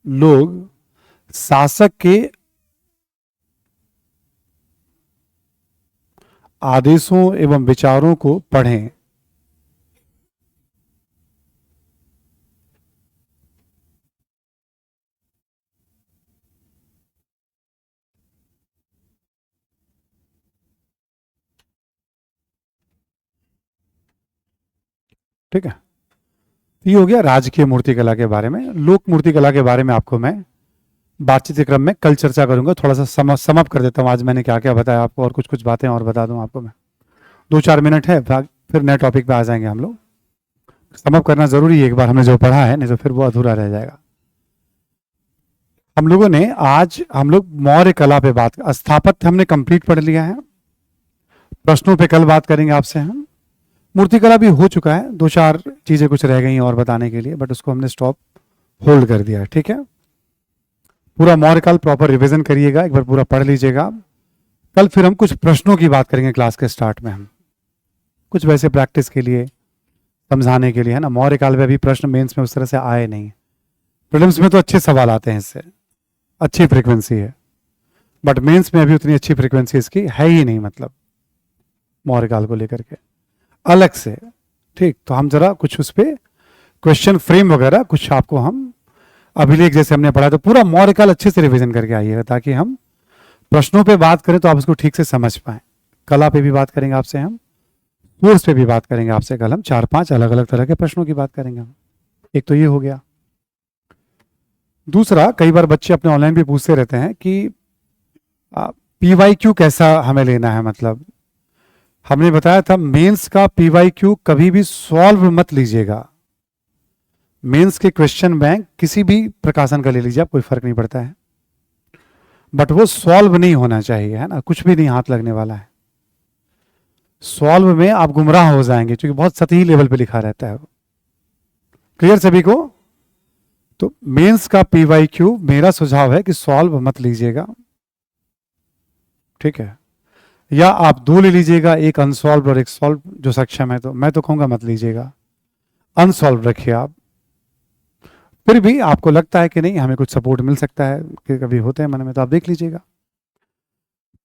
लोग शासक के आदेशों एवं विचारों को पढ़ें। ठीक है, ये हो गया राजकीय मूर्तिकला के बारे में। लोक मूर्तिकला के बारे में आपको मैं बातचीत के क्रम में कल चर्चा करूंगा। थोड़ा सा समअप कर देता हूँ आज मैंने क्या क्या बताया आपको, और कुछ बातें और बता दूं आपको मैं। 2-4 मिनट है, फिर नए टॉपिक पे आ जाएंगे हम लोग। समअप करना जरूरी है, एक बार हमने जो पढ़ा है, नहीं तो फिर वो अधूरा रह जाएगा। हम लोगों ने आज मौर्य कला पे बात, स्थापत्य हमने कंप्लीट पढ़ लिया है। प्रश्नों पे कल बात करेंगे आपसे हम। मूर्तिकला भी हो चुका है, 2-4 चीजें कुछ रह गई और बताने के लिए, बट उसको हमने स्टॉप होल्ड कर दिया। ठीक है, पूरा मौर्य काल प्रॉपर रिवीजन करिएगा, एक बार पूरा पढ़ लीजिएगा। कल फिर हम कुछ प्रश्नों की बात करेंगे क्लास के स्टार्ट में, हम कुछ वैसे प्रैक्टिस के लिए, समझाने के लिए, है ना। मौर्य काल में अभी प्रश्न मेंस में उस तरह से आए नहीं। प्रीलिम्स में तो अच्छे सवाल आते हैं, इससे अच्छी फ्रीक्वेंसी है, बट मेंस में अभी उतनी अच्छी फ्रीक्वेंसी इसकी है ही नहीं, मतलब मौर्य काल को लेकर के अलग से। ठीक, तो हम जरा कुछ उस पर क्वेश्चन फ्रेम वगैरह कुछ आपको हम अभिलेख जैसे हमने पढ़ा, तो पूरा मौर्य काल अच्छे से रिवीजन करके आइएगा, ताकि हम प्रश्नों पे बात करें तो आप उसको ठीक से समझ पाए। कला पे भी बात करेंगे आपसे हम, कोर्स पे भी बात करेंगे आपसे कल हम। 4-5 अलग अलग तरह के प्रश्नों की बात करेंगे हम। एक तो ये हो गया। दूसरा, कई बार बच्चे अपने ऑनलाइन भी पूछते रहते हैं कि PYQ कैसा हमें लेना है। मतलब हमने बताया था मेंस का PYQ कभी भी सॉल्व मत लीजिएगा। मेंस के क्वेश्चन बैंक किसी भी प्रकाशन का ले लीजिए आप, कोई फर्क नहीं पड़ता है, बट वो सॉल्व नहीं होना चाहिए, है ना। कुछ भी नहीं हाथ लगने वाला है। सॉल्व में आप गुमराह हो जाएंगे, क्योंकि बहुत सतही लेवल पे लिखा रहता है। क्लियर सभी को? तो मेंस का PYQ मेरा सुझाव है कि सॉल्व मत लीजिएगा, ठीक है। या आप 2 ले लीजिएगा, एक अनसॉल्व और एक सॉल्व जो सक्षम है। तो मैं तो कहूंगा मत लीजिएगा, अनसॉल्व रखिए आप। फिर भी आपको लगता है कि नहीं हमें कुछ सपोर्ट मिल सकता है, कि कभी होते हैं मन में, तो आप देख लीजिएगा।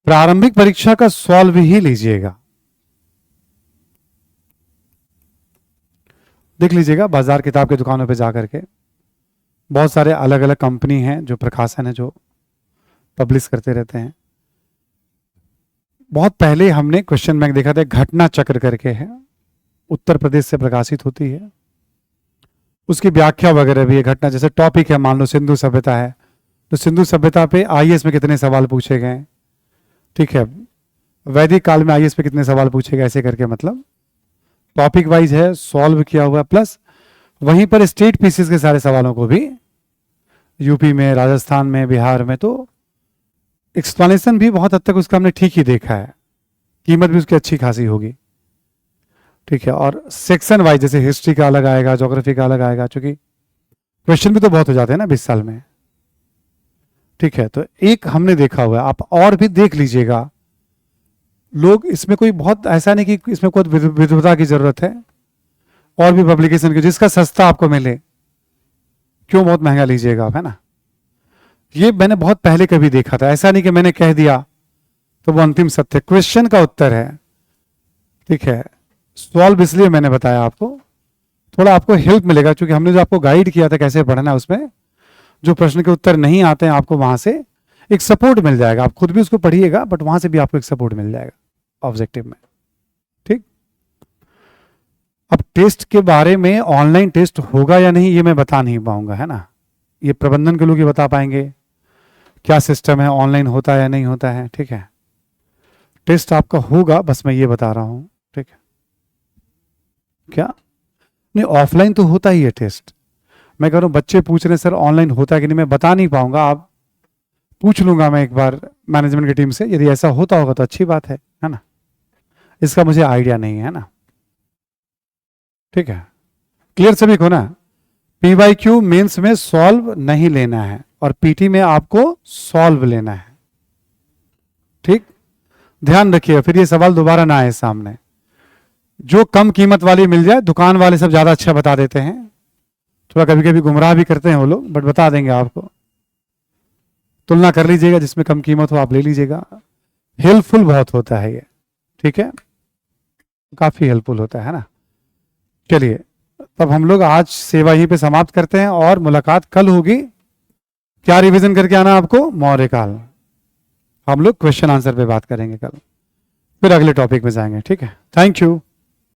प्रारंभिक परीक्षा का सॉल्व ही लीजिएगा, देख लीजिएगा बाजार किताब की दुकानों पे जाकर के। बहुत सारे अलग अलग कंपनी हैं जो प्रकाशन है, जो पब्लिश करते रहते हैं। बहुत पहले हमने क्वेश्चन बैंक देखा था, घटना चक्र करके है, उत्तर प्रदेश से प्रकाशित होती है। उसकी व्याख्या वगैरह भी है। घटना जैसे टॉपिक है, मान लो सिंधु सभ्यता है, तो सिंधु सभ्यता पे IAS में कितने सवाल पूछे गए, ठीक है। वैदिक काल में IAS पे कितने सवाल पूछे गए, ऐसे करके मतलब टॉपिक वाइज है, सॉल्व किया हुआ, प्लस वहीं पर स्टेट पीसीस के सारे सवालों को भी यूपी में, राजस्थान में, बिहार में, तो एक्सप्लेनेशन भी बहुत हद तक उसका हमने ठीक ही देखा है, कीमत भी उसकी अच्छी खासी होगी, ठीक है। और सेक्शन वाइज जैसे हिस्ट्री का अलग आएगा, ज्योग्राफी का अलग आएगा, क्योंकि क्वेश्चन भी तो बहुत हो जाते हैं ना 20 साल में, ठीक है। तो एक हमने देखा हुआ है, आप और भी देख लीजिएगा। लोग इसमें कोई बहुत ऐसा नहीं कि इसमें कोई विद्वता की जरूरत है, और भी पब्लिकेशन की, जिसका सस्ता आपको मिले, क्यों बहुत महंगा लीजिएगा आप, है ना। ये मैंने बहुत पहले कभी देखा था, ऐसा नहीं कि मैंने कह दिया तो वो अंतिम सत्य। क्वेश्चन का उत्तर है, ठीक है। सॉल्व इसलिए मैंने बताया आपको, थोड़ा आपको हेल्प मिलेगा, क्योंकि हमने जो आपको गाइड किया था कैसे पढ़ना है, उसमें जो प्रश्न के उत्तर नहीं आते हैं आपको वहां से एक सपोर्ट मिल जाएगा। आप खुद भी उसको पढ़िएगा, बट वहां से भी आपको एक सपोर्ट मिल जाएगा ऑब्जेक्टिव में, ठीक। अब टेस्ट के बारे में, ऑनलाइन टेस्ट होगा या नहीं ये मैं बता नहीं पाऊंगा, है ना। ये प्रबंधन के लोग ही बता पाएंगे क्या सिस्टम है, ऑनलाइन होता है या नहीं होता है, ठीक है। टेस्ट आपका होगा, बस मैं ये बता रहा हूं, ठीक है। क्या नहीं, ऑफलाइन तो होता ही है टेस्ट। मैं कह रहा हूं बच्चे पूछ रहे हैं सर ऑनलाइन होता है कि नहीं, मैं बता नहीं पाऊंगा, आप पूछ लूंगा मैं एक बार मैनेजमेंट की टीम से, यदि ऐसा होता होगा तो अच्छी बात है ना। इसका मुझे आइडिया नहीं है ना, ठीक है। क्लियर सभी को ना। पीवाईक्यू मेंस में सॉल्व नहीं लेना है, और पीटी में आपको सॉल्व लेना है, ठीक। ध्यान रखिए, फिर ये सवाल दोबारा ना आए सामने। जो कम कीमत वाली मिल जाए, दुकान वाले सब ज्यादा अच्छा बता देते हैं, थोड़ा कभी कभी गुमराह भी करते हैं वो लोग, बट बता देंगे आपको। तुलना कर लीजिएगा, जिसमें कम कीमत हो आप ले लीजिएगा। हेल्पफुल बहुत होता है ये, ठीक है, काफी हेल्पफुल होता है ना। चलिए, तब हम लोग आज सेवा यहीं पे समाप्त करते हैं, और मुलाकात कल होगी। क्या रिवीजन करके आना आपको? मौर्य काल। हम लोग क्वेश्चन आंसर पे बात करेंगे कल, फिर अगले टॉपिक में जाएंगे, ठीक है। Thank you.